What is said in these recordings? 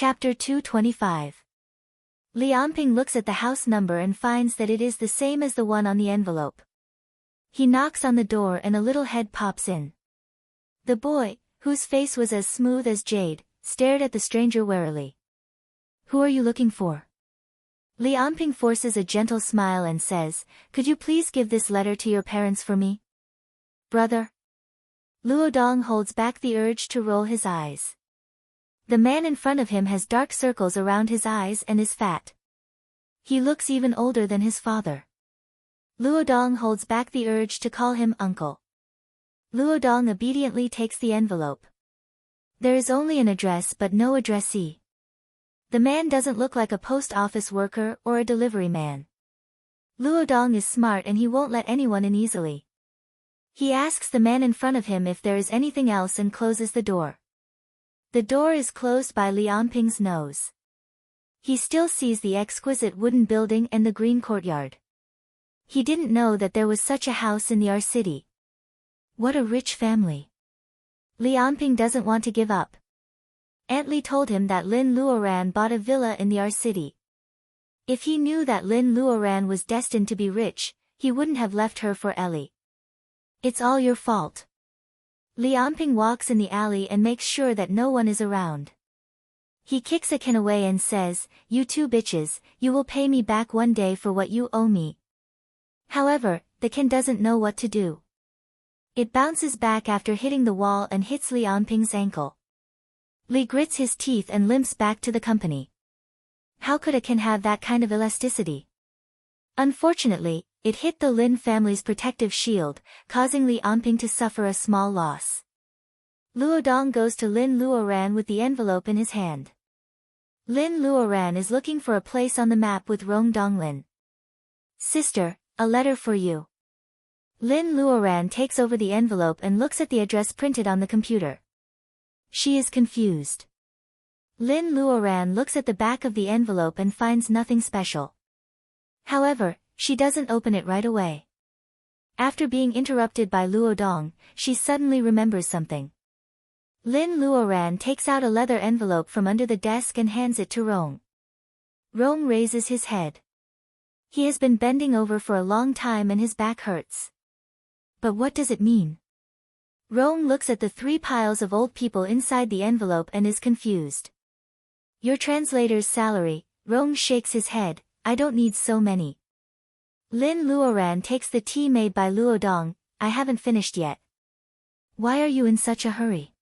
Chapter 225. Li Anping looks at the house number and finds that it is the same as the one on the envelope. He knocks on the door and a little head pops in. The boy, whose face was as smooth as jade, stared at the stranger warily. "Who are you looking for?" Li Anping forces a gentle smile and says, "Could you please give this letter to your parents for me?" "Brother?" Luo Dong holds back the urge to roll his eyes. The man in front of him has dark circles around his eyes and is fat. He looks even older than his father. Luo Dong holds back the urge to call him uncle. Luo Dong obediently takes the envelope. There is only an address but no addressee. The man doesn't look like a post office worker or a delivery man. Luo Dong is smart and he won't let anyone in easily. He asks the man in front of him if there is anything else and closes the door. The door is closed by Li Anping's nose. He still sees the exquisite wooden building and the green courtyard. He didn't know that there was such a house in the R city. What a rich family. Li Anping doesn't want to give up. Aunt Li told him that Lin Luoran bought a villa in the R city. If he knew that Lin Luoran was destined to be rich, he wouldn't have left her for Ellie. "It's all your fault." Li Anping walks in the alley and makes sure that no one is around. He kicks a can away and says, "You two bitches, you will pay me back one day for what you owe me." However, the can doesn't know what to do. It bounces back after hitting the wall and hits Li Anping's ankle. Li grits his teeth and limps back to the company. How could a can have that kind of elasticity? Unfortunately, it hit the Lin family's protective shield, causing Li Anping to suffer a small loss. Luo Dong goes to Lin Luoran with the envelope in his hand. Lin Luoran is looking for a place on the map with Rong Donglin. "Sister, a letter for you." Lin Luoran takes over the envelope and looks at the address printed on the computer. She is confused. Lin Luoran looks at the back of the envelope and finds nothing special. However, she doesn't open it right away. After being interrupted by Luo Dong, she suddenly remembers something. Lin Luoran takes out a leather envelope from under the desk and hands it to Rong. Rong raises his head. He has been bending over for a long time and his back hurts. But what does it mean? Rong looks at the 3 piles of old people inside the envelope and is confused. "Your translator's salary." Rong shakes his head. "I don't need so many." Lin Luoran takes the tea made by Luo Dong. "I haven't finished yet." "Why are you in such a hurry?"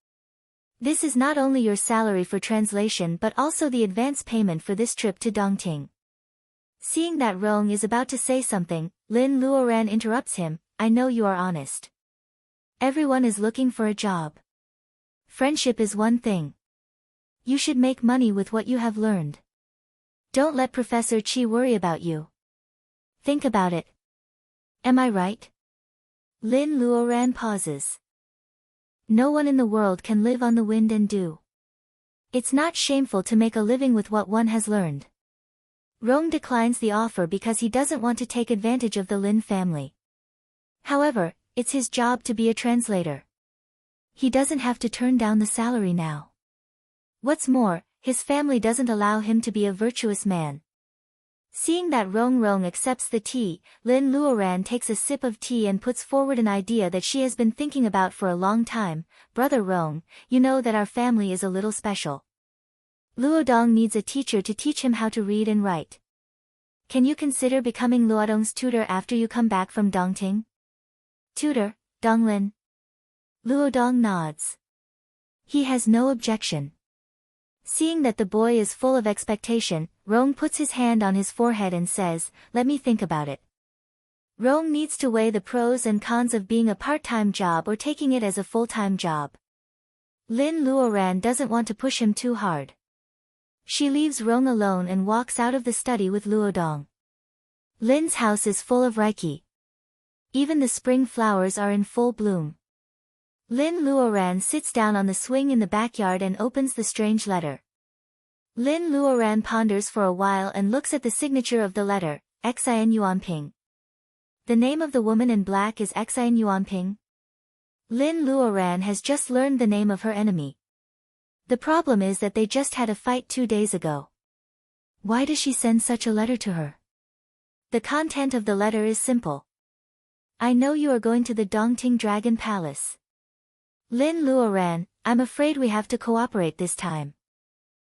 "This is not only your salary for translation but also the advance payment for this trip to Dongting." Seeing that Rong is about to say something, Lin Luoran interrupts him. "I know you are honest. Everyone is looking for a job. Friendship is one thing. You should make money with what you have learned. Don't let Professor Chi worry about you. Think about it. Am I right?" Lin Luoran pauses. No one in the world can live on the wind and dew. It's not shameful to make a living with what one has learned. Rong declines the offer because he doesn't want to take advantage of the Lin family. However, it's his job to be a translator. He doesn't have to turn down the salary now. What's more, his family doesn't allow him to be a virtuous man. Seeing that Rong accepts the tea, Lin Luoran takes a sip of tea and puts forward an idea that she has been thinking about for a long time. "Brother Rong, you know that our family is a little special. Luo Dong needs a teacher to teach him how to read and write. Can you consider becoming Luo Dong's tutor after you come back from Dongting?" "Tutor, Donglin?" Luo Dong nods. He has no objection. Seeing that the boy is full of expectation, Rong puts his hand on his forehead and says, "Let me think about it." Rong needs to weigh the pros and cons of being a part-time job or taking it as a full-time job. Lin Luoran doesn't want to push him too hard. She leaves Rong alone and walks out of the study with Luo Dong. Lin's house is full of reiki. Even the spring flowers are in full bloom. Lin Luoran sits down on the swing in the backyard and opens the strange letter. Lin Luoran ponders for a while and looks at the signature of the letter, Xin Yuanping. The name of the woman in black is Xin Yuanping. Lin Luoran has just learned the name of her enemy. The problem is that they just had a fight 2 days ago. Why does she send such a letter to her? The content of the letter is simple. I know you are going to the Dongting Dragon Palace. Lin Luoran, I'm afraid we have to cooperate this time.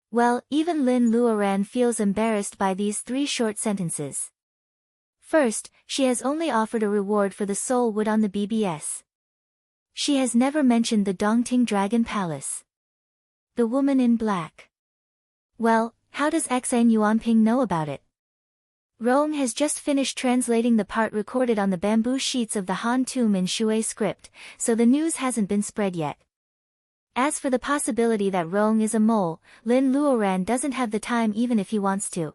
Well, even Lin Luoran feels embarrassed by these 3 short sentences. First, she has only offered a reward for the soul wood on the BBS. She has never mentioned the Dongting Dragon Palace. The woman in black. Well, how does Xan Yuanping know about it? Rong has just finished translating the part recorded on the bamboo sheets of the Han tomb in Shui script, so the news hasn't been spread yet. As for the possibility that Rong is a mole, Lin Luoran doesn't have the time even if he wants to.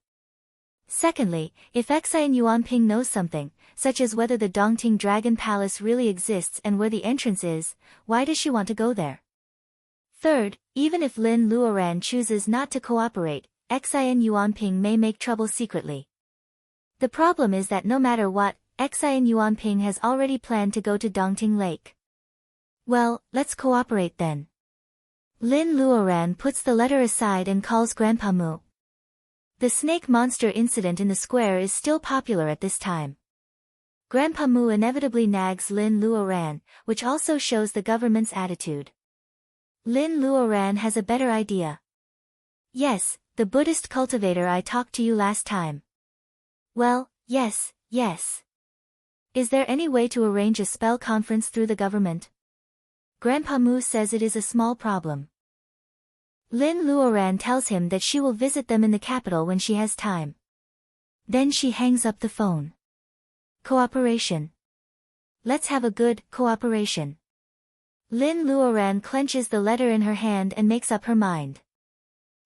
Secondly, if Xan Yuanping knows something, such as whether the Dongting Dragon Palace really exists and where the entrance is, why does she want to go there? Third, even if Lin Luoran chooses not to cooperate, Xan Yuanping may make trouble secretly. The problem is that no matter what, Xan Yuanping has already planned to go to Dongting Lake. Well, let's cooperate then. Lin Luoran puts the letter aside and calls Grandpa Mu. The snake monster incident in the square is still popular at this time. Grandpa Mu inevitably nags Lin Luoran, which also shows the government's attitude. Lin Luoran has a better idea. Yes, the Buddhist cultivator I talked to you last time. Well, yes. Is there any way to arrange a spell conference through the government? Grandpa Mu says it is a small problem. Lin Luoran tells him that she will visit them in the capital when she has time. Then she hangs up the phone. Cooperation. Let's have a good cooperation. Lin Luoran clenches the letter in her hand and makes up her mind.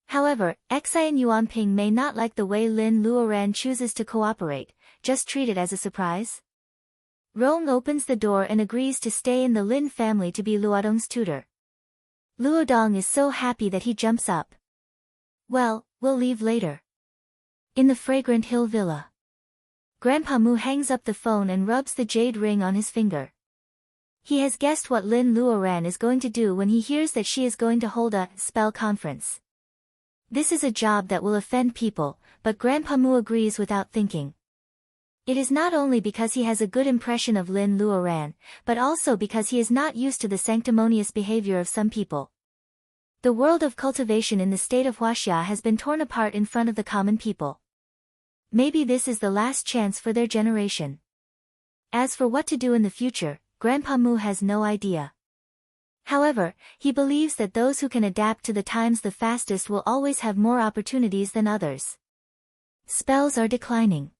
However, Xan Yuanping may not like the way Lin Luoran chooses to cooperate, just treat it as a surprise. Rong opens the door and agrees to stay in the Lin family to be Luodong's tutor. Luodong is so happy that he jumps up. Well, we'll leave later. In the fragrant hill villa. Grandpa Mu hangs up the phone and rubs the jade ring on his finger. He has guessed what Lin Luoran is going to do when he hears that she is going to hold a spell conference. This is a job that will offend people, but Grandpa Mu agrees without thinking. It is not only because he has a good impression of Lin Luoran, but also because he is not used to the sanctimonious behavior of some people. The world of cultivation in the state of Huaxia has been torn apart in front of the common people. Maybe this is the last chance for their generation. As for what to do in the future, Grandpa Mu has no idea. However, he believes that those who can adapt to the times the fastest will always have more opportunities than others. Spells are declining.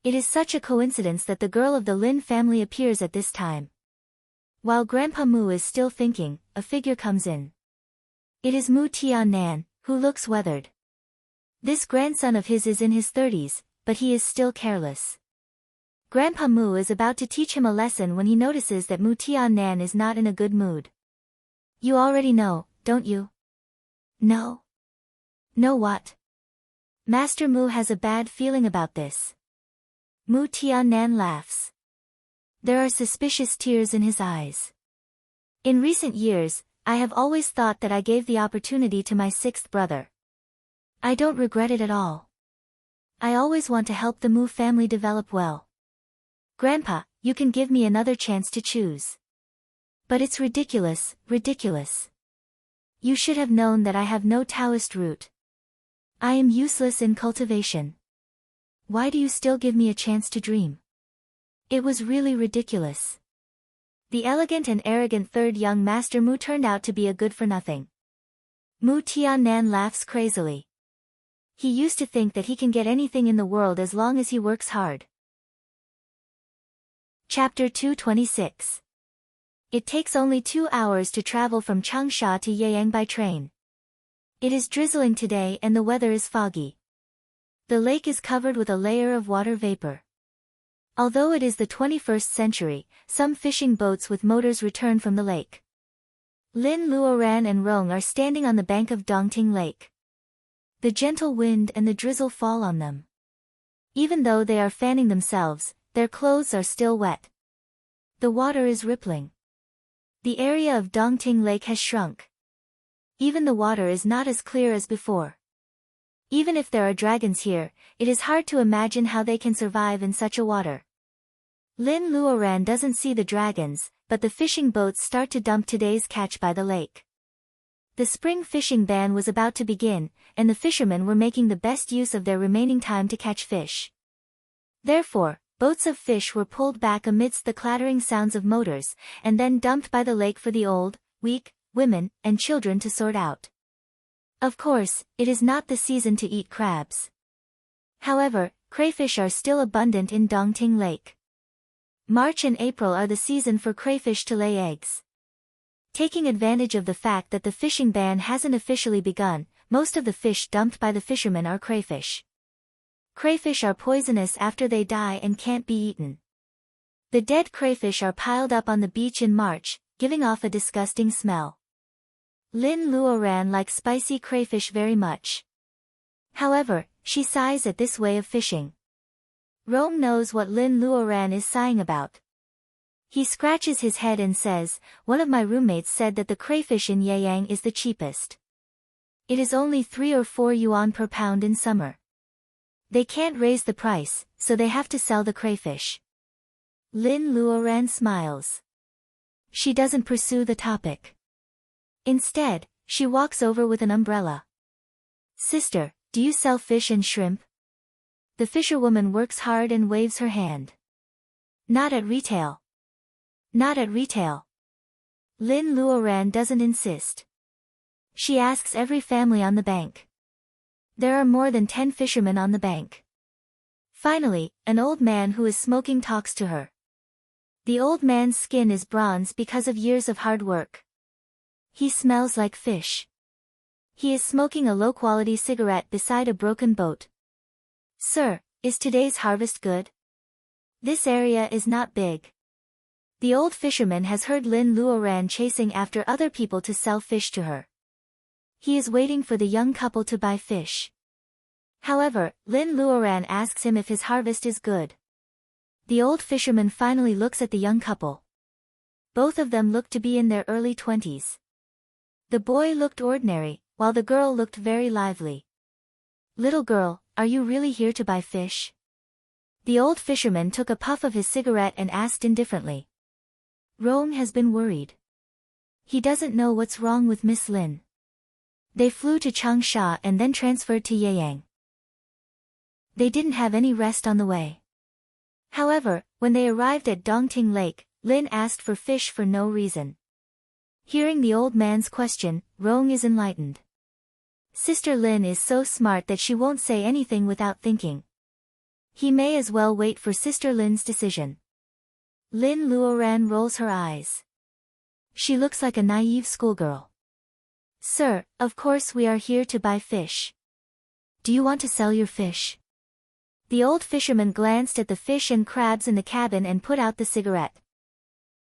It is such a coincidence that the girl of the Lin family appears at this time. While Grandpa Mu is still thinking, a figure comes in. It is Mu Tiannan, who looks weathered. This grandson of his is in his 30s, but he is still careless. Grandpa Mu is about to teach him a lesson when he notices that Mu Tiannan is not in a good mood. You already know, don't you? No. Know what? Master Mu has a bad feeling about this. Mu Tiannan laughs. There are suspicious tears in his eyes. In recent years, I have always thought that I gave the opportunity to my 6th brother. I don't regret it at all. I always want to help the Mu family develop well. Grandpa, you can give me another chance to choose. But it's ridiculous. You should have known that I have no Taoist root. I am useless in cultivation. Why do you still give me a chance to dream? It was really ridiculous. The elegant and arrogant third young Master Mu turned out to be a good-for-nothing. Mu Tiannan laughs crazily. He used to think that he can get anything in the world as long as he works hard. Chapter 226. It takes only 2 hours to travel from Changsha to Yeyang by train. It is drizzling today and the weather is foggy. The lake is covered with a layer of water vapor. Although it is the 21st century, some fishing boats with motors return from the lake. Lin Luoran and Rong are standing on the bank of Dongting Lake. The gentle wind and the drizzle fall on them. Even though they are fanning themselves, their clothes are still wet. The water is rippling. The area of Dongting Lake has shrunk. Even the water is not as clear as before. Even if there are dragons here, it is hard to imagine how they can survive in such a water. Lin Luoran doesn't see the dragons, but the fishing boats start to dump today's catch by the lake. The spring fishing ban was about to begin, and the fishermen were making the best use of their remaining time to catch fish. Therefore, boats of fish were pulled back amidst the clattering sounds of motors, and then dumped by the lake for the old, weak, women, and children to sort out. Of course, it is not the season to eat crabs. However, crayfish are still abundant in Dongting Lake. March and April are the season for crayfish to lay eggs. Taking advantage of the fact that the fishing ban hasn't officially begun, most of the fish dumped by the fishermen are crayfish. Crayfish are poisonous after they die and can't be eaten. The dead crayfish are piled up on the beach in March, giving off a disgusting smell. Lin Luoran likes spicy crayfish very much. However, she sighs at this way of fishing. Rome knows what Lin Luoran is sighing about. He scratches his head and says, "One of my roommates said that the crayfish in Yeyang is the cheapest. It is only 3 or 4 yuan per pound in summer. They can't raise the price, so they have to sell the crayfish." Lin Luoran smiles. She doesn't pursue the topic. Instead, she walks over with an umbrella. "Sister, do you sell fish and shrimp?" The fisherwoman works hard and waves her hand. "Not at retail. Not at retail." Lin Luoran doesn't insist. She asks every family on the bank. There are more than 10 fishermen on the bank. Finally, an old man who is smoking talks to her. The old man's skin is bronze because of years of hard work. He smells like fish. He is smoking a low-quality cigarette beside a broken boat. "Sir, is today's harvest good?" "This area is not big." The old fisherman has heard Lin Luoran chasing after other people to sell fish to her. He is waiting for the young couple to buy fish. However, Lin Luoran asks him if his harvest is good. The old fisherman finally looks at the young couple. Both of them looked to be in their early 20s. The boy looked ordinary, while the girl looked very lively. "Little girl, are you really here to buy fish?" The old fisherman took a puff of his cigarette and asked indifferently. Rome has been worried. He doesn't know what's wrong with Miss Lin. They flew to Changsha and then transferred to Yeyang. They didn't have any rest on the way. However, when they arrived at Dongting Lake, Lin asked for fish for no reason. Hearing the old man's question, Rong is enlightened. Sister Lin is so smart that she won't say anything without thinking. He may as well wait for Sister Lin's decision. Lin Luoran rolls her eyes. She looks like a naive schoolgirl. "Sir, of course we are here to buy fish. Do you want to sell your fish?" The old fisherman glanced at the fish and crabs in the cabin and put out the cigarette.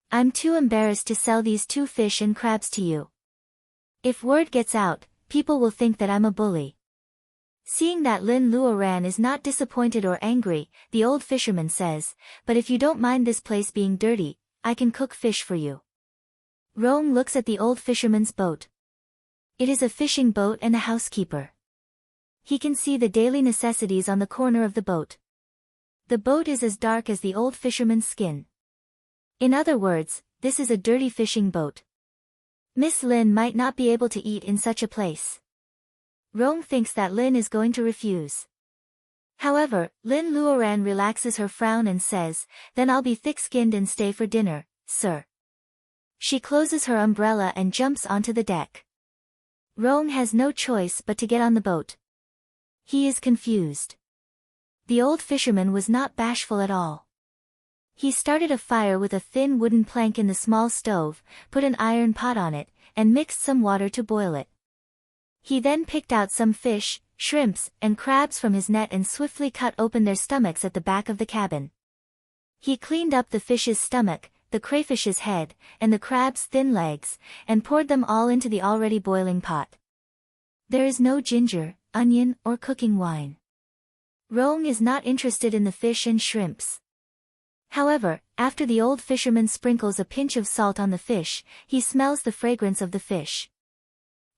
"I'm too embarrassed to sell these 2 fish and crabs to you. If word gets out, people will think that I'm a bully." Seeing that Lin Luoran is not disappointed or angry, the old fisherman says, "But if you don't mind this place being dirty, I can cook fish for you." Rong looks at the old fisherman's boat. It is a fishing boat and a housekeeper. He can see the daily necessities on the corner of the boat. The boat is as dark as the old fisherman's skin. In other words, this is a dirty fishing boat. Miss Lin might not be able to eat in such a place. Rong thinks that Lin is going to refuse. However, Lin Luoran relaxes her frown and says, "Then I'll be thick-skinned and stay for dinner, sir." She closes her umbrella and jumps onto the deck. Rong has no choice but to get on the boat. He is confused. The old fisherman was not bashful at all. He started a fire with a thin wooden plank in the small stove, put an iron pot on it, and mixed some water to boil it. He then picked out some fish, shrimps, and crabs from his net and swiftly cut open their stomachs at the back of the cabin. He cleaned up the fish's stomach, the crayfish's head, and the crab's thin legs, and poured them all into the already boiling pot. There is no ginger, onion, or cooking wine. Rong is not interested in the fish and shrimps. However, after the old fisherman sprinkles a pinch of salt on the fish, he smells the fragrance of the fish.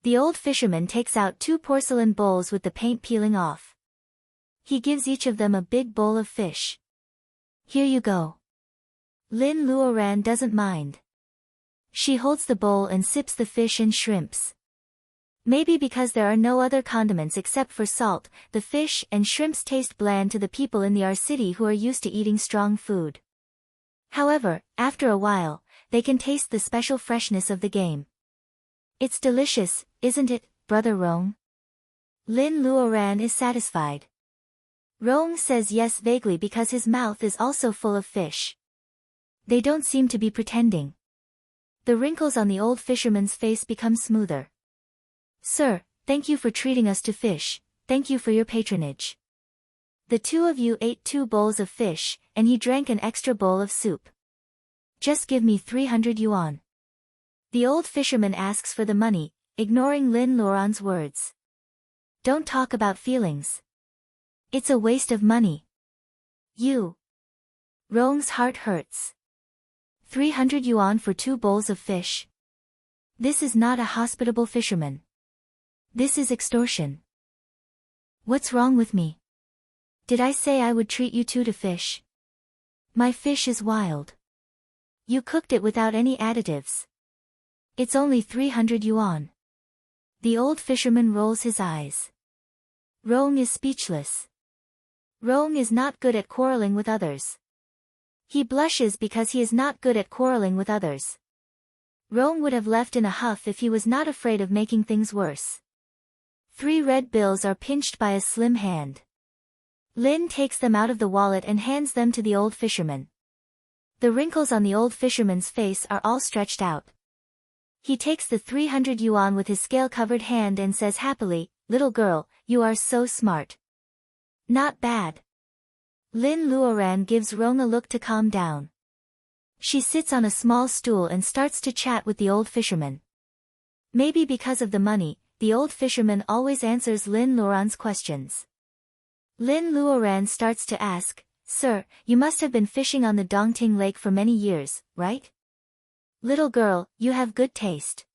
The old fisherman takes out 2 porcelain bowls with the paint peeling off. He gives each of them a big bowl of fish. Here you go. Lin Luoran doesn't mind. She holds the bowl and sips the fish and shrimps. Maybe because there are no other condiments except for salt, the fish and shrimps taste bland to the people in the city who are used to eating strong food. However, after a while, they can taste the special freshness of the game. It's delicious, isn't it, Brother Rong? Lin Luoran is satisfied. Rong says yes vaguely because his mouth is also full of fish. They don't seem to be pretending. The wrinkles on the old fisherman's face become smoother. Sir, thank you for treating us to fish, thank you for your patronage. The 2 of you ate 2 bowls of fish, and he drank an extra bowl of soup. Just give me 300 yuan. The old fisherman asks for the money, ignoring Lin Luoran's words. Don't talk about feelings. It's a waste of money. You. Rong's heart hurts. 300 yuan for 2 bowls of fish. This is not a hospitable fisherman. This is extortion. What's wrong with me? Did I say I would treat you 2 to fish? My fish is wild. You cooked it without any additives. It's only 300 yuan. The old fisherman rolls his eyes. Rong is speechless. Rong is not good at quarreling with others. He blushes because he is not good at quarreling with others. Rong would have left in a huff if he was not afraid of making things worse. 3 red bills are pinched by a slim hand. Lin takes them out of the wallet and hands them to the old fisherman. The wrinkles on the old fisherman's face are all stretched out. He takes the 300 yuan with his scale-covered hand and says happily, "Little girl, you are so smart." Not bad. Lin Luoran gives Rong a look to calm down. She sits on a small stool and starts to chat with the old fisherman. Maybe because of the money, the old fisherman always answers Lin Luoran's questions. Lin Luoran starts to ask, "Sir, you must have been fishing on the Dongting Lake for many years, right?" "Little girl, you have good taste.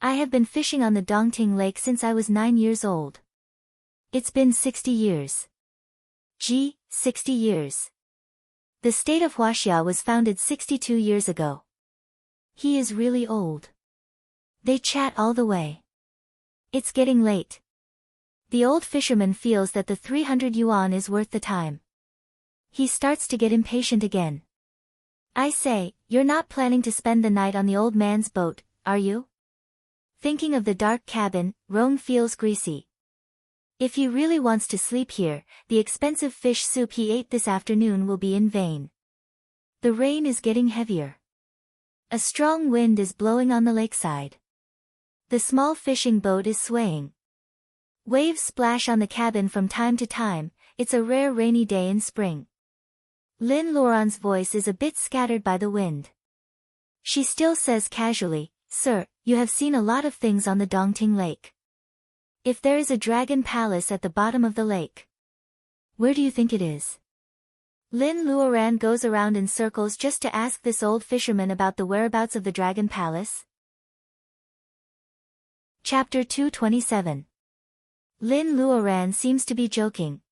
I have been fishing on the Dongting Lake since I was 9 years old. It's been 60 years. Gee, 60 years. The state of Huaxia was founded 62 years ago. He is really old." They chat all the way. It's getting late. The old fisherman feels that the 300 yuan is worth the time. He starts to get impatient again. "I say, you're not planning to spend the night on the old man's boat, are you?" Thinking of the dark cabin, Rong feels greasy. If he really wants to sleep here, the expensive fish soup he ate this afternoon will be in vain. The rain is getting heavier. A strong wind is blowing on the lakeside. The small fishing boat is swaying. Waves splash on the cabin from time to time. It's a rare rainy day in spring. Lin Luoran's voice is a bit scattered by the wind. She still says casually, "Sir, you have seen a lot of things on the Dongting Lake. If there is a dragon palace at the bottom of the lake, where do you think it is?" Lin Luoran goes around in circles just to ask this old fisherman about the whereabouts of the dragon palace. Chapter 227. Lin Luoran seems to be joking.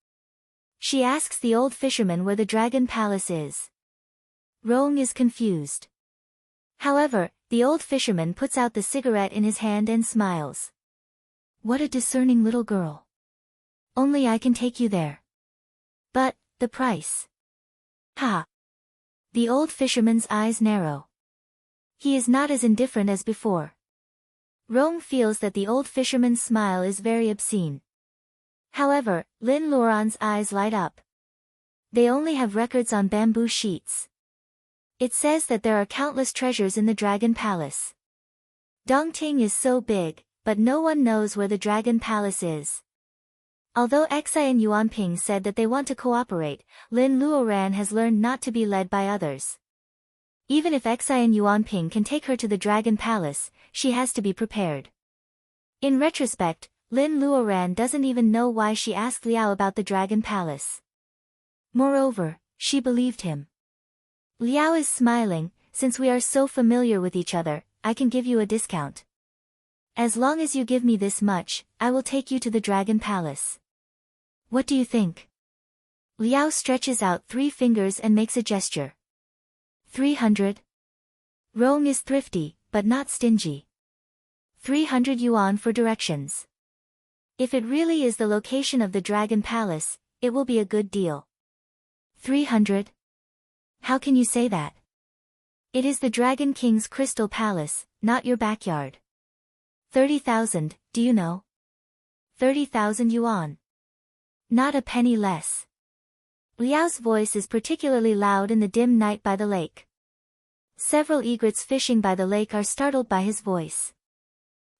She asks the old fisherman where the dragon palace is. Rong is confused. However, the old fisherman puts out the cigarette in his hand and smiles. "What a discerning little girl. Only I can take you there. But, the price." Ha! The old fisherman's eyes narrow. He is not as indifferent as before. Rong feels that the old fisherman's smile is very obscene. However, Lin Luoran's eyes light up. They only have records on bamboo sheets. It says that there are countless treasures in the Dragon Palace. Dongting is so big, but no one knows where the Dragon Palace is. Although Xi and Yuanping said that they want to cooperate, Lin Luoran has learned not to be led by others. Even if Xi and Yuanping can take her to the Dragon Palace, she has to be prepared. In retrospect, Lin Luoran doesn't even know why she asked Liao about the Dragon Palace. Moreover, she believed him. Liao is smiling, "Since we are so familiar with each other, I can give you a discount." As long as you give me this much, I will take you to the Dragon Palace. What do you think? Liao stretches out 3 fingers and makes a gesture. 300. Rong is thrifty, but not stingy. 300 yuan for directions. If it really is the location of the Dragon Palace, it will be a good deal. 300? How can you say that? It is the Dragon King's Crystal Palace, not your backyard. 30,000, do you know? 30,000 yuan. Not a penny less. Liao's voice is particularly loud in the dim night by the lake. Several egrets fishing by the lake are startled by his voice.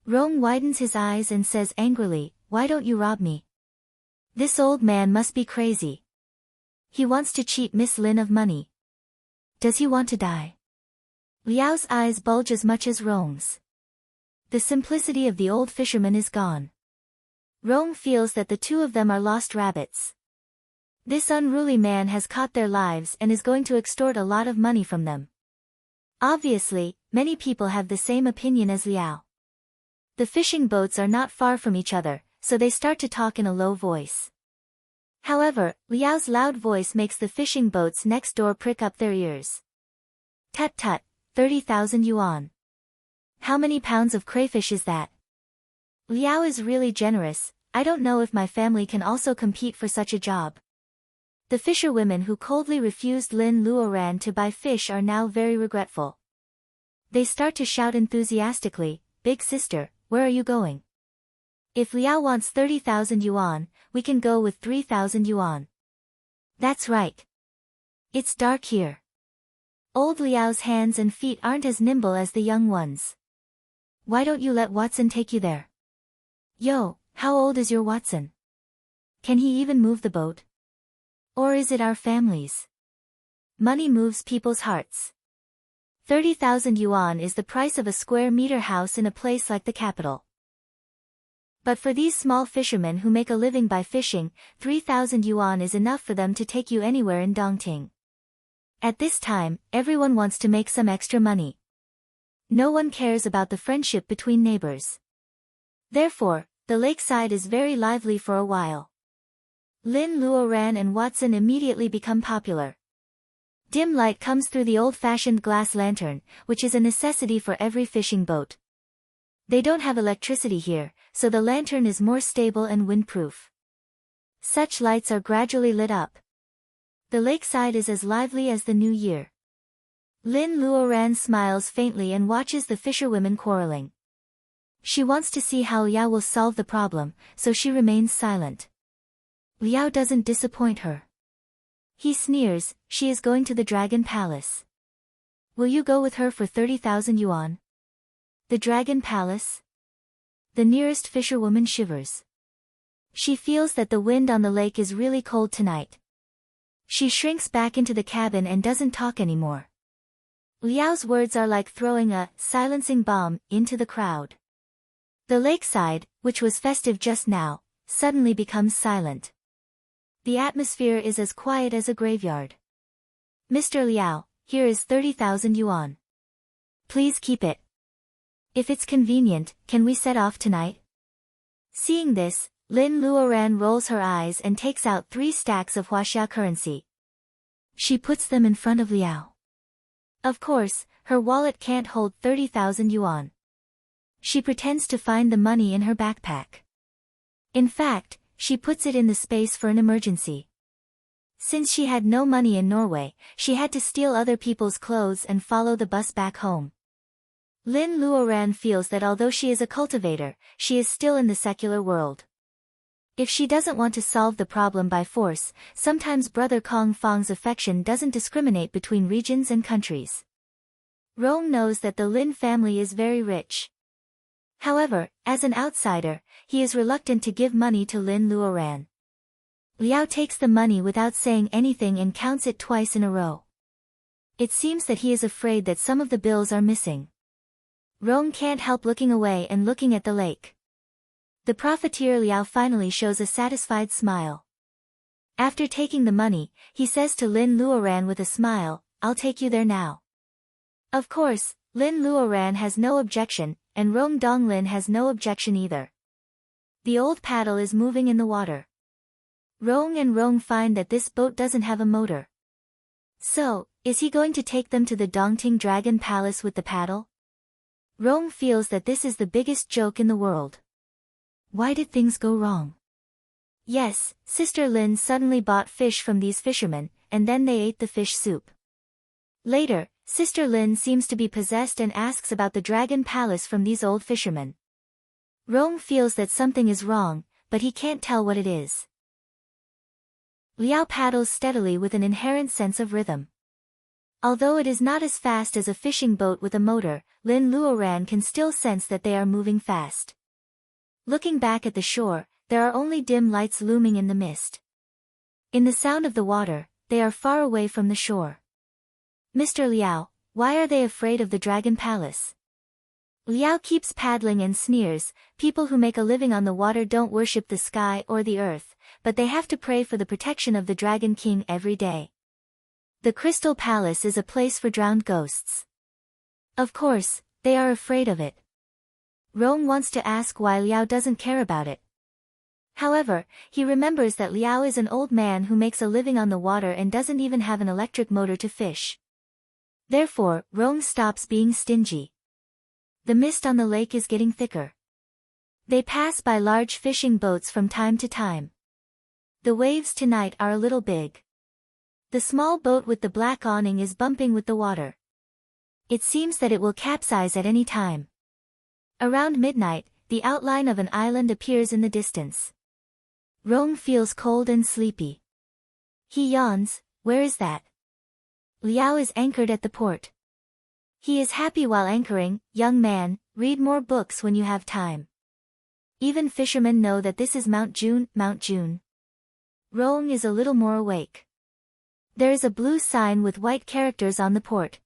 Rong widens his eyes and says angrily, "Why don't you rob me? This old man must be crazy. He wants to cheat Miss Lin of money. Does he want to die?" Liao's eyes bulge as much as Rong's. The simplicity of the old fisherman is gone. Rong feels that the two of them are lost rabbits. This unruly man has caught their lives and is going to extort a lot of money from them. Obviously, many people have the same opinion as Liao. The fishing boats are not far from each other, so they start to talk in a low voice. However, Liao's loud voice makes the fishing boats next door prick up their ears. Tut tut, 30,000 yuan. How many pounds of crayfish is that? Liao is really generous. I don't know if my family can also compete for such a job. The fisherwomen who coldly refused Lin Luoran to buy fish are now very regretful. They start to shout enthusiastically, "Big sister, where are you going? If Liao wants 30,000 yuan, we can go with 3,000 yuan. That's right. It's dark here." Old Liao's hands and feet aren't as nimble as the young ones. "Why don't you let Watson take you there?" "Yo, how old is your Watson? Can he even move the boat? Or is it our family's?" Money moves people's hearts. 30,000 yuan is the price of a square meter house in a place like the capital. But for these small fishermen who make a living by fishing, 3,000 yuan is enough for them to take you anywhere in Dongting. At this time, everyone wants to make some extra money. No one cares about the friendship between neighbors. Therefore, the lakeside is very lively for a while. Lin Luoran and Watson immediately become popular. Dim light comes through the old-fashioned glass lantern, which is a necessity for every fishing boat. They don't have electricity here, so the lantern is more stable and windproof. Such lights are gradually lit up. The lakeside is as lively as the new year. Lin Luoran smiles faintly and watches the fisherwomen quarreling. She wants to see how Liao will solve the problem, so she remains silent. Liao doesn't disappoint her. He sneers, "She is going to the Dragon Palace. Will you go with her for 30,000 yuan? The Dragon Palace?" The nearest fisherwoman shivers. She feels that the wind on the lake is really cold tonight. She shrinks back into the cabin and doesn't talk anymore. Liao's words are like throwing a silencing bomb into the crowd. The lakeside, which was festive just now, suddenly becomes silent. The atmosphere is as quiet as a graveyard. "Mr. Liao, here is 30,000 yuan. Please keep it. If it's convenient, can we set off tonight?" Seeing this, Lin Luoran rolls her eyes and takes out 3 stacks of Huaxia currency. She puts them in front of Liao. Of course, her wallet can't hold 30,000 yuan. She pretends to find the money in her backpack. In fact, she puts it in the space for an emergency. Since she had no money in Norway, she had to steal other people's clothes and follow the bus back home. Lin Luoran feels that although she is a cultivator, she is still in the secular world. If she doesn't want to solve the problem by force, sometimes Brother Kong Fong's affection doesn't discriminate between regions and countries. Rong knows that the Lin family is very rich. However, as an outsider, he is reluctant to give money to Lin Luoran. Liao takes the money without saying anything and counts it twice in a row. It seems that he is afraid that some of the bills are missing. Rong can't help looking away and looking at the lake. The profiteer Liao finally shows a satisfied smile. After taking the money, he says to Lin Luoran with a smile, "I'll take you there now." Of course, Lin Luoran has no objection, and Rong Donglin has no objection either. The old paddle is moving in the water. Rong and Rong find that this boat doesn't have a motor. So, is he going to take them to the Dongting Dragon Palace with the paddle? Rong feels that this is the biggest joke in the world. Why did things go wrong? Yes, Sister Lin suddenly bought fish from these fishermen, and then they ate the fish soup. Later, Sister Lin seems to be possessed and asks about the Dragon Palace from these old fishermen. Rong feels that something is wrong, but he can't tell what it is. Liao paddles steadily with an inherent sense of rhythm. Although it is not as fast as a fishing boat with a motor, Lin Luoran can still sense that they are moving fast. Looking back at the shore, there are only dim lights looming in the mist. In the sound of the water, they are far away from the shore. Mr. Liao, why are they afraid of the Dragon Palace? Liao keeps paddling and sneers, people who make a living on the water don't worship the sky or the earth, but they have to pray for the protection of the Dragon King every day. The Crystal Palace is a place for drowned ghosts. Of course, they are afraid of it. Rong wants to ask why Liao doesn't care about it. However, he remembers that Liao is an old man who makes a living on the water and doesn't even have an electric motor to fish. Therefore, Rong stops being stingy. The mist on the lake is getting thicker. They pass by large fishing boats from time to time. The waves tonight are a little big. The small boat with the black awning is bumping with the water. It seems that it will capsize at any time. Around midnight, the outline of an island appears in the distance. Rong feels cold and sleepy. He yawns, where is that? Liao is anchored at the port. He is happy while anchoring, young man, read more books when you have time. Even fishermen know that this is Mount June, Mount June. Rong is a little more awake. There is a blue sign with white characters on the port.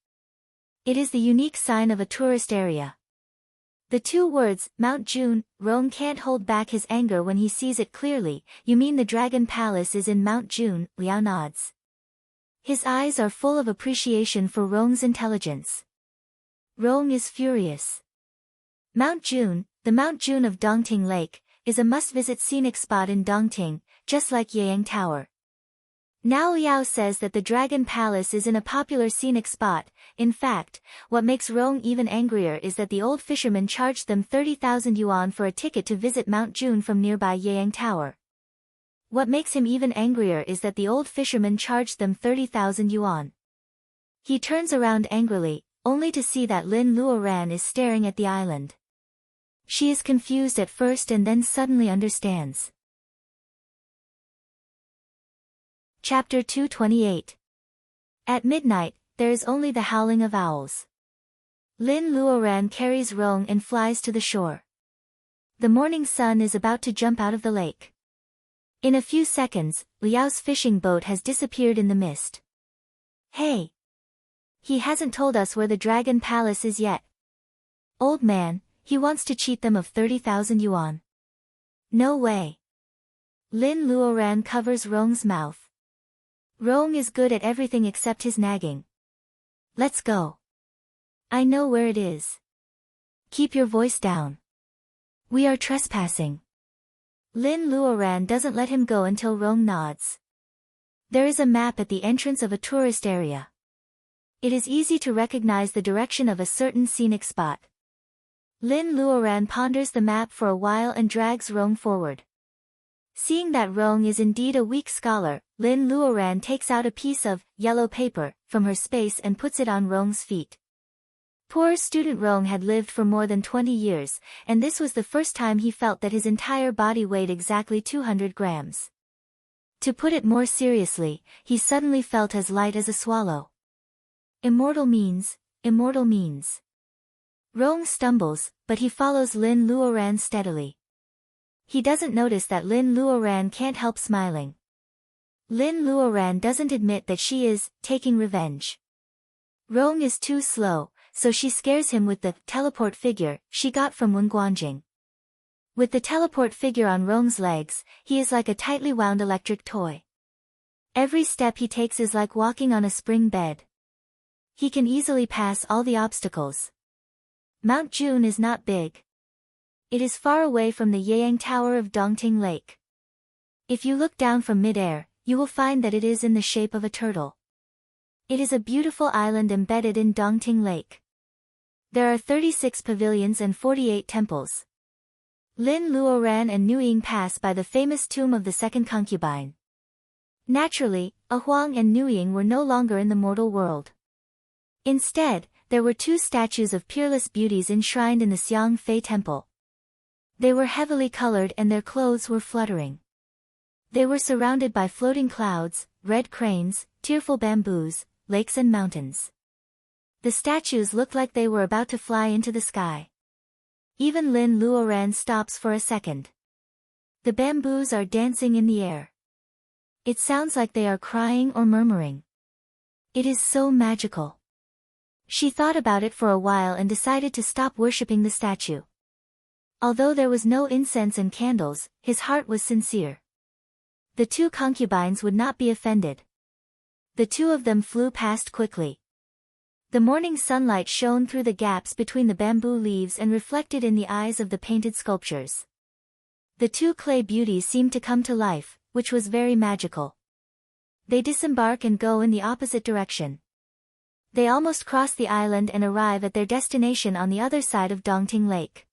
It is the unique sign of a tourist area. The two words, Mount June, Rong can't hold back his anger when he sees it clearly. You mean the Dragon Palace is in Mount June, Liao nods. His eyes are full of appreciation for Rong's intelligence. Rong is furious. Mount June, the Mount June of Dongting Lake, is a must-visit scenic spot in Dongting, just like Yeyang Tower. Now Liao says that the Dragon Palace is in a popular scenic spot. In fact, what makes Rong even angrier is that the old fisherman charged them 30,000 yuan for a ticket to visit Mount June from nearby Yeyang Tower. What makes him even angrier is that the old fisherman charged them 30,000 yuan. He turns around angrily, only to see that Lin Luoran is staring at the island. She is confused at first and then suddenly understands. Chapter 228. At midnight, there is only the howling of owls. Lin Luoran carries Rong and flies to the shore. The morning sun is about to jump out of the lake. In a few seconds, Liao's fishing boat has disappeared in the mist. Hey! He hasn't told us where the Dragon Palace is yet. Old man, he wants to cheat them of 30,000 yuan. No way. Lin Luoran covers Rong's mouth. Rong is good at everything except his nagging. Let's go. I know where it is. Keep your voice down. We are trespassing. Lin Luoran doesn't let him go until Rong nods. There is a map at the entrance of a tourist area. It is easy to recognize the direction of a certain scenic spot. Lin Luoran ponders the map for a while and drags Rong forward. Seeing that Rong is indeed a weak scholar, Lin Luoran takes out a piece of yellow paper from her space and puts it on Rong's feet. Poor student Rong had lived for more than 20 years, and this was the first time he felt that his entire body weighed exactly 200 grams. To put it more seriously, he suddenly felt as light as a swallow. Immortal means. Rong stumbles, but he follows Lin Luoran steadily. He doesn't notice that Lin Luoran can't help smiling. Lin Luoran doesn't admit that she is taking revenge. Rong is too slow, so she scares him with the teleport figure she got from Wen Guanjing. With the teleport figure on Rong's legs, he is like a tightly wound electric toy. Every step he takes is like walking on a spring bed. He can easily pass all the obstacles. Mount June is not big. It is far away from the Yang Tower of Dongting Lake. If you look down from mid-air, you will find that it is in the shape of a turtle. It is a beautiful island embedded in Dongting Lake. There are 36 pavilions and 48 temples. Lin Luoran and Nuying pass by the famous tomb of the second concubine. Naturally, Huang and Nuying were no longer in the mortal world. Instead, there were two statues of peerless beauties enshrined in the Xiang Fei Temple. They were heavily colored and their clothes were fluttering. They were surrounded by floating clouds, red cranes, tearful bamboos, lakes and mountains. The statues looked like they were about to fly into the sky. Even Lin Luoran stops for a second. The bamboos are dancing in the air. It sounds like they are crying or murmuring. It is so magical. She thought about it for a while and decided to stop worshipping the statue. Although there was no incense and candles, his heart was sincere. The two concubines would not be offended. The two of them flew past quickly. The morning sunlight shone through the gaps between the bamboo leaves and reflected in the eyes of the painted sculptures. The two clay beauties seemed to come to life, which was very magical. They disembark and go in the opposite direction. They almost cross the island and arrive at their destination on the other side of Dongting Lake.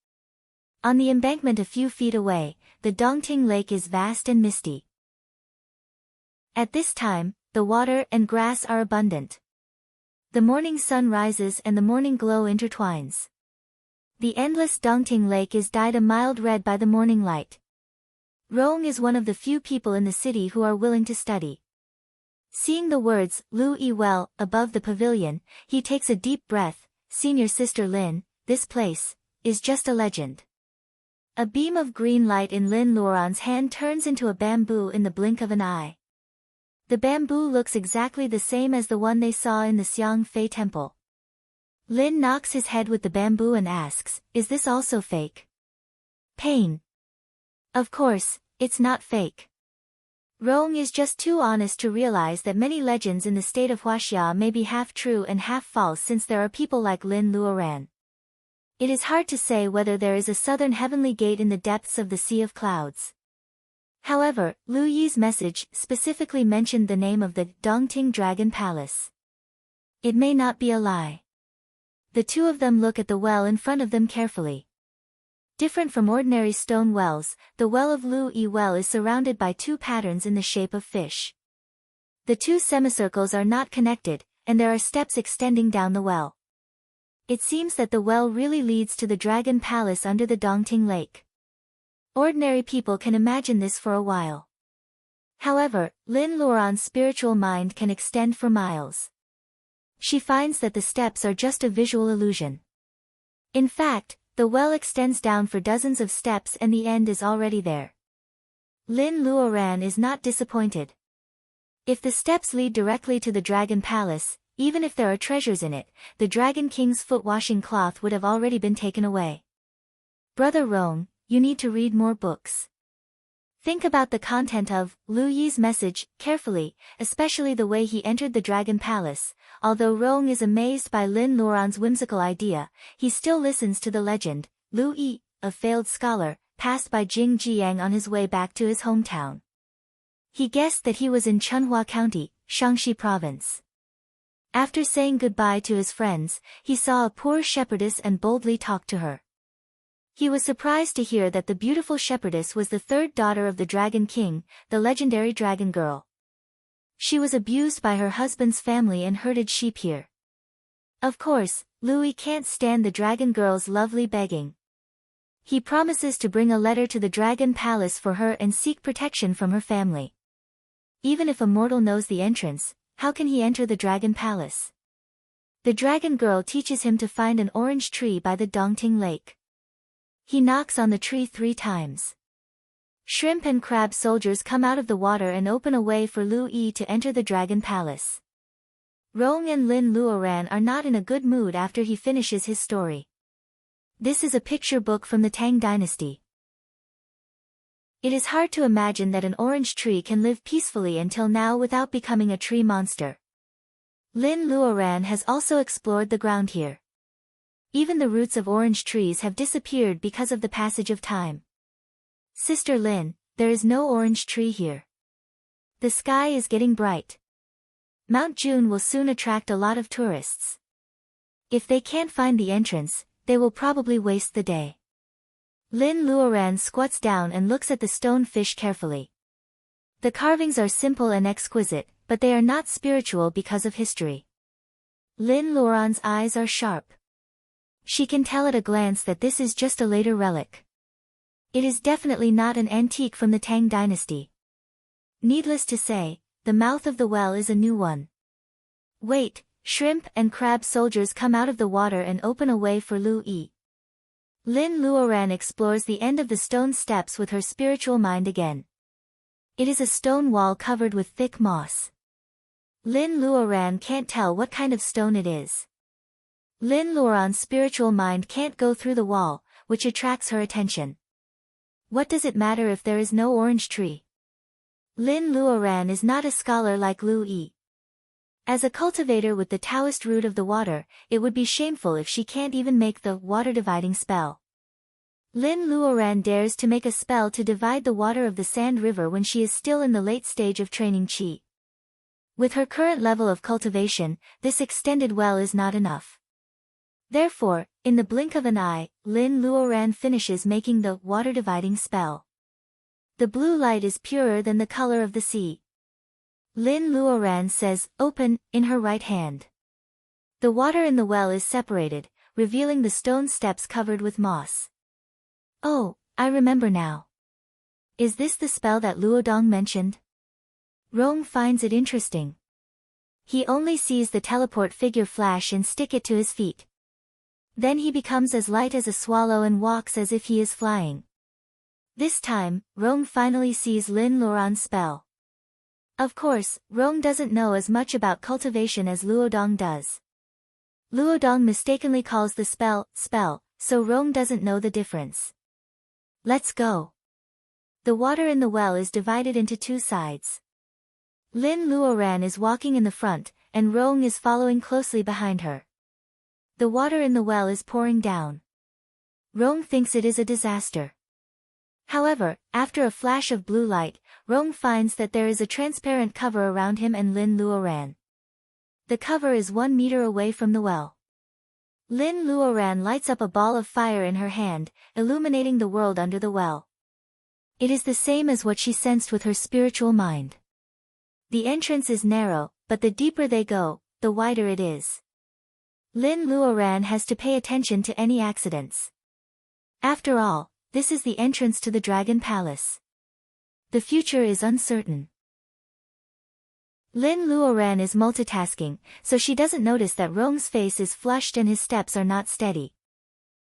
On the embankment a few feet away, the Dongting Lake is vast and misty. At this time, the water and grass are abundant. The morning sun rises and the morning glow intertwines. The endless Dongting Lake is dyed a mild red by the morning light. Rong is one of the few people in the city who are willing to study. Seeing the words, Lu Yi Well, above the pavilion, he takes a deep breath. Senior Sister Lin, this place is just a legend. A beam of green light in Lin Luoran's hand turns into a bamboo in the blink of an eye. The bamboo looks exactly the same as the one they saw in the Xiang Fei Temple. Lin knocks his head with the bamboo and asks, is this also fake? Pain. Of course, it's not fake. Rong is just too honest to realize that many legends in the state of Huaxia may be half true and half false since there are people like Lin Luoran. It is hard to say whether there is a southern heavenly gate in the depths of the Sea of Clouds. However, Lu Yi's message specifically mentioned the name of the Dongting Dragon Palace. It may not be a lie. The two of them look at the well in front of them carefully. Different from ordinary stone wells, the well of Lu Yi Well is surrounded by two patterns in the shape of fish. The two semicircles are not connected, and there are steps extending down the well. It seems that the well really leads to the Dragon Palace under the Dongting Lake. Ordinary people can imagine this for a while. However, Lin Luoran's spiritual mind can extend for miles. She finds that the steps are just a visual illusion. In fact, the well extends down for dozens of steps and the end is already there. Lin Luoran is not disappointed. If the steps lead directly to the Dragon Palace, even if there are treasures in it, the Dragon King's foot-washing cloth would have already been taken away. Brother Rong, you need to read more books. Think about the content of Lu Yi's message carefully, especially the way he entered the Dragon Palace. Although Rong is amazed by Lin Luoran's whimsical idea, he still listens to the legend. Lu Yi, a failed scholar, passed by Jing Jiang on his way back to his hometown. He guessed that he was in Chunhua County, Shaanxi Province. After saying goodbye to his friends, he saw a poor shepherdess and boldly talked to her. He was surprised to hear that the beautiful shepherdess was the third daughter of the Dragon King, the legendary Dragon Girl. She was abused by her husband's family and herded sheep here. Of course, Louis can't stand the Dragon Girl's lovely begging. He promises to bring a letter to the Dragon Palace for her and seek protection from her family. Even if a mortal knows the entrance, how can he enter the Dragon Palace? The Dragon Girl teaches him to find an orange tree by the Dongting Lake. He knocks on the tree 3 times. Shrimp and crab soldiers come out of the water and open a way for Lu Yi to enter the Dragon Palace. Rong and Lin Luoran are not in a good mood after he finishes his story. This is a picture book from the Tang Dynasty. It is hard to imagine that an orange tree can live peacefully until now without becoming a tree monster. Lin Luoran has also explored the ground here. Even the roots of orange trees have disappeared because of the passage of time. Sister Lin, there is no orange tree here. The sky is getting bright. Mount June will soon attract a lot of tourists. If they can't find the entrance, they will probably waste the day. Lin Luoran squats down and looks at the stone fish carefully. The carvings are simple and exquisite, but they are not spiritual because of history. Lin Luoran's eyes are sharp. She can tell at a glance that this is just a later relic. It is definitely not an antique from the Tang dynasty. Needless to say, the mouth of the well is a new one. Wait, shrimp and crab soldiers come out of the water and open a way for Lu Yi. Lin Luoran explores the end of the stone steps with her spiritual mind again. It is a stone wall covered with thick moss. Lin Luoran can't tell what kind of stone it is. Lin Luoran's spiritual mind can't go through the wall, which attracts her attention. What does it matter if there is no orange tree? Lin Luoran is not a scholar like Lu Yi. As a cultivator with the Taoist root of the water, it would be shameful if she can't even make the water-dividing spell. Lin Luoran dares to make a spell to divide the water of the Sand River when she is still in the late stage of training qi. With her current level of cultivation, this extended well is not enough. Therefore, in the blink of an eye, Lin Luoran finishes making the water-dividing spell. The blue light is purer than the color of the sea. Lin Luoran says, "Open," in her right hand. The water in the well is separated, revealing the stone steps covered with moss. Oh, I remember now. Is this the spell that Luodong mentioned? Rong finds it interesting. He only sees the teleport figure flash and stick it to his feet. Then he becomes as light as a swallow and walks as if he is flying. This time, Rong finally sees Lin Luoran's spell. Of course, Rong doesn't know as much about cultivation as Luodong does. Luodong mistakenly calls the spell, so Rong doesn't know the difference. Let's go. The water in the well is divided into two sides. Lin Luoran is walking in the front, and Rong is following closely behind her. The water in the well is pouring down. Rong thinks it is a disaster. However, after a flash of blue light, Rong finds that there is a transparent cover around him and Lin Luoran. The cover is 1 meter away from the well. Lin Luoran lights up a ball of fire in her hand, illuminating the world under the well. It is the same as what she sensed with her spiritual mind. The entrance is narrow, but the deeper they go, the wider it is. Lin Luoran has to pay attention to any accidents. After all, this is the entrance to the Dragon Palace. The future is uncertain. Lin Luoran is multitasking, so she doesn't notice that Rong's face is flushed and his steps are not steady.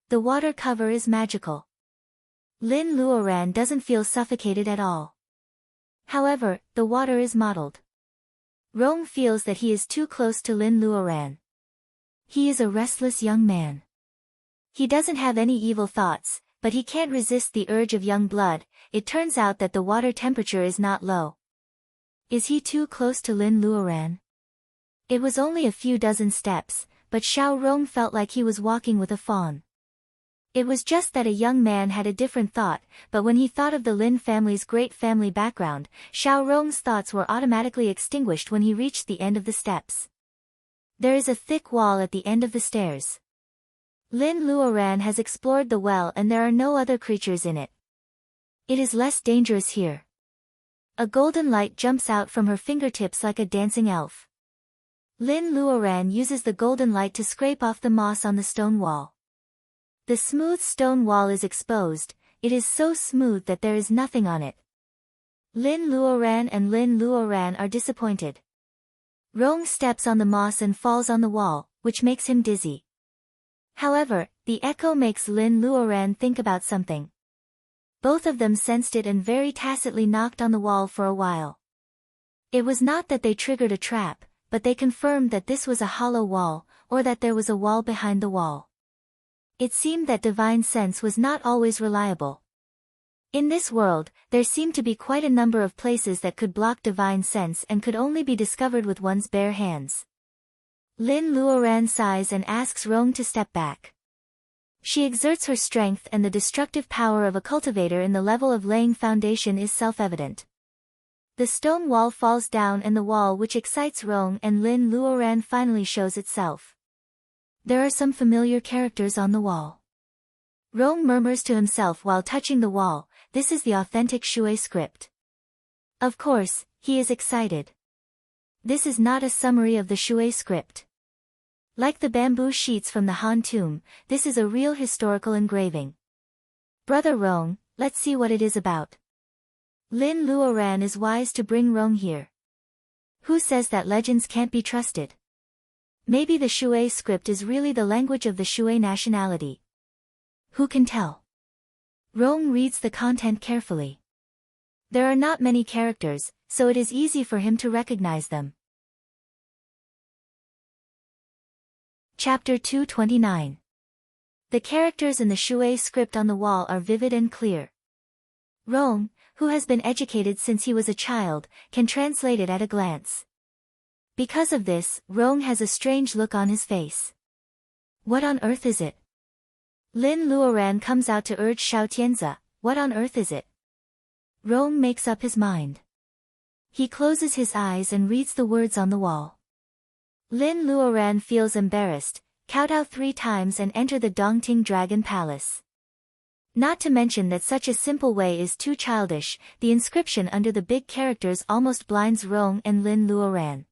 The water cover is magical. Lin Luoran doesn't feel suffocated at all. However, the water is mottled. Rong feels that he is too close to Lin Luoran. He is a restless young man. He doesn't have any evil thoughts, but he can't resist the urge of young blood. It turns out that the water temperature is not low. Is he too close to Lin Luoran? It was only a few dozen steps, but Xiao Rong felt like he was walking with a fawn. It was just that a young man had a different thought, but when he thought of the Lin family's great family background, Xiao Rong's thoughts were automatically extinguished when he reached the end of the steps. There is a thick wall at the end of the stairs. Lin Luoran has explored the well and there are no other creatures in it. It is less dangerous here. A golden light jumps out from her fingertips like a dancing elf. Lin Luoran uses the golden light to scrape off the moss on the stone wall. The smooth stone wall is exposed. It is so smooth that there is nothing on it. Lin Luoran and Lin Luoran are disappointed. Rong steps on the moss and falls on the wall, which makes him dizzy. However, the echo makes Lin Luoran think about something. Both of them sensed it and very tacitly knocked on the wall for a while. It was not that they triggered a trap, but they confirmed that this was a hollow wall, or that there was a wall behind the wall. It seemed that divine sense was not always reliable. In this world, there seemed to be quite a number of places that could block divine sense and could only be discovered with one's bare hands. Lin Luoran sighs and asks Rong to step back. She exerts her strength, and the destructive power of a cultivator in the level of laying foundation is self-evident. The stone wall falls down, and the wall which excites Rong and Lin Luoran finally shows itself. There are some familiar characters on the wall. Rong murmurs to himself while touching the wall, this is the authentic Shui script. Of course, he is excited. This is not a summary of the Shui script. Like the bamboo sheets from the Han tomb, this is a real historical engraving. Brother Rong, let's see what it is about. Lin Luoran is wise to bring Rong here. Who says that legends can't be trusted? Maybe the Shui script is really the language of the Shui nationality. Who can tell? Rong reads the content carefully. There are not many characters, so it is easy for him to recognize them. Chapter 229. The characters in the Shui script on the wall are vivid and clear. Rong, who has been educated since he was a child, can translate it at a glance. Because of this, Rong has a strange look on his face. What on earth is it? Lin Luoran comes out to urge Xiao Tianzi, what on earth is it? Rong makes up his mind. He closes his eyes and reads the words on the wall. Lin Luoran feels embarrassed, kowtow 3 times and enter the Dongting Dragon Palace. Not to mention that such a simple way is too childish, the inscription under the big characters almost blinds Rong and Lin Luoran.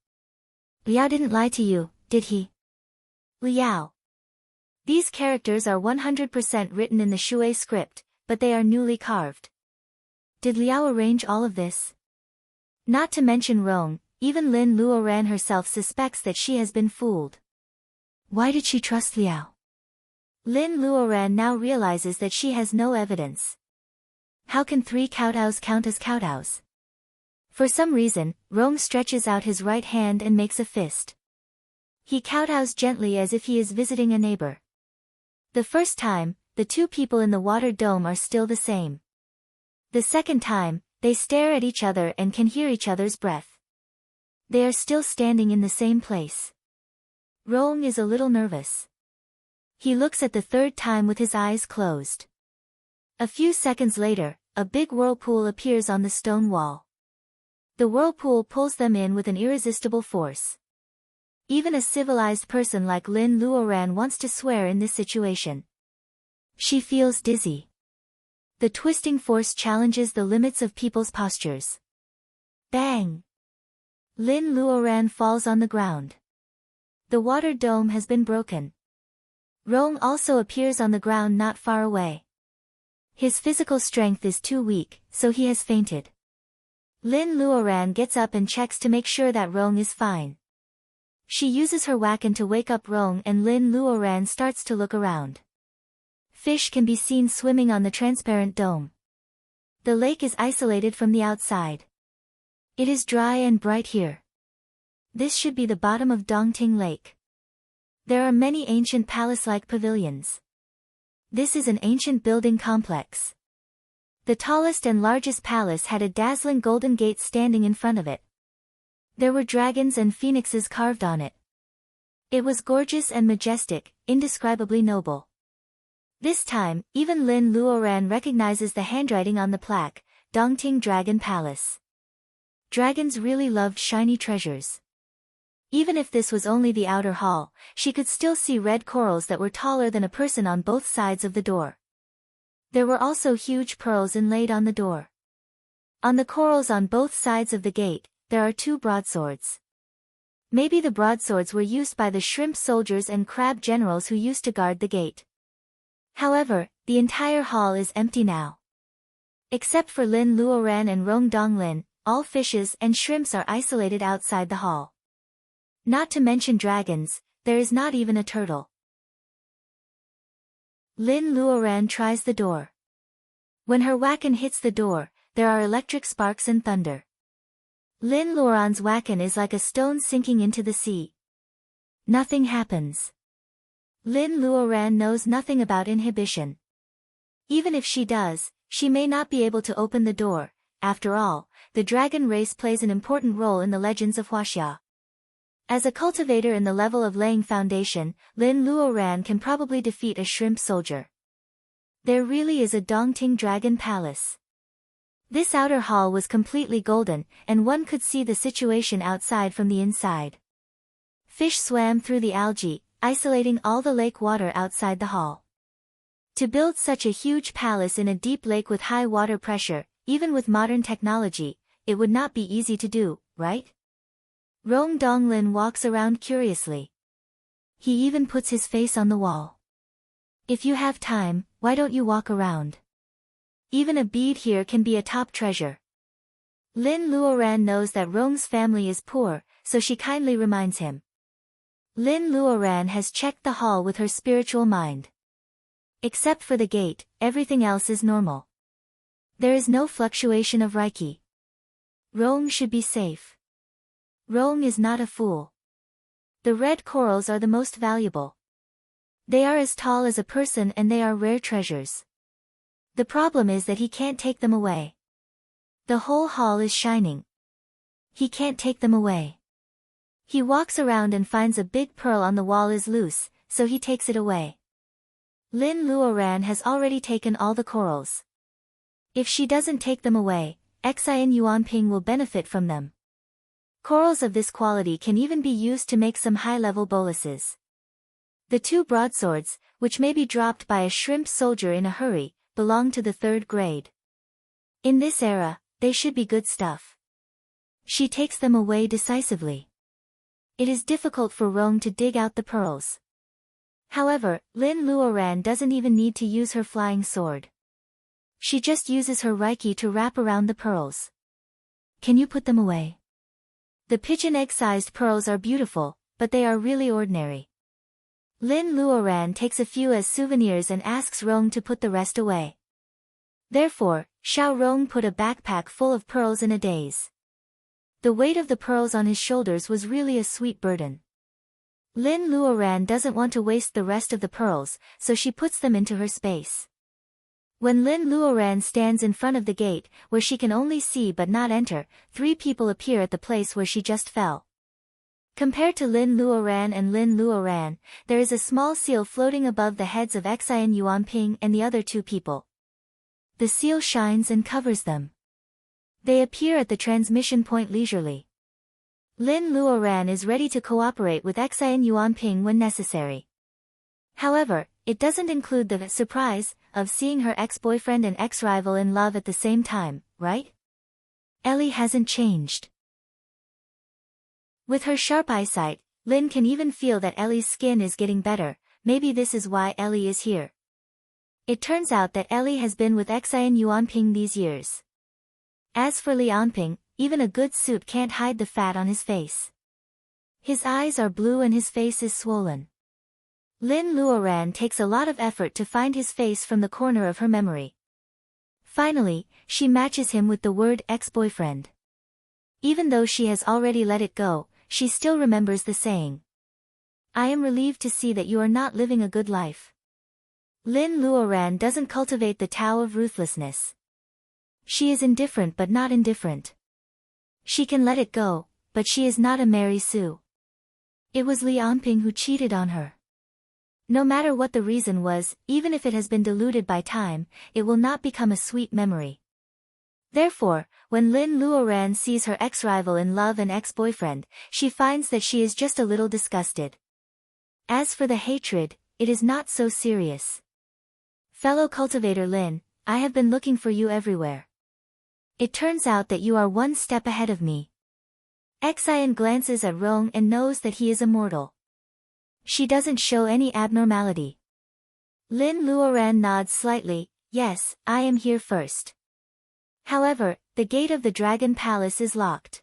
Liao didn't lie to you, did he? Liao. These characters are 100% written in the Shui script, but they are newly carved. Did Liao arrange all of this? Not to mention Rong, even Lin Luoran herself suspects that she has been fooled. Why did she trust Liao? Lin Luoran now realizes that she has no evidence. How can 3 kowtows count as kowtows? For some reason, Rong stretches out his right hand and makes a fist. He kowtows gently as if he is visiting a neighbor. The first time, the 2 people in the water dome are still the same. The second time, they stare at each other and can hear each other's breath. They are still standing in the same place. Rong is a little nervous. He looks at the third time with his eyes closed. A few seconds later, a big whirlpool appears on the stone wall. The whirlpool pulls them in with an irresistible force. Even a civilized person like Lin Luoran wants to swear in this situation. She feels dizzy. The twisting force challenges the limits of people's postures. Bang! Lin Luoran falls on the ground. The water dome has been broken. Rong also appears on the ground not far away. His physical strength is too weak, so he has fainted. Lin Luoran gets up and checks to make sure that Rong is fine. She uses her wakan to wake up Rong, and Lin Luoran starts to look around. Fish can be seen swimming on the transparent dome. The lake is isolated from the outside. It is dry and bright here. This should be the bottom of Dongting Lake. There are many ancient palace-like pavilions. This is an ancient building complex. The tallest and largest palace had a dazzling golden gate standing in front of it. There were dragons and phoenixes carved on it. It was gorgeous and majestic, indescribably noble. This time, even Lin Luoran recognizes the handwriting on the plaque, Dongting Dragon Palace. Dragons really loved shiny treasures. Even if this was only the outer hall, she could still see red corals that were taller than a person on both sides of the door. There were also huge pearls inlaid on the door. On the corals on both sides of the gate, there are 2 broadswords. Maybe the broadswords were used by the shrimp soldiers and crab generals who used to guard the gate. However, the entire hall is empty now. Except for Lin Luoran and Rong Donglin, all fishes and shrimps are isolated outside the hall. Not to mention dragons, there is not even a turtle. Lin Luoran tries the door. When her wakan hits the door, there are electric sparks and thunder. Lin Luoran's wakan is like a stone sinking into the sea. Nothing happens. Lin Luoran knows nothing about inhibition. Even if she does, she may not be able to open the door. After all, the dragon race plays an important role in the legends of Huaxia. As a cultivator in the level of laying foundation, Lin Luoran can probably defeat a shrimp soldier. There really is a Dongting Dragon Palace. This outer hall was completely golden, and one could see the situation outside from the inside. Fish swam through the algae, isolating all the lake water outside the hall. To build such a huge palace in a deep lake with high water pressure, even with modern technology, it would not be easy to do, right? Rong Donglin walks around curiously. He even puts his face on the wall. If you have time, why don't you walk around? Even a bead here can be a top treasure. Lin Luoran knows that Rong's family is poor, so she kindly reminds him. Lin Luoran has checked the hall with her spiritual mind. Except for the gate, everything else is normal. There is no fluctuation of Reiki. Rong should be safe. Rong is not a fool. The red corals are the most valuable. They are as tall as a person and they are rare treasures. The problem is that he can't take them away. The whole hall is shining. He can't take them away. He walks around and finds a big pearl on the wall is loose, so he takes it away. Lin Luoran has already taken all the corals. If she doesn't take them away, Xian Yuanping will benefit from them. Corals of this quality can even be used to make some high-level boluses. The two broadswords, which may be dropped by a shrimp soldier in a hurry, belong to the 3rd grade. In this era, they should be good stuff. She takes them away decisively. It is difficult for Rong to dig out the pearls. However, Lin Luoran doesn't even need to use her flying sword. She just uses her Reiki to wrap around the pearls. Can you put them away? The pigeon egg-sized pearls are beautiful, but they are really ordinary. Lin Luoran takes a few as souvenirs and asks Rong to put the rest away. Therefore, Xiao Rong put a backpack full of pearls in a daze. The weight of the pearls on his shoulders was really a sweet burden. Lin Luoran doesn't want to waste the rest of the pearls, so she puts them into her space. When Lin Luoran stands in front of the gate, where she can only see but not enter, 3 people appear at the place where she just fell. Compared to Lin Luoran and Lin Luoran, there is a small seal floating above the heads of Xian Yuanping and the other 2 people. The seal shines and covers them. They appear at the transmission point leisurely. Lin Luoran is ready to cooperate with Xian Yuanping when necessary. However, it doesn't include the surprise of seeing her ex-boyfriend and ex-rival in love at the same time, right? Ellie hasn't changed. With her sharp eyesight, Lin can even feel that Ellie's skin is getting better. Maybe this is why Ellie is here. It turns out that Ellie has been with Xian Yuanping these years. As for Lianping, even a good suit can't hide the fat on his face. His eyes are blue and his face is swollen. Lin Luoran takes a lot of effort to find his face from the corner of her memory. Finally, she matches him with the word ex-boyfriend. Even though she has already let it go, she still remembers the saying. I am relieved to see that you are not living a good life. Lin Luoran doesn't cultivate the Tao of ruthlessness. She is indifferent but not indifferent. She can let it go, but she is not a Mary Sue. It was Lianping who cheated on her. No matter what the reason was, even if it has been diluted by time, it will not become a sweet memory. Therefore, when Lin Luoran sees her ex-rival in love and ex-boyfriend, she finds that she is just a little disgusted. As for the hatred, it is not so serious. Fellow cultivator Lin, I have been looking for you everywhere. It turns out that you are one step ahead of me. Xian glances at Rong and knows that he is immortal. She doesn't show any abnormality. Lin Luoran nods slightly. Yes, I am here first. However, the gate of the Dragon Palace is locked.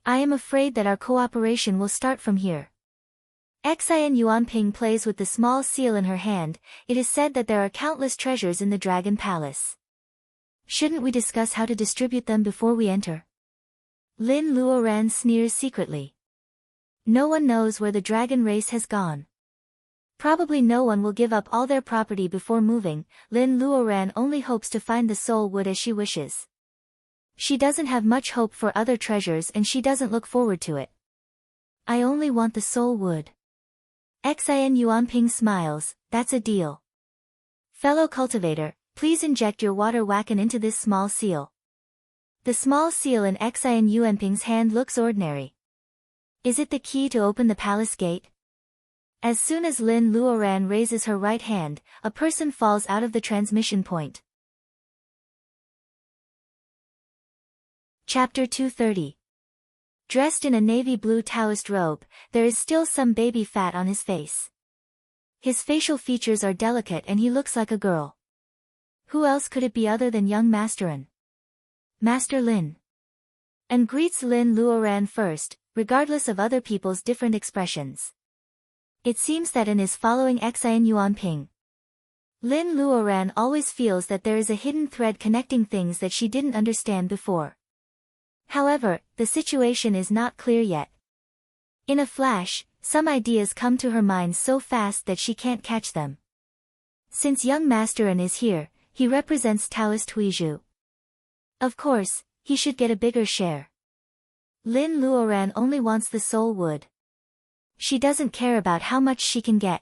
I am afraid that our cooperation will start from here. Xian Yuanping plays with the small seal in her hand. It is said that there are countless treasures in the Dragon Palace. Shouldn't we discuss how to distribute them before we enter? Lin Luoran sneers secretly. No one knows where the dragon race has gone. Probably no one will give up all their property before moving. Lin Luoran only hopes to find the soul wood as she wishes. She doesn't have much hope for other treasures and she doesn't look forward to it. I only want the soul wood. Xin Yuanping smiles, that's a deal. Fellow cultivator, please inject your water wacken into this small seal. The small seal in Xin Yuanping's hand looks ordinary. Is it the key to open the palace gate? As soon as Lin Luoran raises her right hand, a person falls out of the transmission point. Chapter 230. Dressed in a navy blue Taoist robe, there is still some baby fat on his face. His facial features are delicate and he looks like a girl. Who else could it be other than young Master An? Master Lin. And greets Lin Luoran first, regardless of other people's different expressions. It seems that An is following Xin Yuanping. Lin Luoran always feels that there is a hidden thread connecting things that she didn't understand before. However, the situation is not clear yet. In a flash, some ideas come to her mind so fast that she can't catch them. Since young Master An is here, he represents Taoist Huizhu. Of course, he should get a bigger share. Lin Luoran only wants the soul wood. She doesn't care about how much she can get.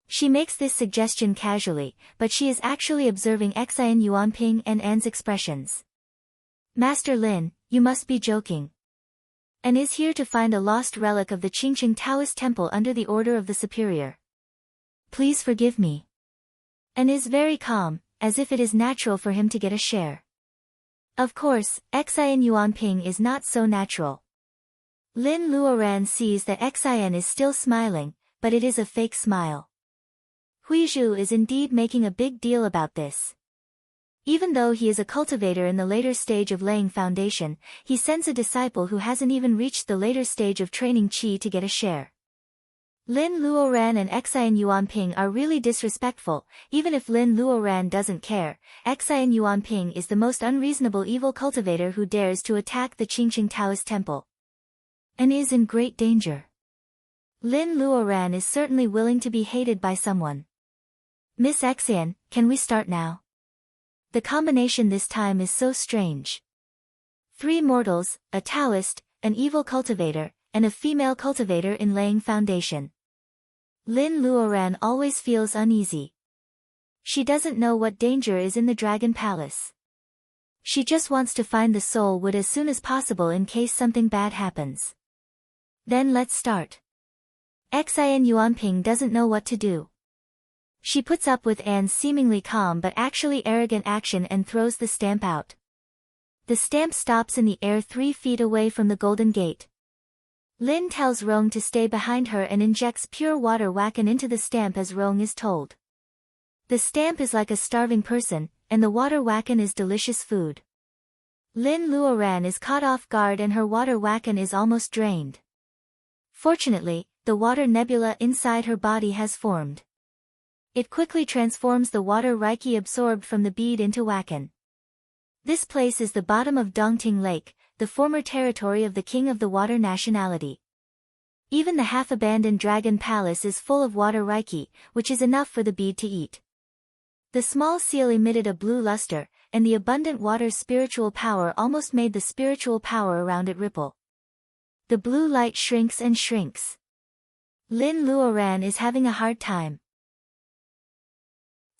She makes this suggestion casually, but she is actually observing Xin Yuanping and An's expressions. Master Lin, you must be joking. An is here to find a lost relic of the Qingqing Taoist temple under the order of the superior. Please forgive me. An is very calm, as if it is natural for him to get a share. Of course, Xin Yuanping is not so natural. Lin Luoran sees that Xin is still smiling, but it is a fake smile. Huizhu is indeed making a big deal about this. Even though he is a cultivator in the later stage of laying foundation, he sends a disciple who hasn't even reached the later stage of training qi to get a share. Lin Luoran and Xin Yuanping are really disrespectful. Even if Lin Luoran doesn't care, Xin Yuanping is the most unreasonable evil cultivator who dares to attack the Qingqing Taoist temple. And is in great danger. Lin Luoran is certainly willing to be hated by someone. Miss Xian, can we start now? The combination this time is so strange. 3 mortals, a Taoist, an evil cultivator, and a female cultivator in laying foundation. Lin Luoran always feels uneasy. She doesn't know what danger is in the Dragon Palace. She just wants to find the soul wood as soon as possible in case something bad happens. Then let's start. Xin Yuanping doesn't know what to do. She puts up with Anne's seemingly calm but actually arrogant action and throws the stamp out. The stamp stops in the air 3 feet away from the Golden Gate. Lin tells Rong to stay behind her and injects pure water wacken into the stamp as Rong is told. The stamp is like a starving person, and the water wacken is delicious food. Lin Luoran is caught off guard and her water wacken is almost drained. Fortunately, the water nebula inside her body has formed. It quickly transforms the water reiki absorbed from the bead into wacken. This place is the bottom of Dongting Lake, the former territory of the King of the Water nationality. Even the half-abandoned Dragon Palace is full of water reiki, which is enough for the bead to eat. The small seal emitted a blue luster, and the abundant water's spiritual power almost made the spiritual power around it ripple. The blue light shrinks and shrinks. Lin Luoran is having a hard time.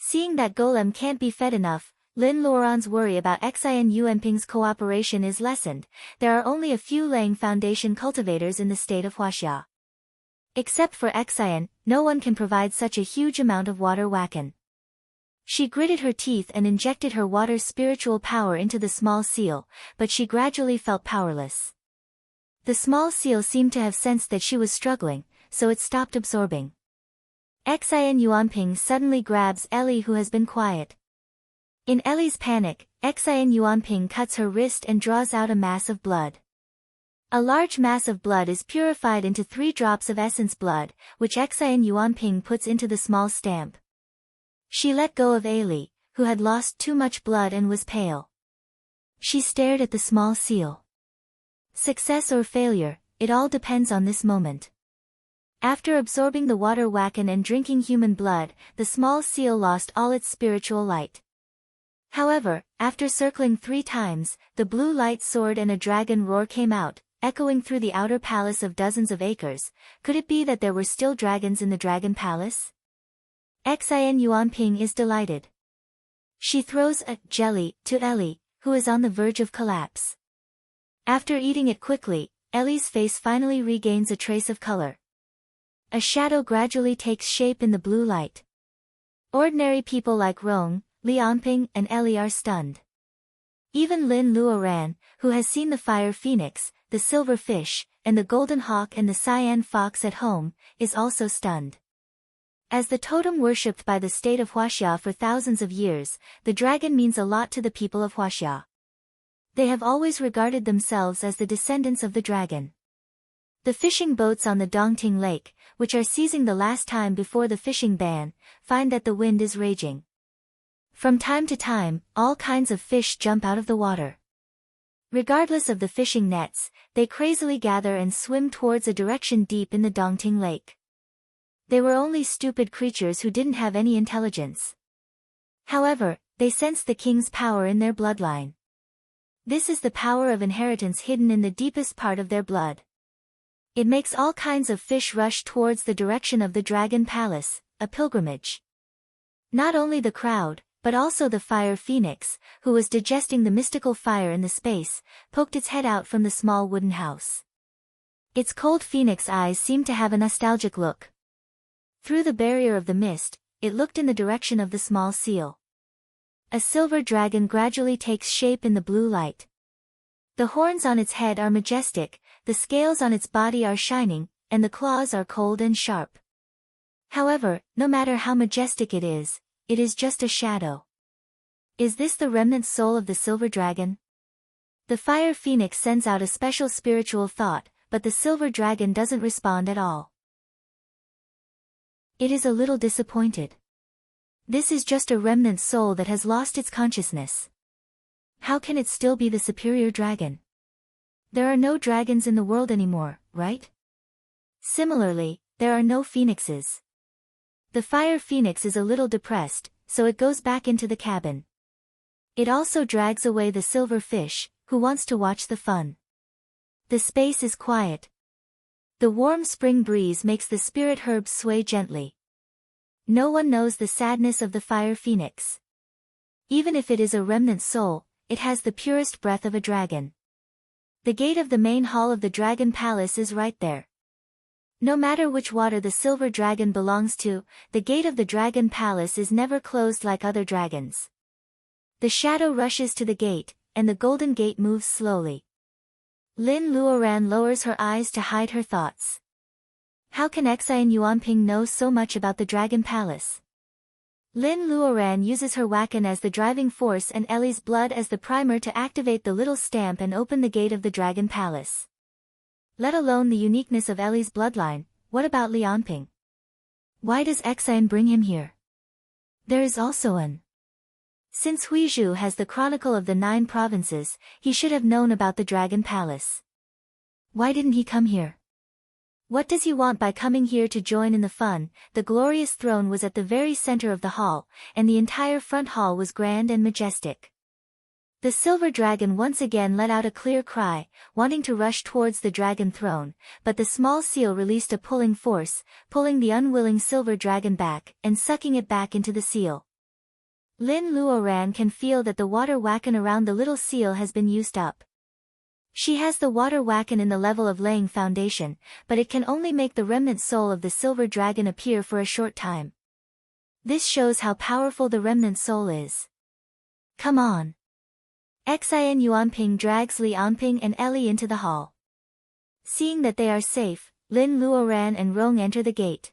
Seeing that golem can't be fed enough, Lin Luoran's worry about Xin Yuanping's cooperation is lessened. There are only a few laying foundation cultivators in the state of Huaxia. Except for Xin, no one can provide such a huge amount of water wacken. She gritted her teeth and injected her water's spiritual power into the small seal, but she gradually felt powerless. The small seal seemed to have sensed that she was struggling, so it stopped absorbing. Xin Yuanping suddenly grabs Ellie, who has been quiet. In Ellie's panic, Xin Yuanping cuts her wrist and draws out a mass of blood. A large mass of blood is purified into 3 drops of essence blood, which Xin Yuanping puts into the small stamp. She let go of Ellie, who had lost too much blood and was pale. She stared at the small seal. Success or failure, it all depends on this moment. After absorbing the water wacken and drinking human blood, the small seal lost all its spiritual light. However, after circling 3 times, the blue light soared and a dragon roar came out, echoing through the outer palace of dozens of acres. Could it be that there were still dragons in the dragon palace? Xin Yuanping is delighted. She throws a jelly to Ellie, who is on the verge of collapse. After eating it quickly, Ellie's face finally regains a trace of color. A shadow gradually takes shape in the blue light. Ordinary people like Rong, Lianping, and Ellie are stunned. Even Lin Luoran, who has seen the fire phoenix, the silver fish, and the golden hawk and the cyan fox at home, is also stunned. As the totem worshipped by the state of Huaxia for thousands of years, the dragon means a lot to the people of Huaxia. They have always regarded themselves as the descendants of the dragon. The fishing boats on the Dongting Lake, which are seizing the last time before the fishing ban, find that the wind is raging. From time to time, all kinds of fish jump out of the water. Regardless of the fishing nets, they crazily gather and swim towards a direction deep in the Dongting Lake. They were only stupid creatures who didn't have any intelligence. However, they sensed the king's power in their bloodline. This is the power of inheritance hidden in the deepest part of their blood. It makes all kinds of fish rush towards the direction of the dragon palace, a pilgrimage. Not only the crowd, but also the fire phoenix, who was digesting the mystical fire in the space, poked its head out from the small wooden house. Its cold phoenix eyes seemed to have a nostalgic look. Through the barrier of the mist, it looked in the direction of the small seal. A silver dragon gradually takes shape in the blue light. The horns on its head are majestic, the scales on its body are shining, and the claws are cold and sharp. However, no matter how majestic it is just a shadow. Is this the remnant soul of the silver dragon? The fire phoenix sends out a special spiritual thought, but the silver dragon doesn't respond at all. It is a little disappointed. This is just a remnant soul that has lost its consciousness. How can it still be the superior dragon? There are no dragons in the world anymore, right? Similarly, there are no phoenixes. The fire phoenix is a little depressed, so it goes back into the cabin. It also drags away the silver fish, who wants to watch the fun. The space is quiet. The warm spring breeze makes the spirit herbs sway gently. No one knows the sadness of the fire phoenix. Even if it is a remnant soul, it has the purest breath of a dragon. The gate of the main hall of the dragon palace is right there. No matter which water the silver dragon belongs to, the gate of the dragon palace is never closed like other dragons. The shadow rushes to the gate, and the golden gate moves slowly. Lin Luoran lowers her eyes to hide her thoughts. How can Xin Yuanping know so much about the dragon palace? Lin Luoran uses her wakan as the driving force and Ellie's blood as the primer to activate the little stamp and open the gate of the dragon palace. Let alone the uniqueness of Ellie's bloodline, what about Lianping? Why does Xin bring him here? There is also an. Since Huizhu has the Chronicle of the 9 provinces, he should have known about the dragon palace. Why didn't he come here? What does he want by coming here to join in the fun? The glorious throne was at the very center of the hall, and the entire front hall was grand and majestic. The silver dragon once again let out a clear cry, wanting to rush towards the dragon throne, but the small seal released a pulling force, pulling the unwilling silver dragon back, and sucking it back into the seal. Lin Luoran can feel that the water wakan around the little seal has been used up. She has the water wakan in the level of laying foundation, but it can only make the remnant soul of the silver dragon appear for a short time. This shows how powerful the remnant soul is. Come on. Xin Yuanping drags Lianping and Ellie into the hall. Seeing that they are safe, Lin Luoran and Rong enter the gate.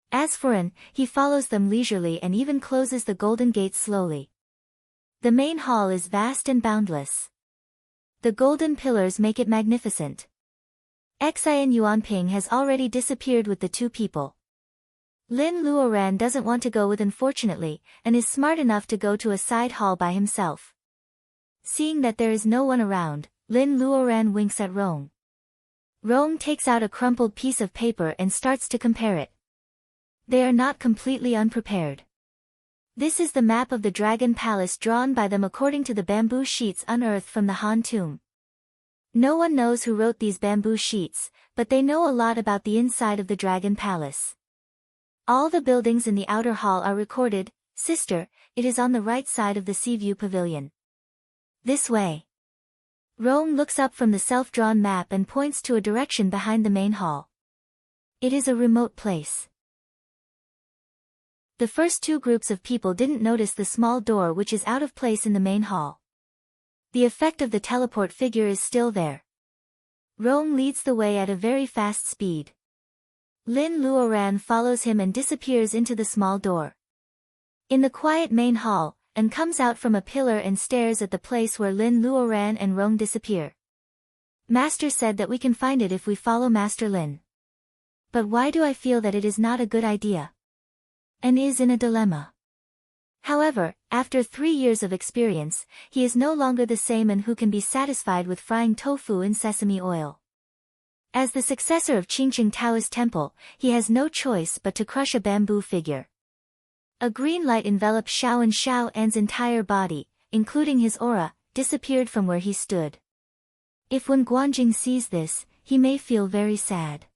As for An, he follows them leisurely and even closes the golden gate slowly. The main hall is vast and boundless. The golden pillars make it magnificent. Xin Yuanping has already disappeared with the 2 people. Lin Luoran doesn't want to go with unfortunately, and is smart enough to go to a side hall by himself. Seeing that there is no one around, Lin Luoran winks at Rong. Rong takes out a crumpled piece of paper and starts to compare it. They are not completely unprepared. This is the map of the dragon palace drawn by them according to the bamboo sheets unearthed from the Han tomb. No one knows who wrote these bamboo sheets, but they know a lot about the inside of the Dragon Palace. All the buildings in the outer hall are recorded. Sister, it is on the right side of the sea view pavilion. This way. Rome looks up from the self-drawn map and points to a direction behind the main hall. It is a remote place. The first two groups of people didn't notice the small door which is out of place in the main hall. The effect of the teleport figure is still there. Rome leads the way at a very fast speed. Lin Luoran follows him and disappears into the small door. In the quiet main hall, and comes out from a pillar and stares at the place where Lin Luoran and Rong disappear. Master said that we can find it if we follow Master Lin. But why do I feel that it is not a good idea? And is in a dilemma. However, after 3 years of experience, he is no longer the same and who can be satisfied with frying tofu in sesame oil. As the successor of Qingqing Taoist Temple, he has no choice but to crush a bamboo figure. A green light enveloped Xiao An's entire body, including his aura, disappeared from where he stood. If Wen Guanjing sees this, he may feel very sad.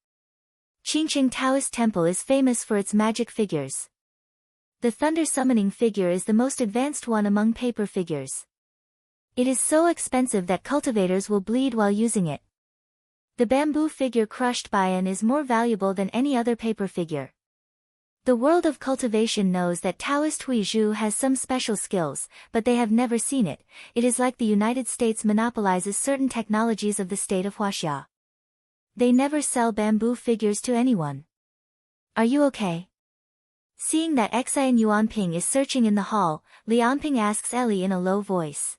Qingqing Taoist Temple is famous for its magic figures. The thunder summoning figure is the most advanced one among paper figures. It is so expensive that cultivators will bleed while using it. The bamboo figure crushed by An is more valuable than any other paper figure. The world of cultivation knows that Taoist Huizhu has some special skills, but they have never seen it. It is like the United States monopolizes certain technologies of the state of Huaxia. They never sell bamboo figures to anyone. Are you okay? Seeing that Xian Yuanping is searching in the hall, Lianping asks Ellie in a low voice.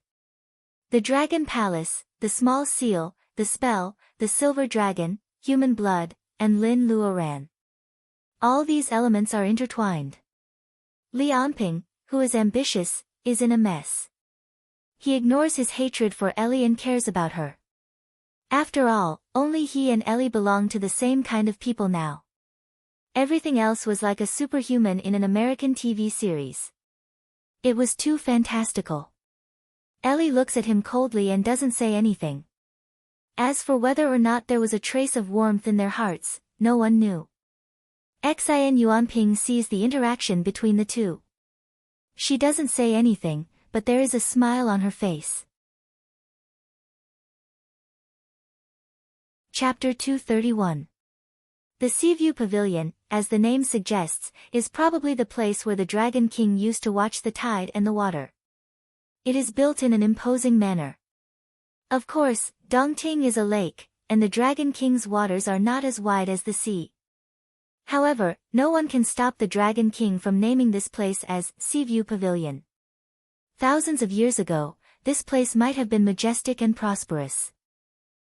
The Dragon Palace, the small seal, the spell, the silver dragon, human blood, and Lin Luoran. All these elements are intertwined. Lianping, who is ambitious, is in a mess. He ignores his hatred for Ellie and cares about her. After all, only he and Ellie belong to the same kind of people now. Everything else was like a superhuman in an American TV series. It was too fantastical. Ellie looks at him coldly and doesn't say anything. As for whether or not there was a trace of warmth in their hearts, no one knew. Xian Yuanping sees the interaction between the two. She doesn't say anything, but there is a smile on her face. Chapter 231. The Seaview Pavilion, as the name suggests, is probably the place where the Dragon King used to watch the tide and the water. It is built in an imposing manner. Of course, Dongting is a lake, and the Dragon King's waters are not as wide as the sea. However, no one can stop the Dragon King from naming this place as Seaview Pavilion. Thousands of years ago, this place might have been majestic and prosperous.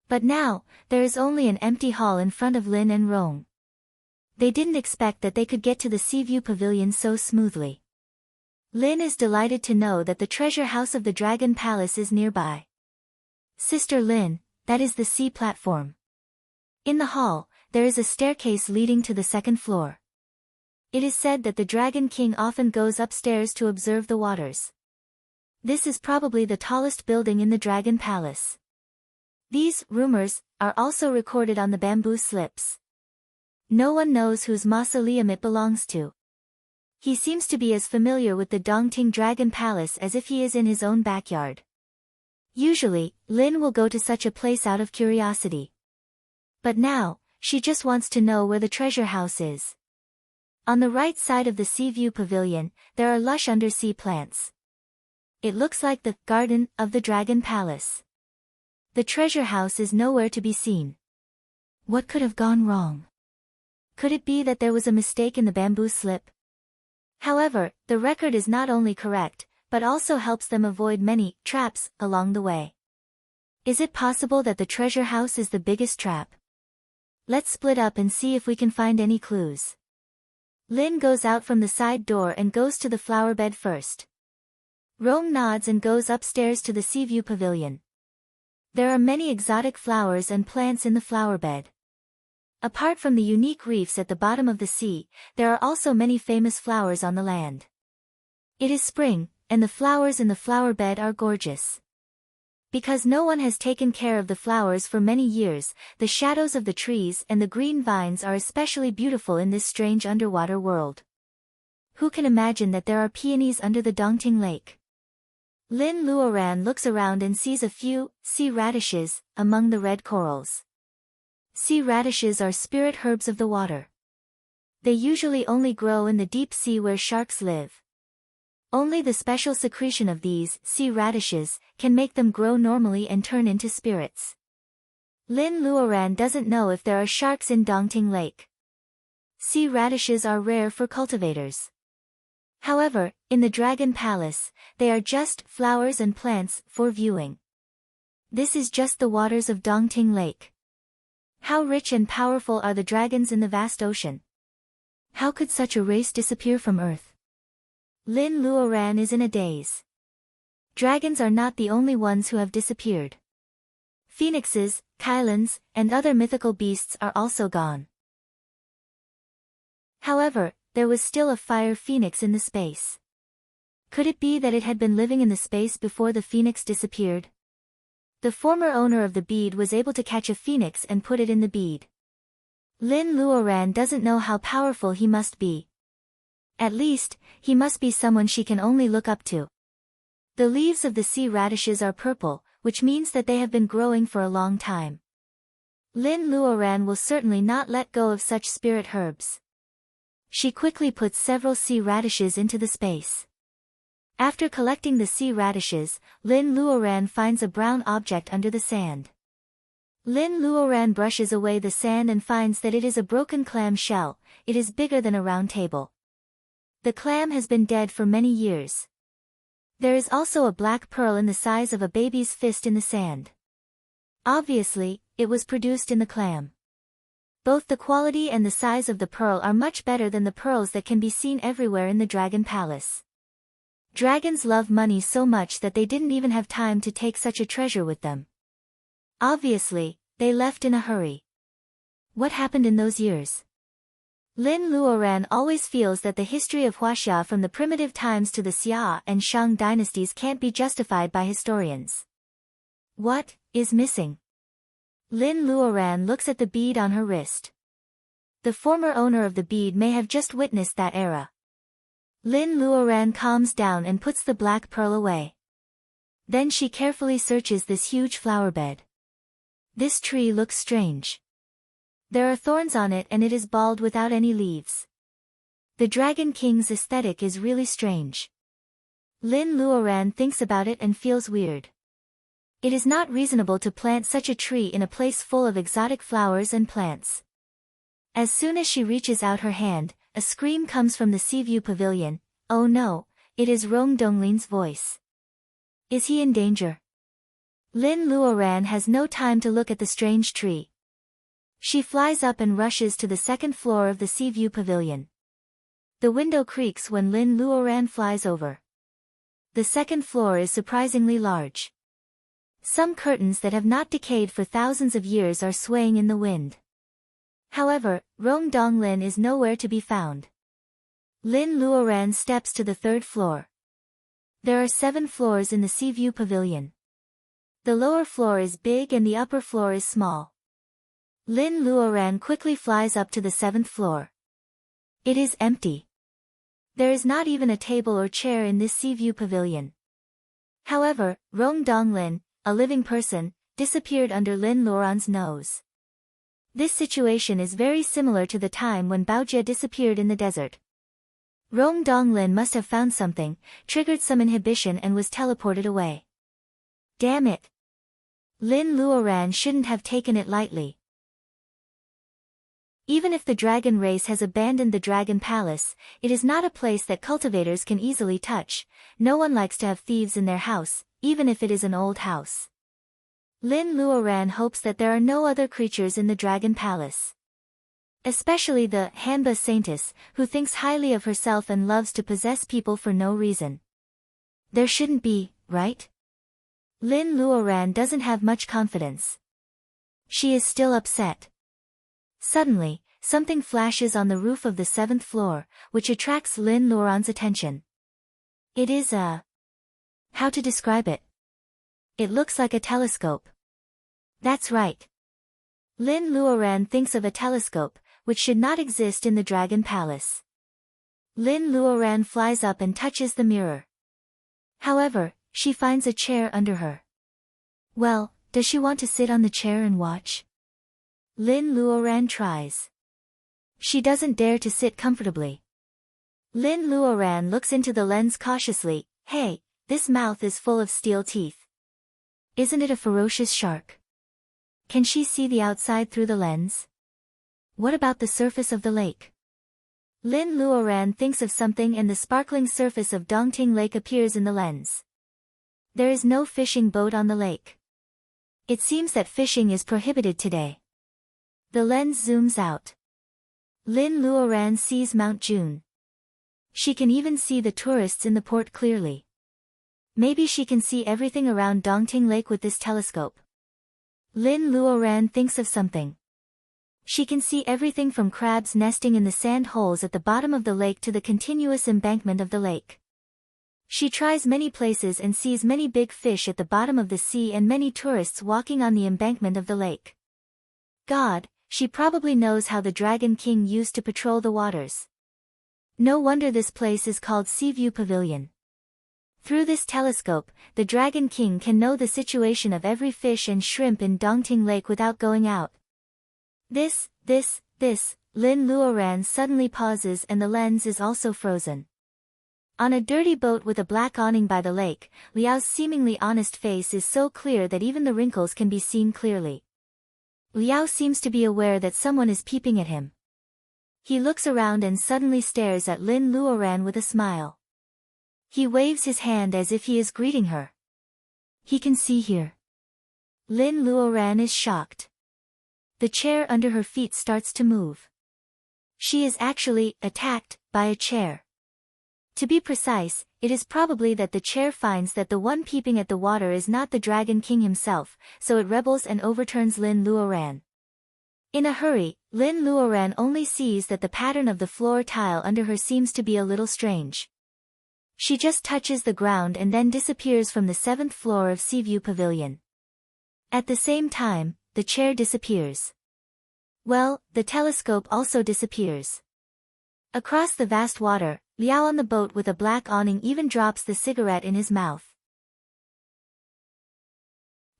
But now, there is only an empty hall in front of Lin and Rong. They didn't expect that they could get to the Seaview Pavilion so smoothly. Lin is delighted to know that the treasure house of the Dragon Palace is nearby. Sister Lin, that is the sea platform. In the hall, there is a staircase leading to the second floor. It is said that the Dragon King often goes upstairs to observe the waters. This is probably the tallest building in the Dragon Palace. These rumors are also recorded on the bamboo slips. No one knows whose mausoleum it belongs to. He seems to be as familiar with the Dongting Dragon Palace as if he is in his own backyard. Usually, Lin will go to such a place out of curiosity. But now, she just wants to know where the treasure house is. On the right side of the Seaview Pavilion, there are lush undersea plants. It looks like the garden of the Dragon Palace. The treasure house is nowhere to be seen. What could have gone wrong? Could it be that there was a mistake in the bamboo slip? However, the record is not only correct, but also helps them avoid many traps along the way. Is it possible that the treasure house is the biggest trap? Let's split up and see if we can find any clues. Lin goes out from the side door and goes to the flower bed first. Rong nods and goes upstairs to the Seaview Pavilion. There are many exotic flowers and plants in the flower bed. Apart from the unique reefs at the bottom of the sea, there are also many famous flowers on the land. It is spring, and the flowers in the flower bed are gorgeous. Because no one has taken care of the flowers for many years, the shadows of the trees and the green vines are especially beautiful in this strange underwater world. Who can imagine that there are peonies under the Dongting Lake? Lin Luoran looks around and sees a few sea radishes among the red corals. Sea radishes are spirit herbs of the water. They usually only grow in the deep sea where sharks live. Only the special secretion of these sea radishes can make them grow normally and turn into spirits. Lin Luoran doesn't know if there are sharks in Dongting Lake. Sea radishes are rare for cultivators. However, in the Dragon Palace, they are just flowers and plants for viewing. This is just the waters of Dongting Lake. How rich and powerful are the dragons in the vast ocean? How could such a race disappear from Earth? Lin Luoran is in a daze. Dragons are not the only ones who have disappeared. Phoenixes, Kylans, and other mythical beasts are also gone. However, there was still a fire phoenix in the space. Could it be that it had been living in the space before the phoenix disappeared? The former owner of the bead was able to catch a phoenix and put it in the bead. Lin Luoran doesn't know how powerful he must be. At least, he must be someone she can only look up to. The leaves of the sea radishes are purple, which means that they have been growing for a long time. Lin Luoran will certainly not let go of such spirit herbs. She quickly puts several sea radishes into the space. After collecting the sea radishes, Lin Luoran finds a brown object under the sand. Lin Luoran brushes away the sand and finds that it is a broken clam shell. It is bigger than a round table. The clam has been dead for many years. There is also a black pearl in the size of a baby's fist in the sand. Obviously, it was produced in the clam. Both the quality and the size of the pearl are much better than the pearls that can be seen everywhere in the Dragon Palace. Dragons love money so much that they didn't even have time to take such a treasure with them. Obviously, they left in a hurry. What happened in those years? Lin Luoran always feels that the history of Huaxia from the primitive times to the Xia and Shang dynasties can't be justified by historians. What is missing? Lin Luoran looks at the bead on her wrist. The former owner of the bead may have just witnessed that era. Lin Luoran calms down and puts the black pearl away. Then she carefully searches this huge flower bed. This tree looks strange. There are thorns on it and it is bald without any leaves. The Dragon King's aesthetic is really strange. Lin Luoran thinks about it and feels weird. It is not reasonable to plant such a tree in a place full of exotic flowers and plants. As soon as she reaches out her hand, a scream comes from the Seaview Pavilion. Oh no, it is Rong Donglin's voice. Is he in danger? Lin Luoran has no time to look at the strange tree. She flies up and rushes to the second floor of the Seaview Pavilion. The window creaks when Lin Luoran flies over. The second floor is surprisingly large. Some curtains that have not decayed for thousands of years are swaying in the wind. However, Rong Donglin is nowhere to be found. Lin Luoran steps to the third floor. There are 7 floors in the Seaview Pavilion. The lower floor is big and the upper floor is small. Lin Luoran quickly flies up to the 7th floor. It is empty. There is not even a table or chair in this Seaview Pavilion. However, Rong Donglin, a living person, disappeared under Lin Luoran's nose. This situation is very similar to the time when Baojia disappeared in the desert. Rong Donglin must have found something, triggered some inhibition and was teleported away. Damn it! Lin Luoran shouldn't have taken it lightly. Even if the dragon race has abandoned the Dragon Palace, it is not a place that cultivators can easily touch. No one likes to have thieves in their house, even if it is an old house. Lin Luoran hopes that there are no other creatures in the Dragon Palace. Especially the Hanba Saintess, who thinks highly of herself and loves to possess people for no reason. There shouldn't be, right? Lin Luoran doesn't have much confidence. She is still upset. Suddenly, something flashes on the roof of the 7th floor, which attracts Lin Luoran's attention. It is a... How to describe it? It looks like a telescope. That's right. Lin Luoran thinks of a telescope, which should not exist in the Dragon Palace. Lin Luoran flies up and touches the mirror. However, she finds a chair under her. Well, does she want to sit on the chair and watch? Lin Luoran tries. She doesn't dare to sit comfortably. Lin Luoran looks into the lens cautiously. Hey, this mouth is full of steel teeth. Isn't it a ferocious shark? Can she see the outside through the lens? What about the surface of the lake? Lin Luoran thinks of something and the sparkling surface of Dongting Lake appears in the lens. There is no fishing boat on the lake. It seems that fishing is prohibited today. The lens zooms out. Lin Luoran sees Mount June. She can even see the tourists in the port clearly. Maybe she can see everything around Dongting Lake with this telescope. Lin Luoran thinks of something. She can see everything from crabs nesting in the sand holes at the bottom of the lake to the continuous embankment of the lake. She tries many places and sees many big fish at the bottom of the sea and many tourists walking on the embankment of the lake. God, she probably knows how the Dragon King used to patrol the waters. No wonder this place is called Seaview Pavilion. Through this telescope, the Dragon King can know the situation of every fish and shrimp in Dongting Lake without going out. This, Lin Luoran suddenly pauses and the lens is also frozen. On a dirty boat with a black awning by the lake, Liao's seemingly honest face is so clear that even the wrinkles can be seen clearly. Liao seems to be aware that someone is peeping at him. He looks around and suddenly stares at Lin Luoran with a smile. He waves his hand as if he is greeting her. He can see here. Lin Luoran is shocked. The chair under her feet starts to move. She is actually attacked by a chair. To be precise, it is probably that the chair finds that the one peeping at the water is not the Dragon King himself, so it rebels and overturns Lin Luoran. In a hurry, Lin Luoran only sees that the pattern of the floor tile under her seems to be a little strange. She just touches the ground and then disappears from the 7th floor of Seaview Pavilion. At the same time, the chair disappears. Well, the telescope also disappears. Across the vast water, Liao on the boat with a black awning even drops the cigarette in his mouth.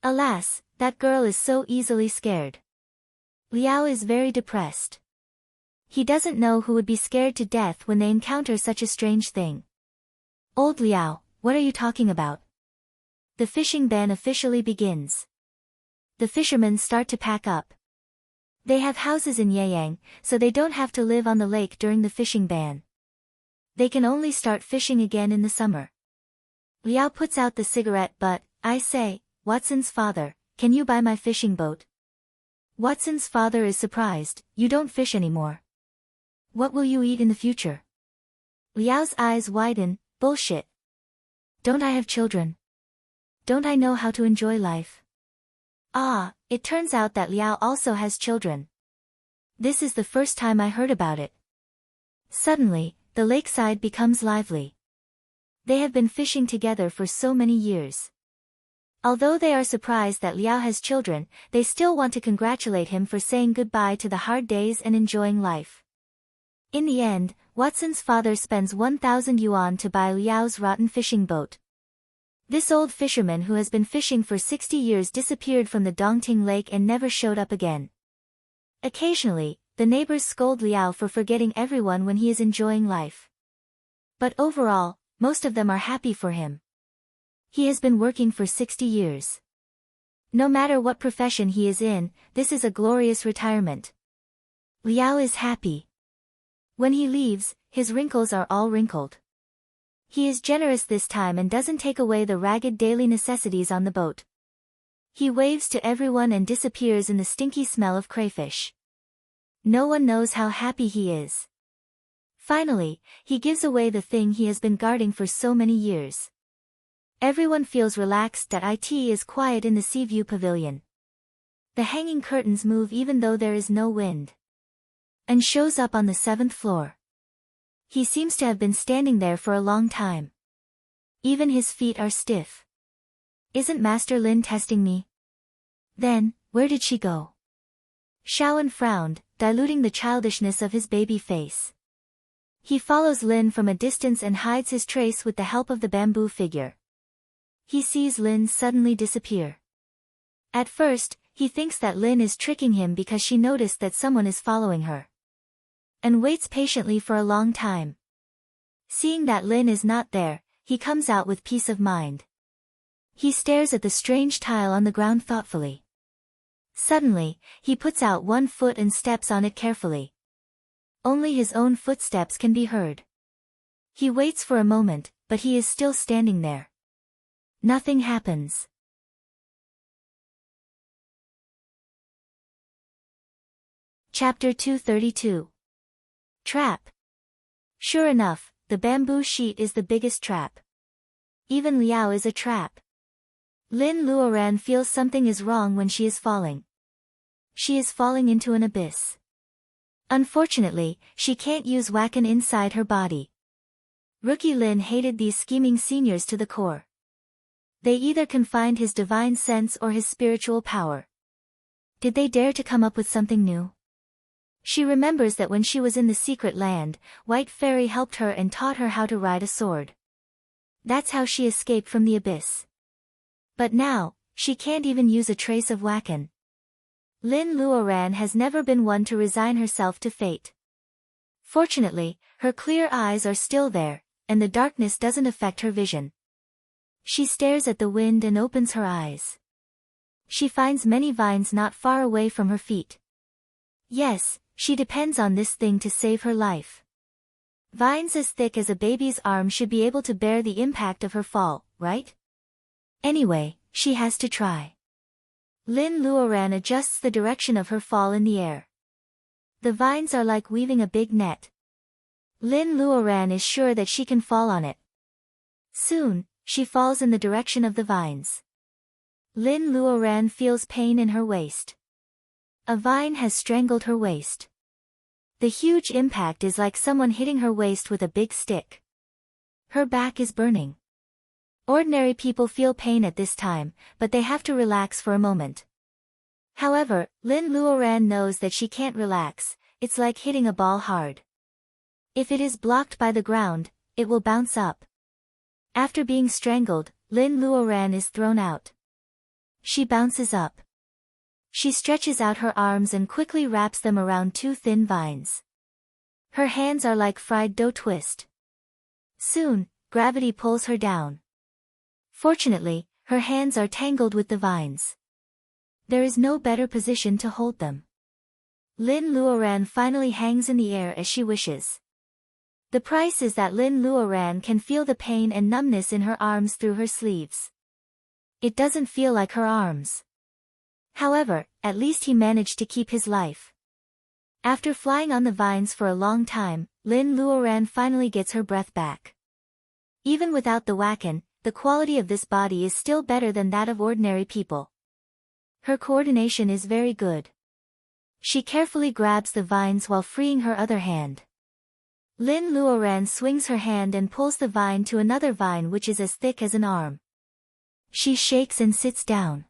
Alas, that girl is so easily scared. Liao is very depressed. He doesn't know who would be scared to death when they encounter such a strange thing. Old Liao, what are you talking about? The fishing ban officially begins. The fishermen start to pack up. They have houses in Yeyang, so they don't have to live on the lake during the fishing ban. They can only start fishing again in the summer. Liao puts out the cigarette but, I say, Watson's father, can you buy my fishing boat? Watson's father is surprised, you don't fish anymore. What will you eat in the future? Liao's eyes widen, bullshit. Don't I have children? Don't I know how to enjoy life? Ah, it turns out that Liao also has children. This is the first time I heard about it. Suddenly, the lakeside becomes lively. They have been fishing together for so many years. Although they are surprised that Liao has children, they still want to congratulate him for saying goodbye to the hard days and enjoying life. In the end, Watson's father spends 1,000 yuan to buy Liao's rotten fishing boat. This old fisherman who has been fishing for 60 years disappeared from the Dongting Lake and never showed up again. Occasionally, the neighbors scold Liao for forgetting everyone when he is enjoying life. But overall, most of them are happy for him. He has been working for 60 years. No matter what profession he is in, this is a glorious retirement. Liao is happy. When he leaves, his wrinkles are all wrinkled. He is generous this time and doesn't take away the ragged daily necessities on the boat. He waves to everyone and disappears in the stinky smell of crayfish. No one knows how happy he is. Finally, he gives away the thing he has been guarding for so many years. Everyone feels relaxed that it is quiet in the Seaview Pavilion. The hanging curtains move even though there is no wind. And shows up on the 7th floor. He seems to have been standing there for a long time. Even his feet are stiff. Isn't Master Lin testing me? Then, where did she go? Shaoan frowned, diluting the childishness of his baby face. He follows Lin from a distance and hides his trace with the help of the bamboo figure. He sees Lin suddenly disappear. At first, he thinks that Lin is tricking him because she noticed that someone is following her. And waits patiently for a long time. Seeing that Lin is not there, he comes out with peace of mind. He stares at the strange tile on the ground thoughtfully. Suddenly, he puts out one foot and steps on it carefully. Only his own footsteps can be heard. He waits for a moment, but he is still standing there. Nothing happens. Chapter 232. Trap. Sure enough, the bamboo sheet is the biggest trap. Even Liao is a trap. Lin Luoran feels something is wrong when she is falling. She is falling into an abyss. Unfortunately, she can't use Wakan inside her body. Rookie Lin hated these scheming seniors to the core. They either confined his divine sense or his spiritual power. Did they dare to come up with something new? She remembers that when she was in the secret land, White Fairy helped her and taught her how to ride a sword. That's how she escaped from the abyss. But now, she can't even use a trace of Wakan. Lin Luoran has never been one to resign herself to fate. Fortunately, her clear eyes are still there, and the darkness doesn't affect her vision. She stares at the wind and opens her eyes. She finds many vines not far away from her feet. Yes, she depends on this thing to save her life. Vines as thick as a baby's arm should be able to bear the impact of her fall, right? Anyway, she has to try. Lin Luoran adjusts the direction of her fall in the air. The vines are like weaving a big net. Lin Luoran is sure that she can fall on it. Soon, she falls in the direction of the vines. Lin Luoran feels pain in her waist. A vine has strangled her waist. The huge impact is like someone hitting her waist with a big stick. Her back is burning. Ordinary people feel pain at this time, but they have to relax for a moment. However, Lin Luoran knows that she can't relax. It's like hitting a ball hard. If it is blocked by the ground, it will bounce up. After being strangled, Lin Luoran is thrown out. She bounces up. She stretches out her arms and quickly wraps them around two thin vines. Her hands are like fried dough twist. Soon, gravity pulls her down. Fortunately, her hands are tangled with the vines. There is no better position to hold them. Lin Luoran finally hangs in the air as she wishes. The price is that Lin Luoran can feel the pain and numbness in her arms through her sleeves. It doesn't feel like her arms. However, at least he managed to keep his life. After flying on the vines for a long time, Lin Luoran finally gets her breath back. Even without the Wakan, the quality of this body is still better than that of ordinary people. Her coordination is very good. She carefully grabs the vines while freeing her other hand. Lin Luoran swings her hand and pulls the vine to another vine which is as thick as an arm. She shakes and sits down.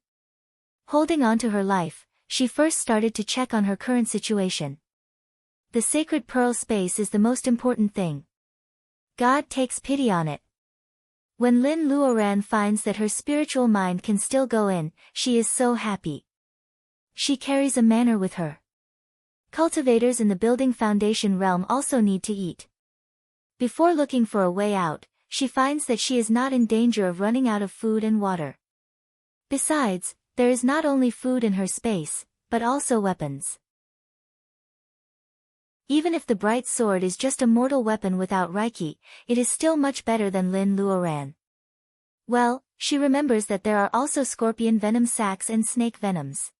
Holding on to her life, she first started to check on her current situation. The sacred pearl space is the most important thing. God takes pity on it. When Lin Luoran finds that her spiritual mind can still go in, she is so happy. She carries a manor with her. Cultivators in the building foundation realm also need to eat. Before looking for a way out, she finds that she is not in danger of running out of food and water. Besides, there is not only food in her space, but also weapons. Even if the bright sword is just a mortal weapon without Reiki, it is still much better than Lin Luoran. Well, she remembers that there are also scorpion venom sacs and snake venoms.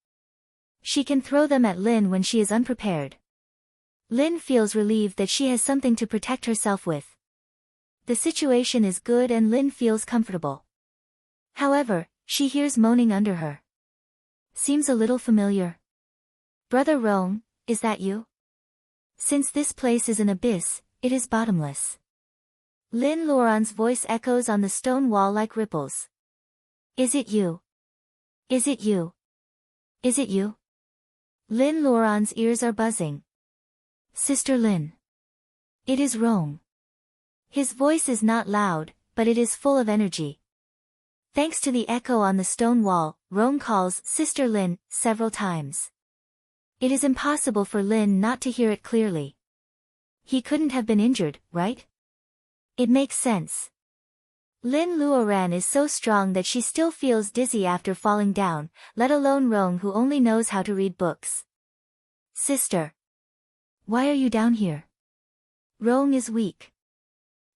She can throw them at Lin when she is unprepared. Lin feels relieved that she has something to protect herself with. The situation is good and Lin feels comfortable. However, she hears moaning under her. Seems a little familiar. Brother Rome, is that you? Since this place is an abyss, it is bottomless. Lin Luoran's voice echoes on the stone wall like ripples. Is it you? Is it you? Is it you? Lin Luoran's ears are buzzing. Sister Lin. It is Rong. His voice is not loud, but it is full of energy. Thanks to the echo on the stone wall, Rong calls Sister Lin several times. It is impossible for Lin not to hear it clearly. He couldn't have been injured, right? It makes sense. Lin Luoran is so strong that she still feels dizzy after falling down, let alone Rong, who only knows how to read books. Sister. Why are you down here? Rong is weak.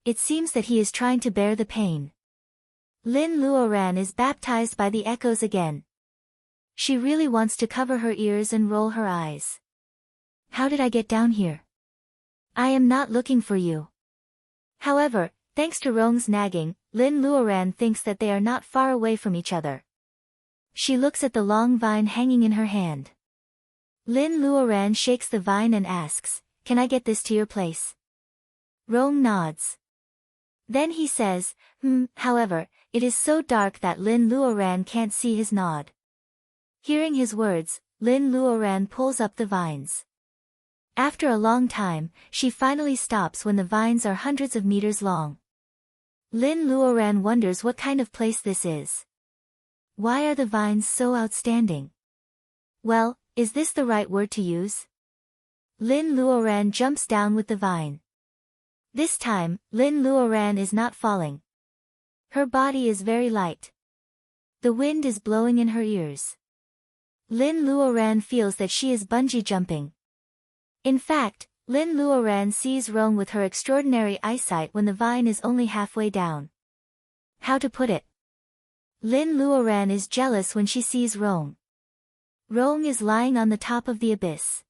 It seems that he is trying to bear the pain. Lin Luoran is baptized by the echoes again. She really wants to cover her ears and roll her eyes. How did I get down here? I am not looking for you. However, thanks to Rong's nagging, Lin Luoran thinks that they are not far away from each other. She looks at the long vine hanging in her hand. Lin Luoran shakes the vine and asks, "Can I get this to your place?" Rong nods. Then he says, however, it is so dark that Lin Luoran can't see his nod. Hearing his words, Lin Luoran pulls up the vines. After a long time, she finally stops when the vines are hundreds of meters long. Lin Luoran wonders what kind of place this is. Why are the vines so outstanding? Well, is this the right word to use? Lin Luoran jumps down with the vine. This time, Lin Luoran is not falling. Her body is very light. The wind is blowing in her ears. Lin Luoran feels that she is bungee jumping. In fact, Lin Luoran sees Rong with her extraordinary eyesight when the vine is only halfway down. How to put it? Lin Luoran is jealous when she sees Rong. Rong is lying on the top of the abyss.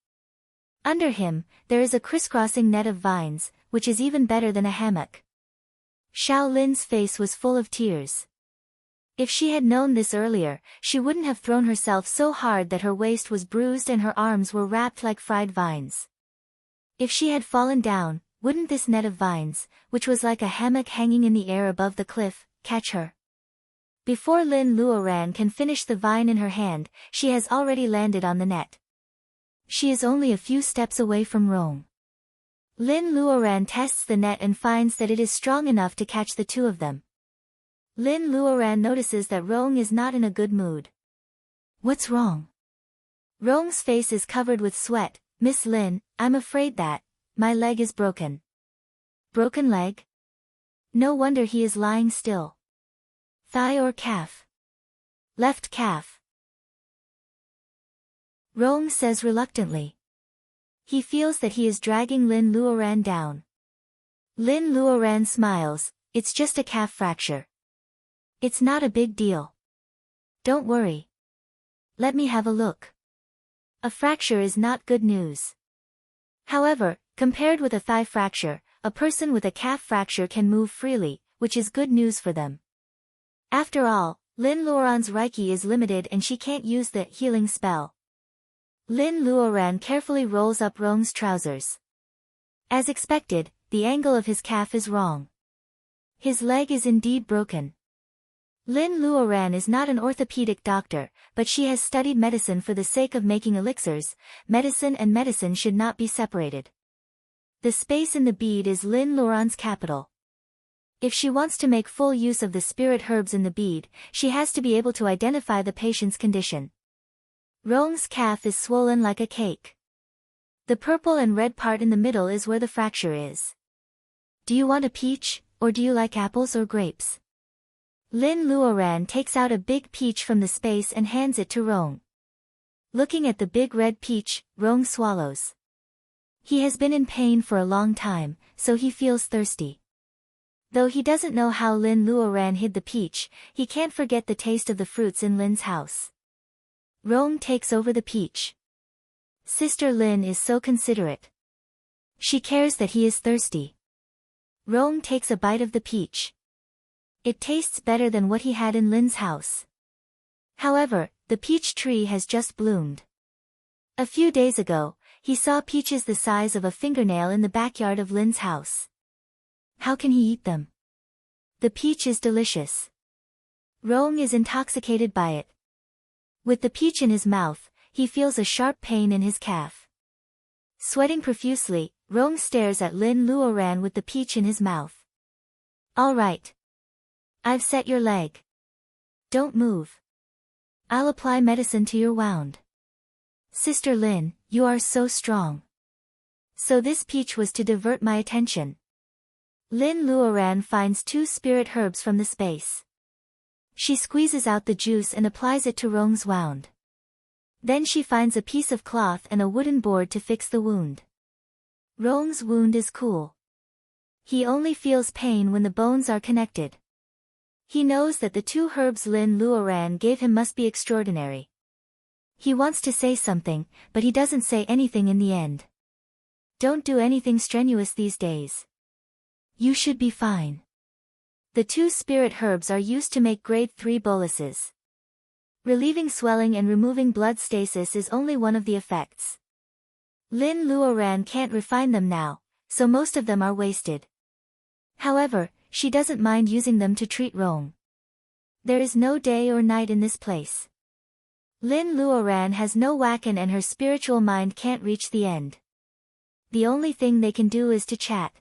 Under him, there is a crisscrossing net of vines, which is even better than a hammock. Xiao Lin's face was full of tears. If she had known this earlier, she wouldn't have thrown herself so hard that her waist was bruised and her arms were wrapped like fried vines. If she had fallen down, wouldn't this net of vines, which was like a hammock hanging in the air above the cliff, catch her? Before Lin Luoran can finish the vine in her hand, she has already landed on the net. She is only a few steps away from Rong. Lin Luoran tests the net and finds that it is strong enough to catch the two of them. Lin Luoran notices that Rong is not in a good mood. What's wrong? Rong's face is covered with sweat. Miss Lin, I'm afraid that my leg is broken. Broken leg? No wonder he is lying still. Thigh or calf? Left calf. Rong says reluctantly. He feels that he is dragging Lin Luoran down. Lin Luoran smiles, it's just a calf fracture. It's not a big deal. Don't worry. Let me have a look. A fracture is not good news. However, compared with a thigh fracture, a person with a calf fracture can move freely, which is good news for them. After all, Lin Luoran's Reiki is limited and she can't use the healing spell. Lin Luoran carefully rolls up Rong's trousers. As expected, the angle of his calf is wrong. His leg is indeed broken. Lin Luoran is not an orthopedic doctor, but she has studied medicine for the sake of making elixirs. Medicine and medicine should not be separated. The space in the bead is Lin Luoran's capital. If she wants to make full use of the spirit herbs in the bead, she has to be able to identify the patient's condition. Rong's calf is swollen like a cake. The purple and red part in the middle is where the fracture is. Do you want a peach, or do you like apples or grapes? Lin Luoran takes out a big peach from the space and hands it to Rong. Looking at the big red peach, Rong swallows. He has been in pain for a long time, so he feels thirsty. Though he doesn't know how Lin Luoran hid the peach, he can't forget the taste of the fruits in Lin's house. Rong takes over the peach. Sister Lin is so considerate. She cares that he is thirsty. Rong takes a bite of the peach. It tastes better than what he had in Lin's house. However, the peach tree has just bloomed. A few days ago, he saw peaches the size of a fingernail in the backyard of Lin's house. How can he eat them? The peach is delicious. Rong is intoxicated by it. With the peach in his mouth, he feels a sharp pain in his calf. Sweating profusely, Rong stares at Lin Luoran with the peach in his mouth. All right. I've set your leg. Don't move. I'll apply medicine to your wound. Sister Lin, you are so strong. So this peach was to divert my attention. Lin Luoran finds 2 spirit herbs from the space. She squeezes out the juice and applies it to Rong's wound. Then she finds a piece of cloth and a wooden board to fix the wound. Rong's wound is cool. He only feels pain when the bones are connected. He knows that the 2 herbs Lin Luoran gave him must be extraordinary. He wants to say something, but he doesn't say anything in the end. Don't do anything strenuous these days. You should be fine. The 2 spirit herbs are used to make grade 3 boluses. Relieving swelling and removing blood stasis is only one of the effects. Lin Luoran can't refine them now, so most of them are wasted. However, she doesn't mind using them to treat Rong. There is no day or night in this place. Lin Luoran has no wakan and her spiritual mind can't reach the end. The only thing they can do is to chat.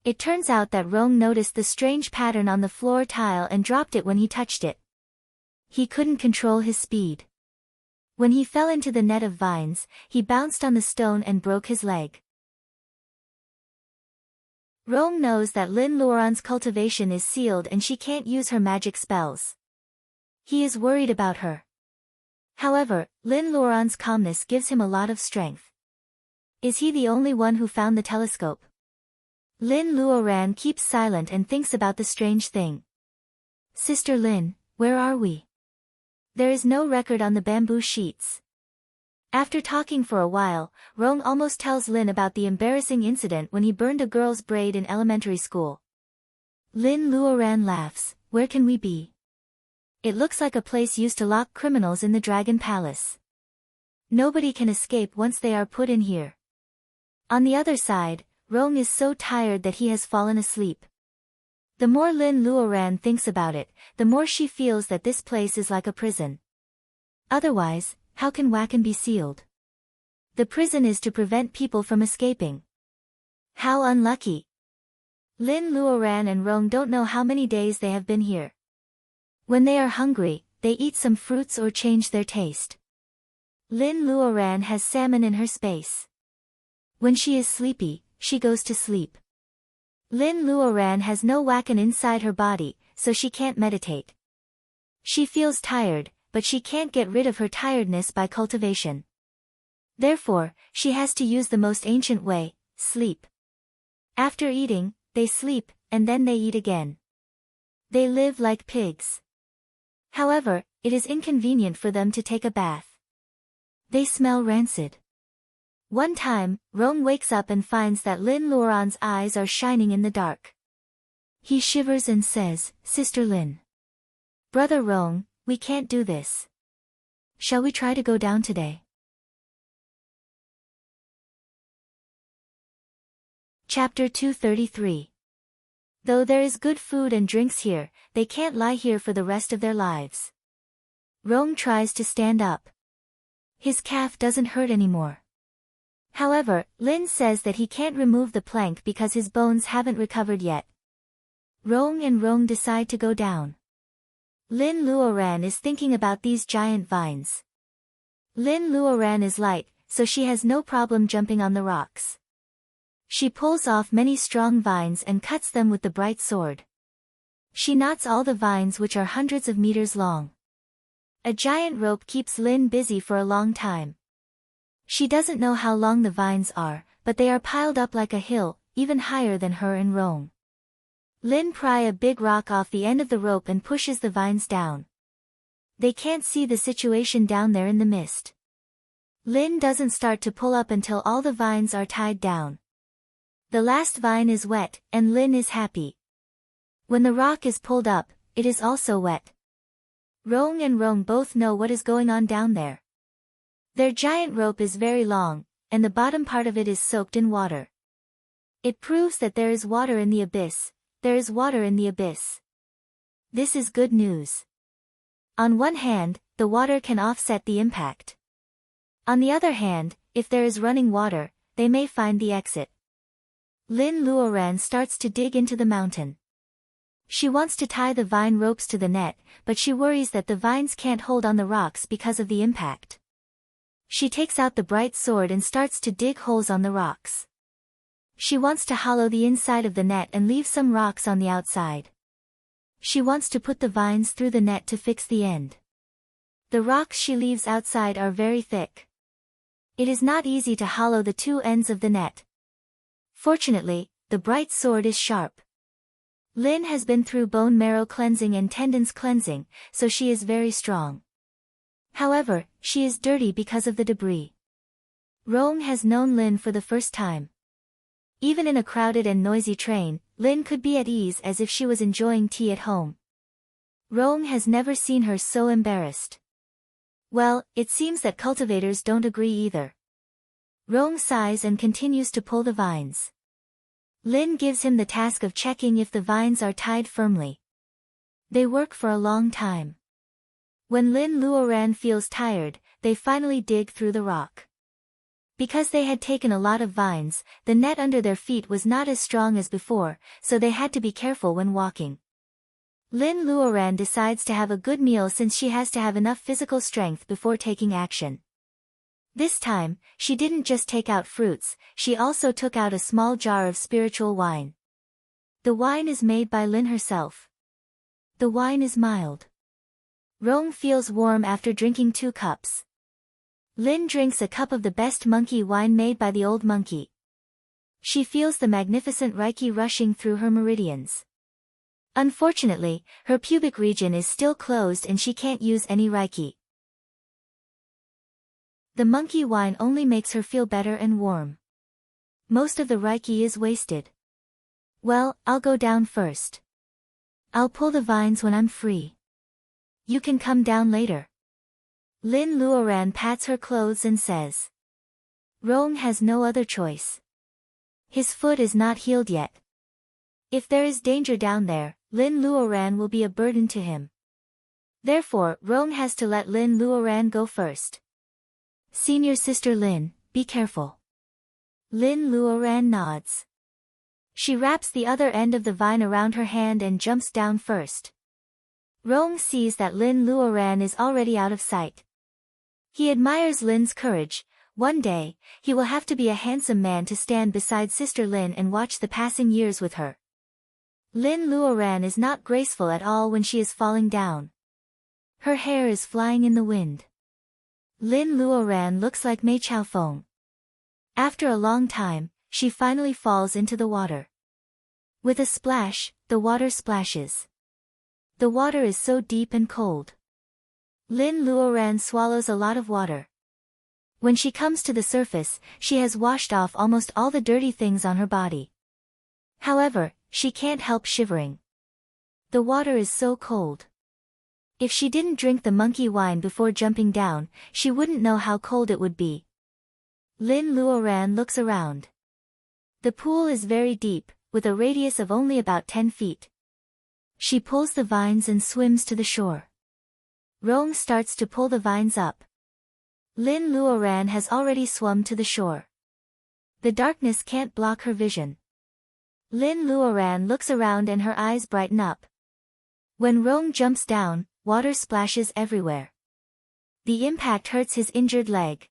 It turns out that Rong noticed the strange pattern on the floor tile and dropped it when he touched it. He couldn't control his speed. When he fell into the net of vines, he bounced on the stone and broke his leg. Rong knows that Lin Luoran's cultivation is sealed and she can't use her magic spells. He is worried about her. However, Lin Luoran's calmness gives him a lot of strength. Is he the only one who found the telescope? Lin Luoran keeps silent and thinks about the strange thing. Sister Lin, where are we? There is no record on the bamboo sheets. After talking for a while, Rong almost tells Lin about the embarrassing incident when he burned a girl's braid in elementary school. Lin Luoran laughs. Where can we be? It looks like a place used to lock criminals in the Dragon Palace. Nobody can escape once they are put in here. On the other side, Rong is so tired that he has fallen asleep. The more Lin Luoran thinks about it, the more she feels that this place is like a prison. Otherwise, how can wakan be sealed? The prison is to prevent people from escaping. How unlucky. Lin Luoran and Rong don't know how many days they have been here. When they are hungry, they eat some fruits or change their taste. Lin Luoran has salmon in her space. When she is sleepy, she goes to sleep. Lin Luoran has no wakan inside her body, so she can't meditate. She feels tired, but she can't get rid of her tiredness by cultivation. Therefore, she has to use the most ancient way, sleep. After eating, they sleep, and then they eat again. They live like pigs. However, it is inconvenient for them to take a bath. They smell rancid. One time, Rong wakes up and finds that Lin Luoran's eyes are shining in the dark. He shivers and says, Sister Lin. Brother Rong, we can't do this. Shall we try to go down today? Chapter 233. Though there is good food and drinks here, they can't lie here for the rest of their lives. Rong tries to stand up. His calf doesn't hurt anymore. However, Lin says that he can't remove the plank because his bones haven't recovered yet. Rong and Rong decide to go down. Lin Luoran is thinking about these giant vines. Lin Luoran is light, so she has no problem jumping on the rocks. She pulls off many strong vines and cuts them with the bright sword. She knots all the vines which are hundreds of meters long. A giant rope keeps Lin busy for a long time. She doesn't know how long the vines are, but they are piled up like a hill, even higher than her and Rong. Lin pry a big rock off the end of the rope and pushes the vines down. They can't see the situation down there in the mist. Lin doesn't start to pull up until all the vines are tied down. The last vine is wet, and Lin is happy. When the rock is pulled up, it is also wet. Rong and Rong both know what is going on down there. Their giant rope is very long, and the bottom part of it is soaked in water. It proves that there is water in the abyss. There is water in the abyss. This is good news. On one hand, the water can offset the impact. On the other hand, if there is running water, they may find the exit. Lin Luoran starts to dig into the mountain. She wants to tie the vine ropes to the net, but she worries that the vines can't hold on the rocks because of the impact. She takes out the bright sword and starts to dig holes on the rocks. She wants to hollow the inside of the net and leave some rocks on the outside. She wants to put the vines through the net to fix the end. The rocks she leaves outside are very thick. It is not easy to hollow the two ends of the net. Fortunately, the bright sword is sharp. Lin has been through bone marrow cleansing and tendons cleansing, so she is very strong. However, she is dirty because of the debris. Rong has known Lin for the first time. Even in a crowded and noisy train, Lin could be at ease as if she was enjoying tea at home. Rong has never seen her so embarrassed. Well, it seems that cultivators don't agree either. Rong sighs and continues to pull the vines. Lin gives him the task of checking if the vines are tied firmly. They work for a long time. When Lin Luoran feels tired, they finally dig through the rock. Because they had taken a lot of vines, the net under their feet was not as strong as before, so they had to be careful when walking. Lin Luoran decides to have a good meal since she has to have enough physical strength before taking action. This time, she didn't just take out fruits, she also took out a small jar of spiritual wine. The wine is made by Lin herself. The wine is mild. Rong feels warm after drinking 2 cups. Lin drinks a cup of the best monkey wine made by the old monkey. She feels the magnificent reiki rushing through her meridians. Unfortunately, her pubic region is still closed and she can't use any reiki. The monkey wine only makes her feel better and warm. Most of the reiki is wasted. Well, I'll go down first. I'll pull the vines when I'm free. You can come down later. Lin Luoran pats her clothes and says. Rong has no other choice. His foot is not healed yet. If there is danger down there, Lin Luoran will be a burden to him. Therefore, Rong has to let Lin Luoran go first. Senior sister Lin, be careful. Lin Luoran nods. She wraps the other end of the vine around her hand and jumps down first. Rong sees that Lin Luoran is already out of sight. He admires Lin's courage. One day, he will have to be a handsome man to stand beside sister Lin and watch the passing years with her. Lin Luoran is not graceful at all when she is falling down. Her hair is flying in the wind. Lin Luoran looks like Mei Chaofeng. After a long time, she finally falls into the water. With a splash, the water splashes. The water is so deep and cold. Lin Luoran swallows a lot of water. When she comes to the surface, she has washed off almost all the dirty things on her body. However, she can't help shivering. The water is so cold. If she didn't drink the monkey wine before jumping down, she wouldn't know how cold it would be. Lin Luoran looks around. The pool is very deep, with a radius of only about 10 feet. She pulls the vines and swims to the shore. Rong starts to pull the vines up. Lin Luoran has already swum to the shore. The darkness can't block her vision. Lin Luoran looks around and her eyes brighten up. When Rong jumps down, water splashes everywhere. The impact hurts his injured leg.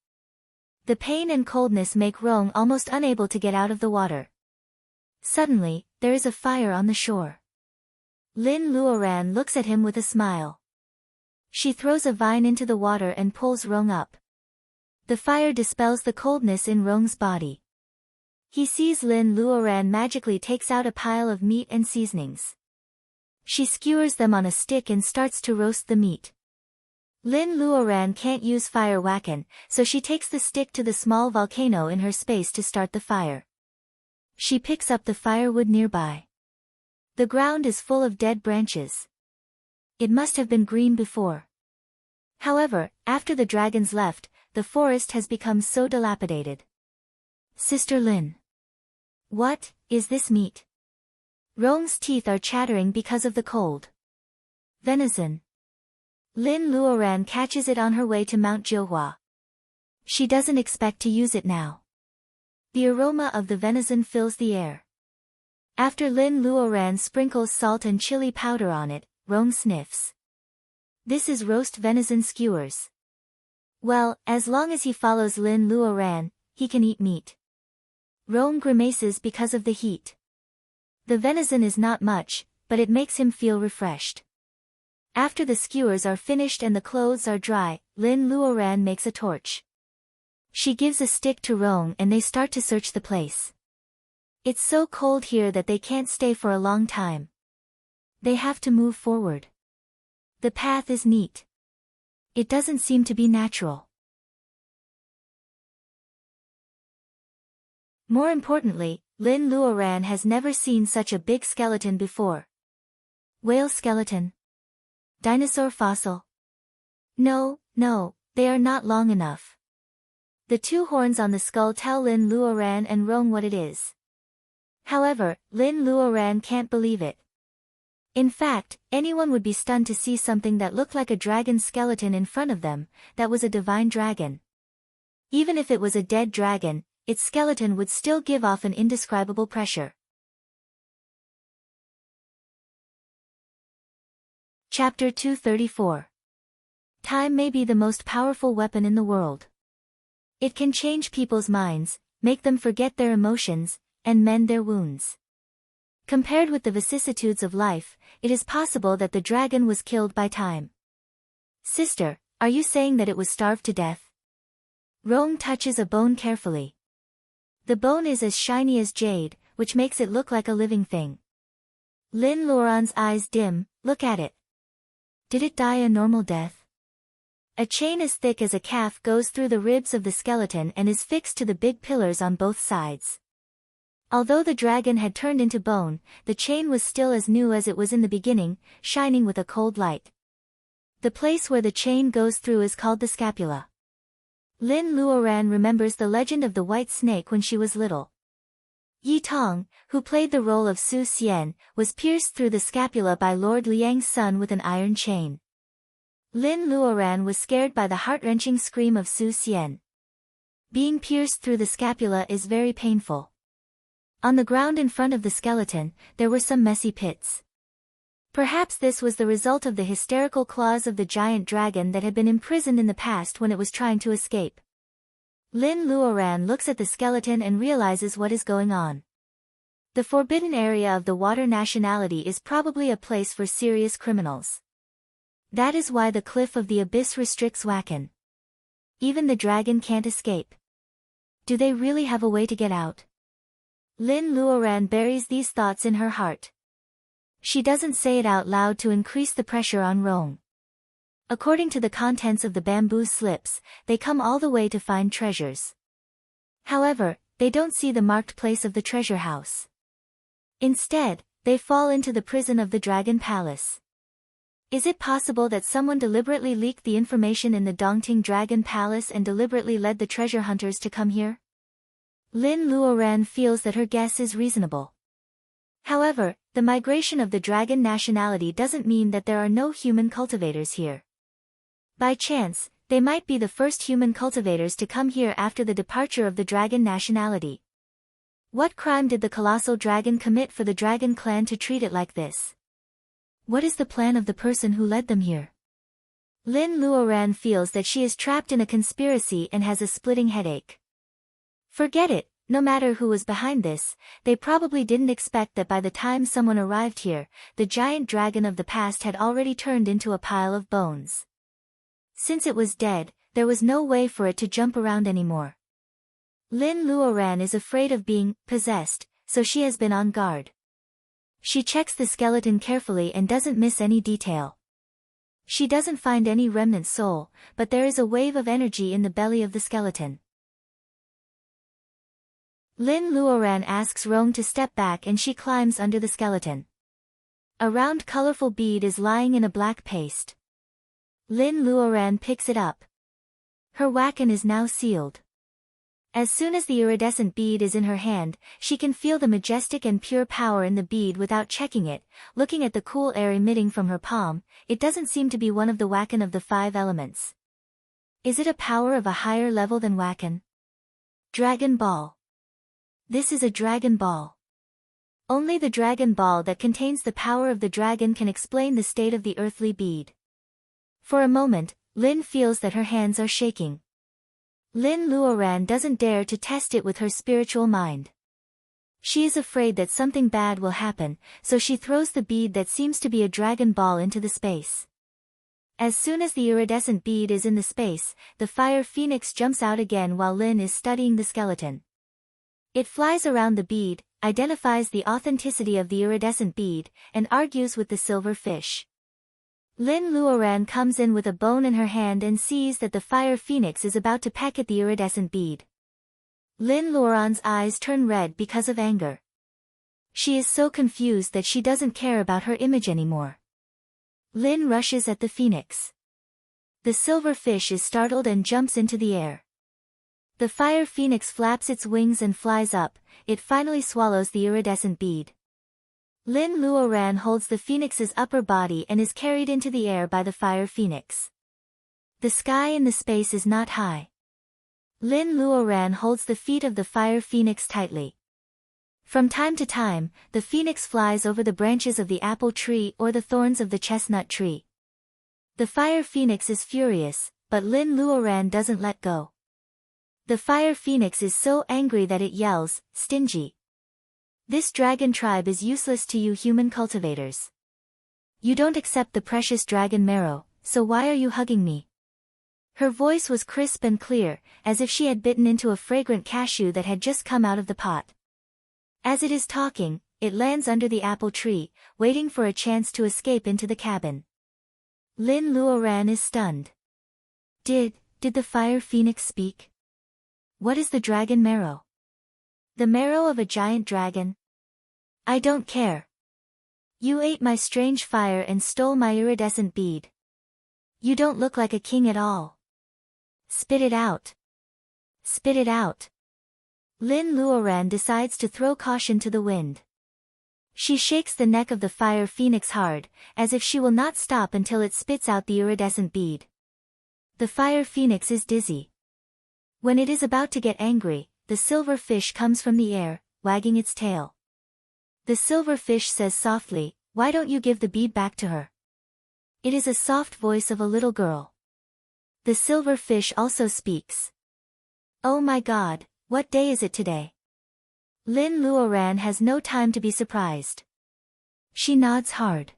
The pain and coldness make Rong almost unable to get out of the water. Suddenly, there is a fire on the shore. Lin Luoran looks at him with a smile. She throws a vine into the water and pulls Rong up. The fire dispels the coldness in Rong's body. He sees Lin Luoran magically takes out a pile of meat and seasonings. She skewers them on a stick and starts to roast the meat. Lin Luoran can't use fire wakan, so she takes the stick to the small volcano in her space to start the fire. She picks up the firewood nearby. The ground is full of dead branches. It must have been green before. However, after the dragons left, the forest has become so dilapidated. Sister Lin. What is this meat? Rong's teeth are chattering because of the cold. Venison. Lin Luoran catches it on her way to Mount Jiuhua. She doesn't expect to use it now. The aroma of the venison fills the air. After Lin Luoran sprinkles salt and chili powder on it, Rong sniffs. This is roast venison skewers. Well, as long as he follows Lin Luoran, he can eat meat. Rong grimaces because of the heat. The venison is not much, but it makes him feel refreshed. After the skewers are finished and the clothes are dry, Lin Luoran makes a torch. She gives a stick to Rong and they start to search the place. It's so cold here that they can't stay for a long time. They have to move forward. The path is neat. It doesn't seem to be natural. More importantly, Lin Luoran has never seen such a big skeleton before. Whale skeleton? Dinosaur fossil? No, they are not long enough. The two horns on the skull tell Lin Luoran and Rong what it is. However, Lin Luoran can't believe it. In fact, anyone would be stunned to see something that looked like a dragon skeleton in front of them, that was a divine dragon. Even if it was a dead dragon, its skeleton would still give off an indescribable pressure. Chapter 234. Time may be the most powerful weapon in the world. It can change people's minds, make them forget their emotions, and mend their wounds. Compared with the vicissitudes of life, it is possible that the dragon was killed by time. Sister, are you saying that it was starved to death? Rong touches a bone carefully. The bone is as shiny as jade, which makes it look like a living thing. Lin Luoran's eyes dim. Look at it. Did it die a normal death? A chain as thick as a calf goes through the ribs of the skeleton and is fixed to the big pillars on both sides. Although the dragon had turned into bone, the chain was still as new as it was in the beginning, shining with a cold light. The place where the chain goes through is called the scapula. Lin Luoran remembers the legend of the white snake when she was little. Yi Tong, who played the role of Su Xian, was pierced through the scapula by Lord Liang's son with an iron chain. Lin Luoran was scared by the heart-wrenching scream of Su Xian. Being pierced through the scapula is very painful. On the ground in front of the skeleton, there were some messy pits. Perhaps this was the result of the hysterical claws of the giant dragon that had been imprisoned in the past when it was trying to escape. Lin Luoran looks at the skeleton and realizes what is going on. The forbidden area of the water nationality is probably a place for serious criminals. That is why the cliff of the abyss restricts Wakan. Even the dragon can't escape. Do they really have a way to get out? Lin Luoran buries these thoughts in her heart. She doesn't say it out loud to increase the pressure on Rong. According to the contents of the bamboo slips, they come all the way to find treasures. However, they don't see the marked place of the treasure house. Instead, they fall into the prison of the Dragon Palace. Is it possible that someone deliberately leaked the information in the Dongting Dragon Palace and deliberately led the treasure hunters to come here? Lin Luoran feels that her guess is reasonable. However, the migration of the dragon nationality doesn't mean that there are no human cultivators here. By chance, they might be the first human cultivators to come here after the departure of the dragon nationality. What crime did the colossal dragon commit for the dragon clan to treat it like this? What is the plan of the person who led them here? Lin Luoran feels that she is trapped in a conspiracy and has a splitting headache. Forget it, no matter who was behind this, they probably didn't expect that by the time someone arrived here, the giant dragon of the past had already turned into a pile of bones. Since it was dead, there was no way for it to jump around anymore. Lin Luoran is afraid of being possessed, so she has been on guard. She checks the skeleton carefully and doesn't miss any detail. She doesn't find any remnant soul, but there is a wave of energy in the belly of the skeleton. Lin Luoran asks Rong to step back and she climbs under the skeleton. A round colorful bead is lying in a black paste. Lin Luoran picks it up. Her Wakan is now sealed. As soon as the iridescent bead is in her hand, she can feel the majestic and pure power in the bead without checking it. Looking at the cool air emitting from her palm, it doesn't seem to be one of the Wakan of the 5 elements. Is it a power of a higher level than Wakan? Dragon Ball. This is a Dragon Ball. Only the Dragon Ball that contains the power of the dragon can explain the state of the earthly bead. For a moment, Lin feels that her hands are shaking. Lin Luoran doesn't dare to test it with her spiritual mind. She is afraid that something bad will happen, so she throws the bead that seems to be a Dragon Ball into the space. As soon as the iridescent bead is in the space, the fire phoenix jumps out again while Lin is studying the skeleton. It flies around the bead, identifies the authenticity of the iridescent bead, and argues with the silver fish. Lin Luoran comes in with a bone in her hand and sees that the fire phoenix is about to peck at the iridescent bead. Lin Luoran's eyes turn red because of anger. She is so confused that she doesn't care about her image anymore. Lin rushes at the phoenix. The silver fish is startled and jumps into the air. The fire phoenix flaps its wings and flies up. It finally swallows the iridescent bead. Lin Luoran holds the phoenix's upper body and is carried into the air by the fire phoenix. The sky in the space is not high. Lin Luoran holds the feet of the fire phoenix tightly. From time to time, the phoenix flies over the branches of the apple tree or the thorns of the chestnut tree. The fire phoenix is furious, but Lin Luoran doesn't let go. The fire phoenix is so angry that it yells, "Stingy! This dragon tribe is useless to you human cultivators. You don't accept the precious dragon marrow, so why are you hugging me?" Her voice was crisp and clear, as if she had bitten into a fragrant cashew that had just come out of the pot. As it is talking, it lands under the apple tree, waiting for a chance to escape into the cabin. Lin Luoran is stunned. Did the fire phoenix speak? What is the dragon marrow? The marrow of a giant dragon? I don't care. You ate my strange fire and stole my iridescent bead. You don't look like a king at all. Spit it out. Spit it out. Lin Luoran decides to throw caution to the wind. She shakes the neck of the fire phoenix hard, as if she will not stop until it spits out the iridescent bead. The fire phoenix is dizzy. When it is about to get angry, the silver fish comes from the air, wagging its tail. The silver fish says softly, "Why don't you give the bead back to her?" It is a soft voice of a little girl. The silver fish also speaks. Oh my God, what day is it today? Lin Luoran has no time to be surprised. She nods hard.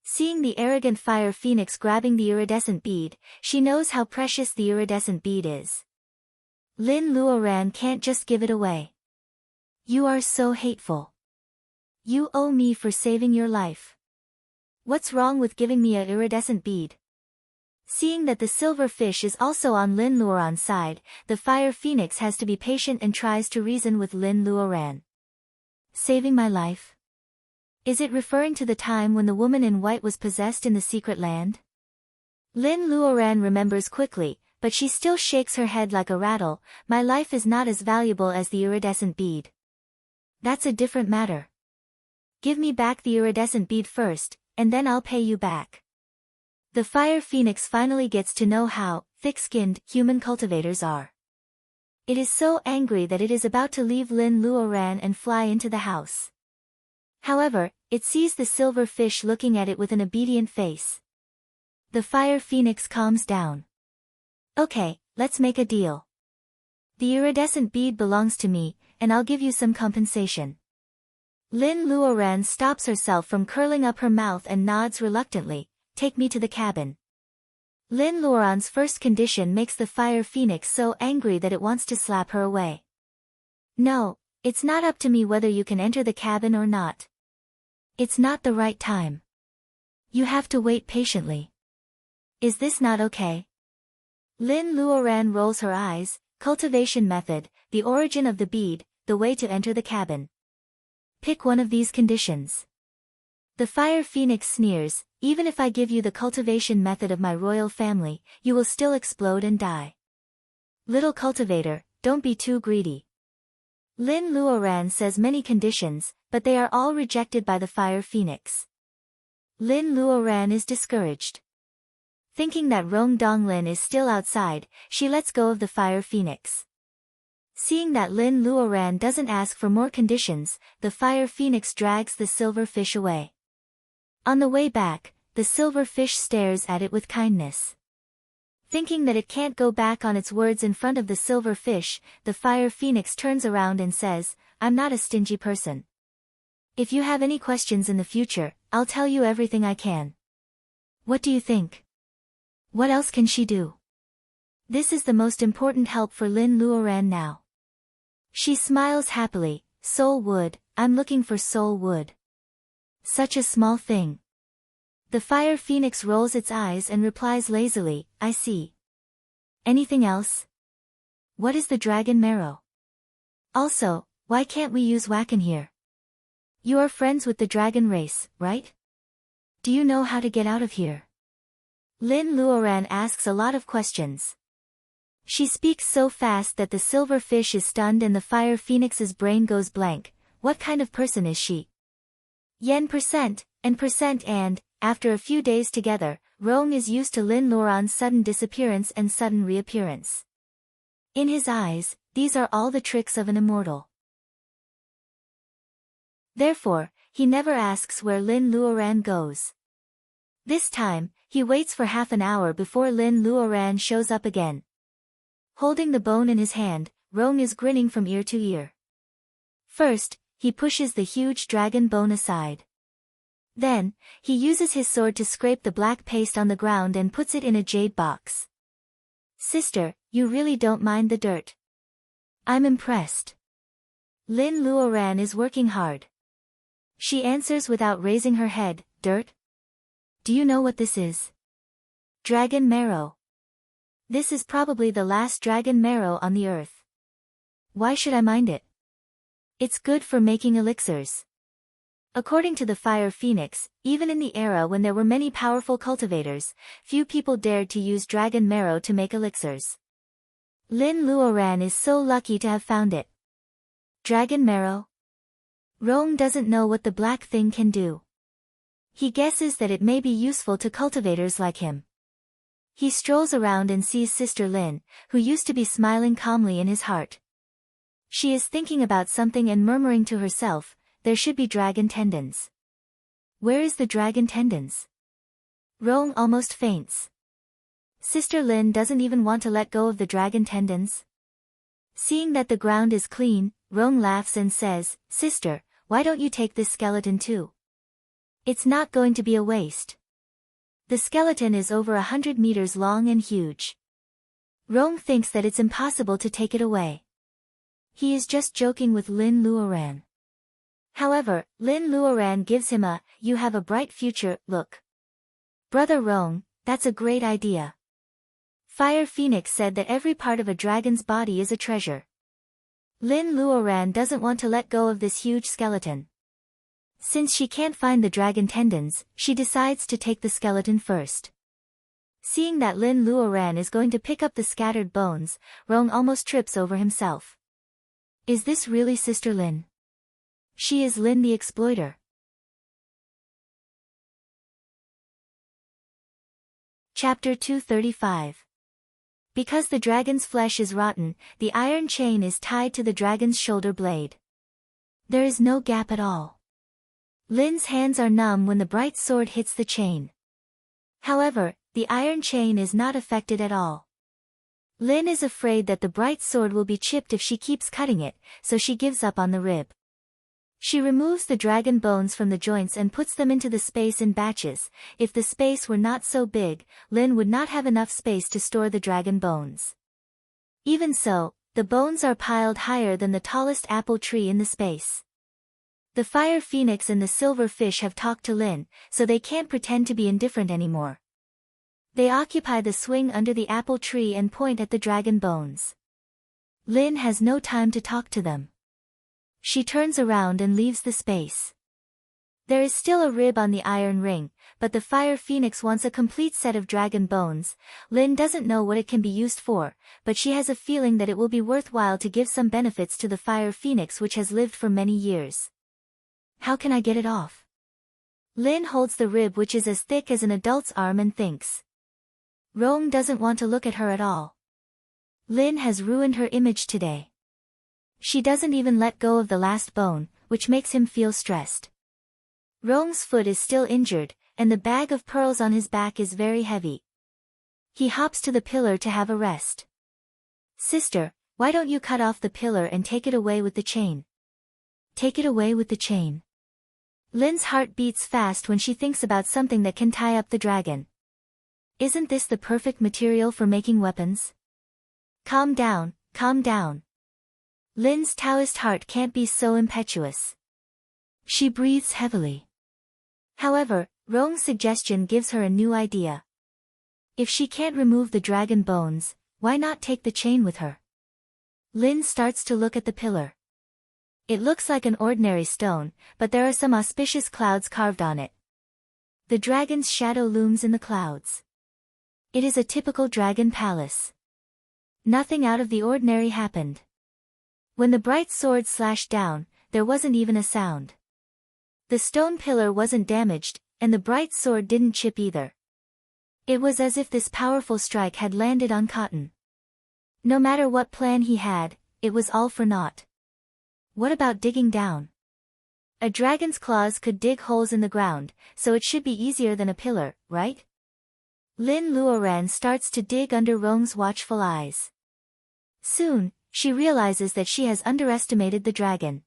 Seeing the arrogant fire phoenix grabbing the iridescent bead, she knows how precious the iridescent bead is. Lin Luoran can't just give it away. You are so hateful. You owe me for saving your life. What's wrong with giving me a iridescent bead? Seeing that the silver fish is also on Lin Luoran's side, the fire phoenix has to be patient and tries to reason with Lin Luoran. Saving my life? Is it referring to the time when the woman in white was possessed in the secret land? Lin Luoran remembers quickly, but she still shakes her head like a rattle. My life is not as valuable as the iridescent bead. That's a different matter. Give me back the iridescent bead first, and then I'll pay you back. The fire phoenix finally gets to know how thick-skinned human cultivators are. It is so angry that it is about to leave Lin Luoran and fly into the house. However, it sees the silver fish looking at it with an obedient face. The fire phoenix calms down. Okay, let's make a deal. The iridescent bead belongs to me, and I'll give you some compensation. Lin Luoran stops herself from curling up her mouth and nods reluctantly. Take me to the cabin. Lin Luoran's first condition makes the fire phoenix so angry that it wants to slap her away. No, it's not up to me whether you can enter the cabin or not. It's not the right time. You have to wait patiently. Is this not okay? Lin Luoran rolls her eyes. Cultivation method, the origin of the bead, the way to enter the cabin. Pick one of these conditions. The fire phoenix sneers, even if I give you the cultivation method of my royal family, you will still explode and die. Little cultivator, don't be too greedy. Lin Luoran says many conditions, but they are all rejected by the fire phoenix. Lin Luoran is discouraged. Thinking that Rong Donglin is still outside, she lets go of the fire phoenix. Seeing that Lin Luoran doesn't ask for more conditions, the fire phoenix drags the silver fish away. On the way back, the silver fish stares at it with kindness. Thinking that it can't go back on its words in front of the silver fish, the fire phoenix turns around and says, I'm not a stingy person. If you have any questions in the future, I'll tell you everything I can. What do you think? What else can she do? This is the most important help for Lin Luoran now. She smiles happily. Soul wood, I'm looking for soul wood. Such a small thing. The fire phoenix rolls its eyes and replies lazily, I see. Anything else? What is the dragon marrow? Also, why can't we use Wacken here? You are friends with the dragon race, right? Do you know how to get out of here? Lin Luoran asks a lot of questions. She speaks so fast that the silver fish is stunned and the fire phoenix's brain goes blank. What kind of person is she? Yen percent, and, after a few days together, Rong is used to Lin Luoran's sudden disappearance and sudden reappearance. In his eyes, these are all the tricks of an immortal. Therefore, he never asks where Lin Luoran goes. This time, he waits for half an hour before Lin Luoran shows up again. Holding the bone in his hand, Rong is grinning from ear to ear. First, he pushes the huge dragon bone aside. Then, he uses his sword to scrape the black paste on the ground and puts it in a jade box. Sister, you really don't mind the dirt. I'm impressed. Lin Luoran is working hard. She answers without raising her head, dirt? Do you know what this is? Dragon marrow. This is probably the last dragon marrow on the earth. Why should I mind it? It's good for making elixirs. According to the fire phoenix, even in the era when there were many powerful cultivators, few people dared to use dragon marrow to make elixirs. Lin Luoran is so lucky to have found it. Dragon marrow? Rong doesn't know what the black thing can do. He guesses that it may be useful to cultivators like him. He strolls around and sees Sister Lin, who used to be smiling calmly in his heart. She is thinking about something and murmuring to herself, there should be dragon tendons. Where is the dragon tendons? Rong almost faints. Sister Lin doesn't even want to let go of the dragon tendons. Seeing that the ground is clean, Rong laughs and says, Sister, why don't you take this skeleton too? It's not going to be a waste. The skeleton is over 100 meters long and huge. Rong thinks that it's impossible to take it away. He is just joking with Lin Luoran. However, Lin Luoran gives him a, you have a bright future, look. Brother Rong, that's a great idea. Fire Phoenix said that every part of a dragon's body is a treasure. Lin Luoran doesn't want to let go of this huge skeleton. Since she can't find the dragon tendons, she decides to take the skeleton first. Seeing that Lin Luoran is going to pick up the scattered bones, Rong almost trips over himself. Is this really Sister Lin? She is Lin the Exploiter. Chapter 235. Because the dragon's flesh is rotten, the iron chain is tied to the dragon's shoulder blade. There is no gap at all. Lin's hands are numb when the bright sword hits the chain. However, the iron chain is not affected at all. Lin is afraid that the bright sword will be chipped if she keeps cutting it, so she gives up on the rib. She removes the dragon bones from the joints and puts them into the space in batches. If the space were not so big, Lin would not have enough space to store the dragon bones. Even so, the bones are piled higher than the tallest apple tree in the space. The fire phoenix and the silver fish have talked to Lin, so they can't pretend to be indifferent anymore. They occupy the swing under the apple tree and point at the dragon bones. Lin has no time to talk to them. She turns around and leaves the space. There is still a rib on the iron ring, but the fire phoenix wants a complete set of dragon bones. Lin doesn't know what it can be used for, but she has a feeling that it will be worthwhile to give some benefits to the fire phoenix which has lived for many years. How can I get it off? Lin holds the rib which is as thick as an adult's arm and thinks. Rong doesn't want to look at her at all. Lin has ruined her image today. She doesn't even let go of the last bone, which makes him feel stressed. Rong's foot is still injured, and the bag of pearls on his back is very heavy. He hops to the pillar to have a rest. Sister, why don't you cut off the pillar and take it away with the chain? Take it away with the chain. Lin's heart beats fast when she thinks about something that can tie up the dragon. Isn't this the perfect material for making weapons? Calm down, calm down. Lin's Taoist heart can't be so impetuous. She breathes heavily. However, Rong's suggestion gives her a new idea. If she can't remove the dragon bones, why not take the chain with her? Lin starts to look at the pillar. It looks like an ordinary stone, but there are some auspicious clouds carved on it. The dragon's shadow looms in the clouds. It is a typical dragon palace. Nothing out of the ordinary happened. When the bright sword slashed down, there wasn't even a sound. The stone pillar wasn't damaged, and the bright sword didn't chip either. It was as if this powerful strike had landed on cotton. No matter what plan he had, it was all for naught. What about digging down? A dragon's claws could dig holes in the ground, so it should be easier than a pillar, right? Lin Luoran starts to dig under Rong's watchful eyes. Soon, she realizes that she has underestimated the dragon.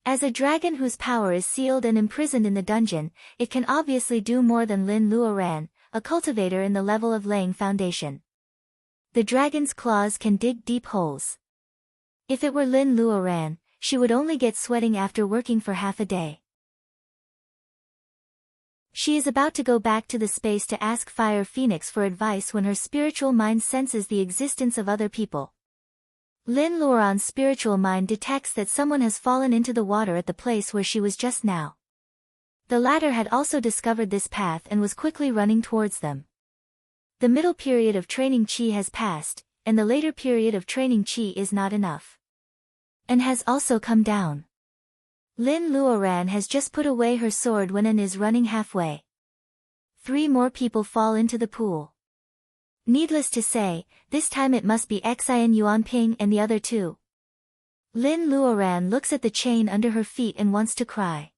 As a dragon whose power is sealed and imprisoned in the dungeon, it can obviously do more than Lin Luoran, a cultivator in the level of laying foundation. The dragon's claws can dig deep holes. If it were Lin Luoran, she would only get sweating after working for half a day. She is about to go back to the space to ask Fire Phoenix for advice when her spiritual mind senses the existence of other people. Lin Luoran's spiritual mind detects that someone has fallen into the water at the place where she was just now. The latter had also discovered this path and was quickly running towards them. The middle period of training Qi has passed, and the later period of training Qi is not enough. And has also come down. Lin Luoran has just put away her sword when and is running halfway. 3 more people fall into the pool. Needless to say, this time it must be Xian Yuanping and the other 2. Lin Luoran looks at the chain under her feet and wants to cry.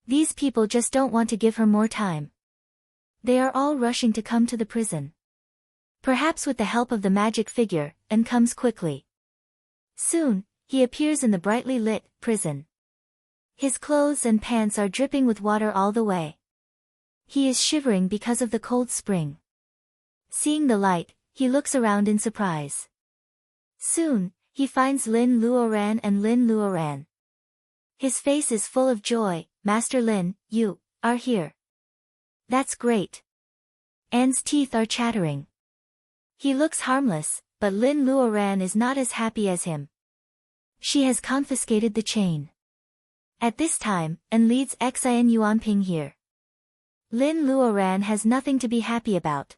These people just don't want to give her more time. They are all rushing to come to the prison. Perhaps with the help of the magic figure, and comes quickly. Soon, he appears in the brightly lit prison. His clothes and pants are dripping with water all the way. He is shivering because of the cold spring. Seeing the light, he looks around in surprise. Soon, he finds Lin Luoran and Lin Luoran. His face is full of joy. Master Lin, you are here. That's great. Anne's teeth are chattering. He looks harmless, but Lin Luoran is not as happy as him. She has confiscated the chain. At this time, Anne leads Xian Yuanping here. Lin Luoran has nothing to be happy about.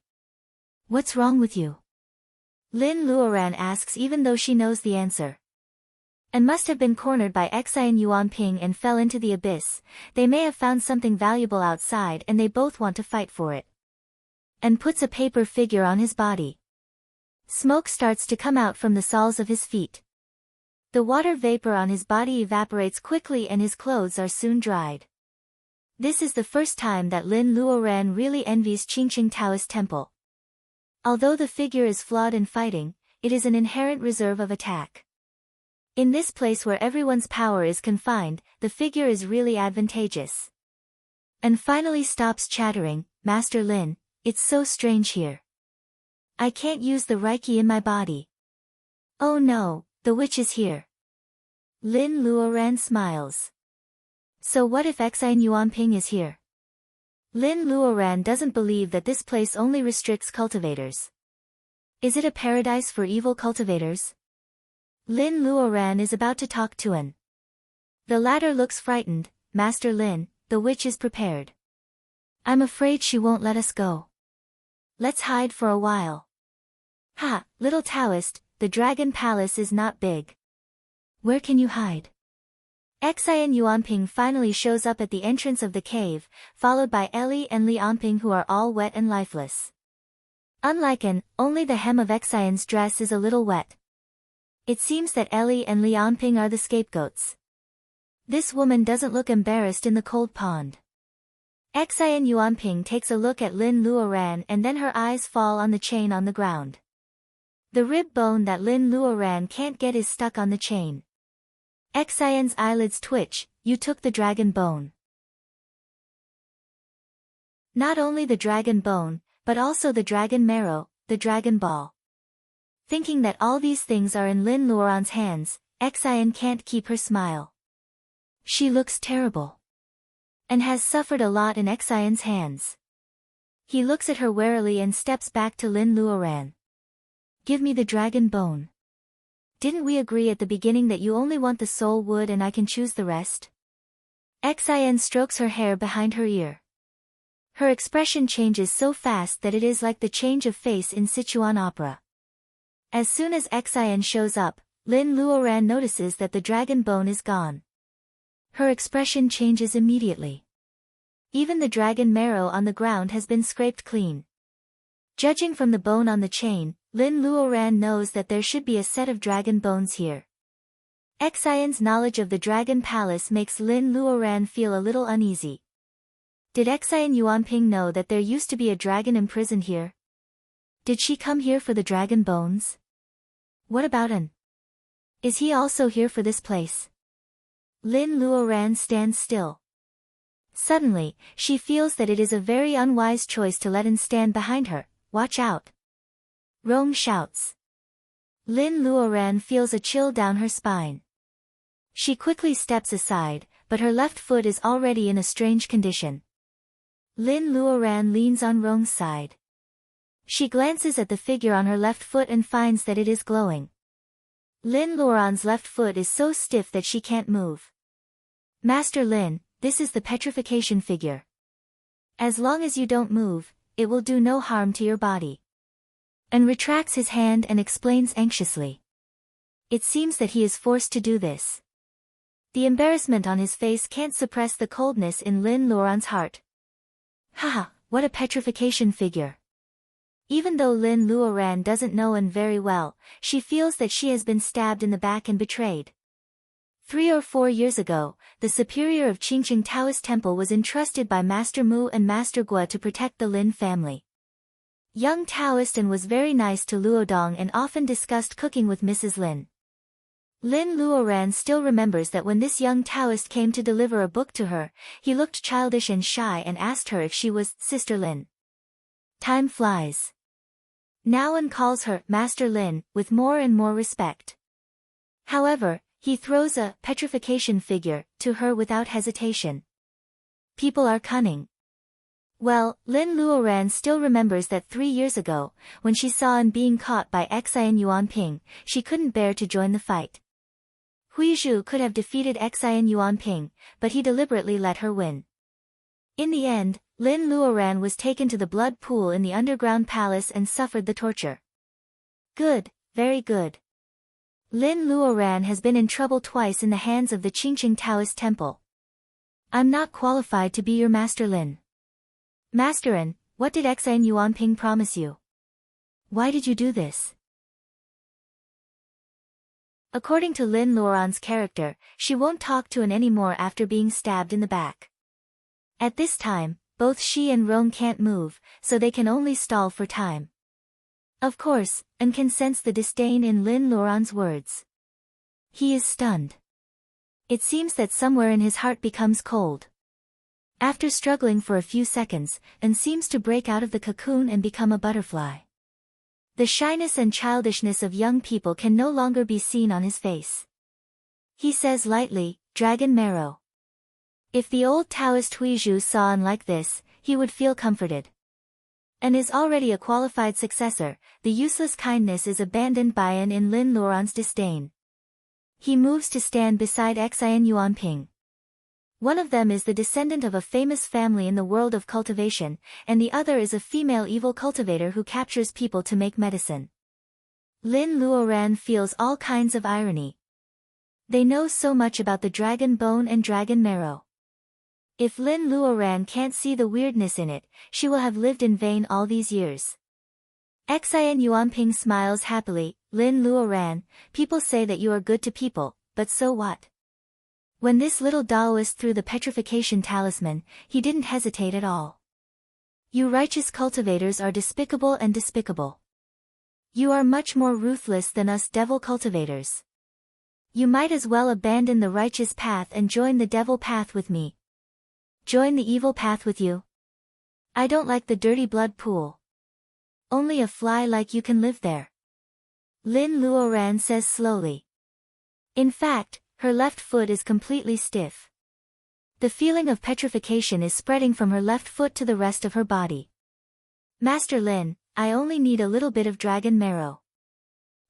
What's wrong with you? Lin Luoran asks even though she knows the answer. And must have been cornered by Xian Yuanping and fell into the abyss. They may have found something valuable outside and they both want to fight for it. And puts a paper figure on his body. Smoke starts to come out from the soles of his feet. The water vapor on his body evaporates quickly and his clothes are soon dried. This is the first time that Lin Luoran really envies Qingqing Taoist Temple. Although the figure is flawed in fighting, it is an inherent reserve of attack. In this place where everyone's power is confined, the figure is really advantageous. And finally stops chattering. Master Lin, it's so strange here. I can't use the Reiki in my body. Oh no, the witch is here. Lin Luoran smiles. So what if Xian Yuanping is here? Lin Luoran doesn't believe that this place only restricts cultivators. Is it a paradise for evil cultivators? Lin Luoran is about to talk to An. The latter looks frightened. Master Lin, the witch is prepared. I'm afraid she won't let us go. Let's hide for a while. Ha, little Taoist, the dragon palace is not big. Where can you hide? Xian Yuanping finally shows up at the entrance of the cave, followed by Ellie and Li Anping, who are all wet and lifeless. Unlike An, only the hem of Xian's dress is a little wet. It seems that Ellie and Li Anping are the scapegoats. This woman doesn't look embarrassed in the cold pond. Xian Yuanping takes a look at Lin Luoran and then her eyes fall on the chain on the ground. The rib bone that Lin Luoran can't get is stuck on the chain. Xian's eyelids twitch. You took the dragon bone. Not only the dragon bone, but also the dragon marrow, the dragon ball. Thinking that all these things are in Lin Luoran's hands, Xian can't keep her smile. She looks terrible. And has suffered a lot in Xian's hands. He looks at her warily and steps back to Lin Luoran. Give me the dragon bone. Didn't we agree at the beginning that you only want the soul wood and I can choose the rest? Xian strokes her hair behind her ear. Her expression changes so fast that it is like the change of face in Sichuan opera. As soon as Xian shows up, Lin Luoran notices that the dragon bone is gone. Her expression changes immediately. Even the dragon marrow on the ground has been scraped clean. Judging from the bone on the chain, Lin Luoran knows that there should be a set of dragon bones here. Xian's knowledge of the dragon palace makes Lin Luoran feel a little uneasy. Did Xian Yuanping know that there used to be a dragon imprisoned here? Did she come here for the dragon bones? What about An? Is he also here for this place? Lin Luoran stands still. Suddenly, she feels that it is a very unwise choice to let An stand behind her. Watch out! Rong shouts. Lin Luoran feels a chill down her spine. She quickly steps aside, but her left foot is already in a strange condition. Lin Luoran leans on Rong's side. She glances at the figure on her left foot and finds that it is glowing. Lin Luoran's left foot is so stiff that she can't move. Master Lin, this is the petrification figure. As long as you don't move, it will do no harm to your body. An retracts his hand and explains anxiously. It seems that he is forced to do this. The embarrassment on his face can't suppress the coldness in Lin Luoran's heart. Haha, what a petrification figure. Even though Lin Luoran doesn't know An very well, she feels that she has been stabbed in the back and betrayed. 3 or 4 years ago, the superior of Qingqing Taoist Temple was entrusted by Master Mu and Master Gua to protect the Lin family. Young Taoist and was very nice to Luodong and often discussed cooking with Mrs. Lin. Lin Luoran still remembers that when this young Taoist came to deliver a book to her, he looked childish and shy and asked her if she was Sister Lin. Time flies. Now An calls her Master Lin with more and more respect. However, he throws a petrification figure to her without hesitation. People are cunning. Well, Lin Luoran still remembers that 3 years ago, when she saw An being caught by Xian Yuanping, she couldn't bear to join the fight. Huizhu could have defeated Xian Yuanping, but he deliberately let her win. In the end, Lin Luoran was taken to the blood pool in the underground palace and suffered the torture. Good, very good. Lin Luoran has been in trouble twice in the hands of the Qingqing Taoist Temple. I'm not qualified to be your Master Lin. Master An, what did Xian Yuanping promise you? Why did you do this? According to Lin Luoran's character, she won't talk to An anymore after being stabbed in the back. At this time, both she and Rong can't move, so they can only stall for time. Of course, An can sense the disdain in Lin Luoran's words. He is stunned. It seems that somewhere in his heart becomes cold. After struggling for a few seconds, An seems to break out of the cocoon and become a butterfly. The shyness and childishness of young people can no longer be seen on his face. He says lightly, Dragon marrow. If the old Taoist Huizhu saw An like this, he would feel comforted. An is already a qualified successor, the useless kindness is abandoned by An in Lin Luoran's disdain. He moves to stand beside Xian Yuanping. One of them is the descendant of a famous family in the world of cultivation, and the other is a female evil cultivator who captures people to make medicine. Lin Luoran feels all kinds of irony. They know so much about the dragon bone and dragon marrow. If Lin Luoran can't see the weirdness in it, she will have lived in vain all these years. Xian Yuanping smiles happily. Lin Luoran, people say that you are good to people, but so what? When this little Daoist threw the petrification talisman, he didn't hesitate at all. You righteous cultivators are despicable and despicable. You are much more ruthless than us devil cultivators. You might as well abandon the righteous path and join the devil path with me. Join the evil path with you? I don't like the dirty blood pool. Only a fly like you can live there. Lin Luoran says slowly. In fact, her left foot is completely stiff. The feeling of petrification is spreading from her left foot to the rest of her body. Master Lin, I only need a little bit of dragon marrow.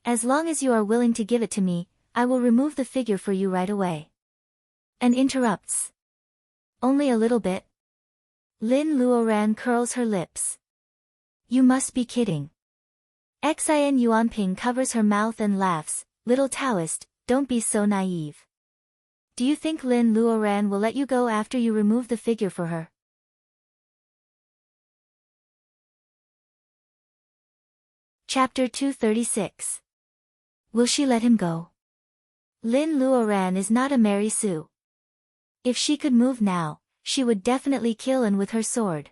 As long as you are willing to give it to me, I will remove the figure for you right away. And interrupts. Only a little bit? Lin Luoran curls her lips. You must be kidding. Xian Yuanping covers her mouth and laughs. Little Taoist, don't be so naive. Do you think Lin Luoran will let you go after you remove the figure for her? Chapter 236. Will she let him go? Lin Luoran is not a Mary Sue. If she could move now, she would definitely kill him with her sword.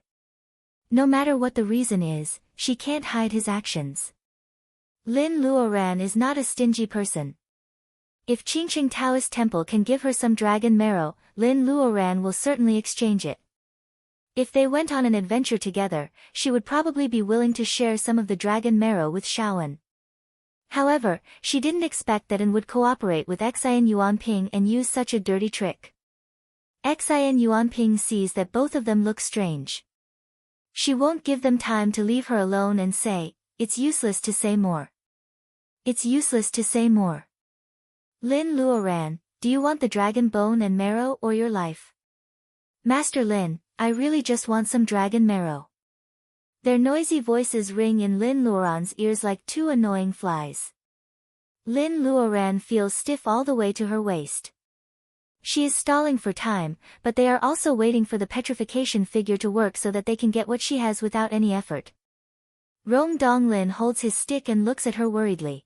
No matter what the reason is, she can't hide his actions. Lin Luoran is not a stingy person. If Qingqing Taoist Temple can give her some dragon marrow, Lin Luoran will certainly exchange it. If they went on an adventure together, she would probably be willing to share some of the dragon marrow with Shaoan. However, she didn't expect that An would cooperate with Xian Yuanping and use such a dirty trick. Xian Yuanping sees that both of them look strange. She won't give them time to leave her alone and say, it's useless to say more. It's useless to say more. Lin Luoran, do you want the dragon bone and marrow or your life? Master Lin, I really just want some dragon marrow. Their noisy voices ring in Lin Luoran's ears like two annoying flies. Lin Luoran feels stiff all the way to her waist. She is stalling for time, but they are also waiting for the petrification figure to work so that they can get what she has without any effort. Rong Donglin holds his stick and looks at her worriedly.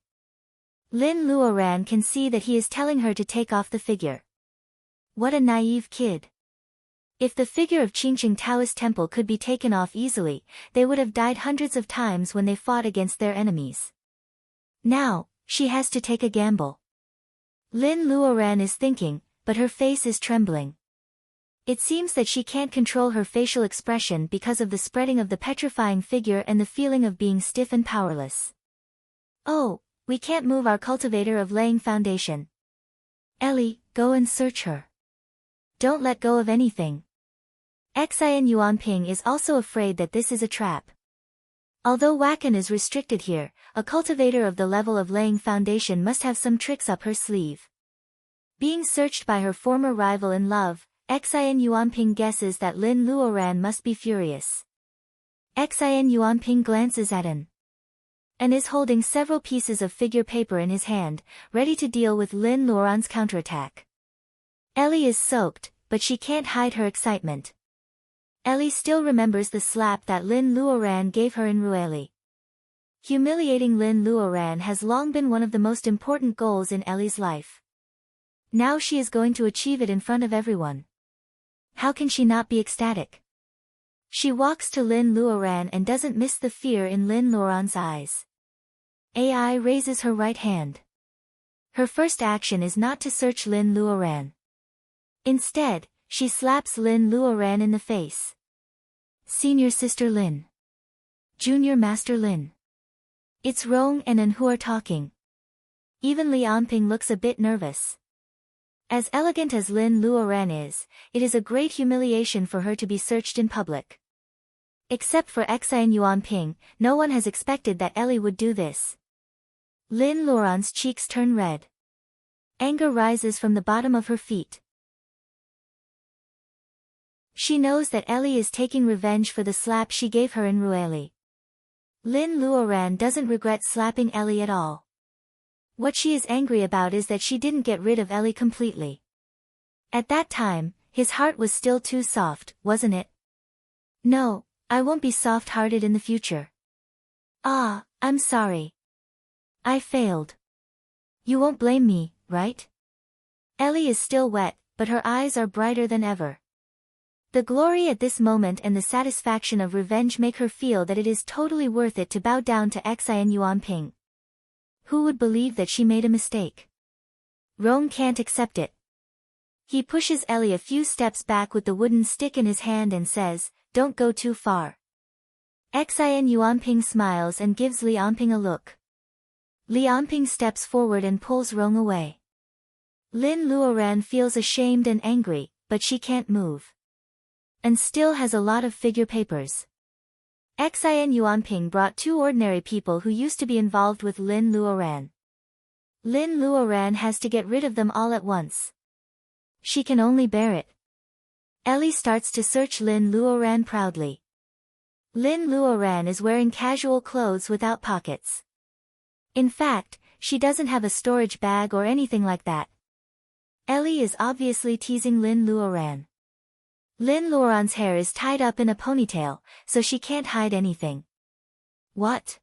Lin Luoran can see that he is telling her to take off the figure. What a naive kid. If the figure of Qingqing Taoist Temple could be taken off easily, they would have died hundreds of times when they fought against their enemies. Now, she has to take a gamble. Lin Luoran is thinking, but her face is trembling. It seems that she can't control her facial expression because of the spreading of the petrifying figure and the feeling of being stiff and powerless. Oh, we can't move our cultivator of laying foundation. Ellie, go and search her. Don't let go of anything. Xian Yuanping is also afraid that this is a trap. Although Wakan is restricted here, a cultivator of the level of laying foundation must have some tricks up her sleeve. Being searched by her former rival in love, Xian Yuanping guesses that Lin Luoran must be furious. Xian Yuanping glances at An is holding several pieces of figure paper in his hand, ready to deal with Lin Luoran's counterattack. Ellie is soaked, but she can't hide her excitement. Ellie still remembers the slap that Lin Luoran gave her in Rueli. Humiliating Lin Luoran has long been one of the most important goals in Ellie's life. Now she is going to achieve it in front of everyone. How can she not be ecstatic? She walks to Lin Luoran and doesn't miss the fear in Lin Luoran's eyes. AI raises her right hand. Her first action is not to search Lin Luoran. Instead, she slaps Lin Luoran in the face. Senior Sister Lin. Junior Master Lin. It's Rong and An who are talking. Even Li Anping looks a bit nervous. As elegant as Lin Luoran is, it is a great humiliation for her to be searched in public. Except for Xian Yuanping, no one has expected that Ellie would do this. Lin Luoran's cheeks turn red. Anger rises from the bottom of her feet. She knows that Ellie is taking revenge for the slap she gave her in Rueli. Lin Luoran doesn't regret slapping Ellie at all. What she is angry about is that she didn't get rid of Ellie completely. At that time, his heart was still too soft, wasn't it? No, I won't be soft-hearted in the future. Ah, I'm sorry. I failed. You won't blame me, right? Ellie is still wet, but her eyes are brighter than ever. The glory at this moment and the satisfaction of revenge make her feel that it is totally worth it to bow down to Xin Yuanping. Who would believe that she made a mistake? Rong can't accept it. He pushes Ellie a few steps back with the wooden stick in his hand and says, "Don't go too far." Xin Yuanping smiles and gives Lianping a look. Lianping steps forward and pulls Rong away. Lin Luoran feels ashamed and angry, but she can't move. And still has a lot of figure papers. Xin Yuanping brought two ordinary people who used to be involved with Lin Luoran. Lin Luoran has to get rid of them all at once. She can only bear it. Ellie starts to search Lin Luoran proudly. Lin Luoran is wearing casual clothes without pockets. In fact, she doesn't have a storage bag or anything like that. Ellie is obviously teasing Lin Luoran. Lin Luoran's hair is tied up in a ponytail, so she can't hide anything. What?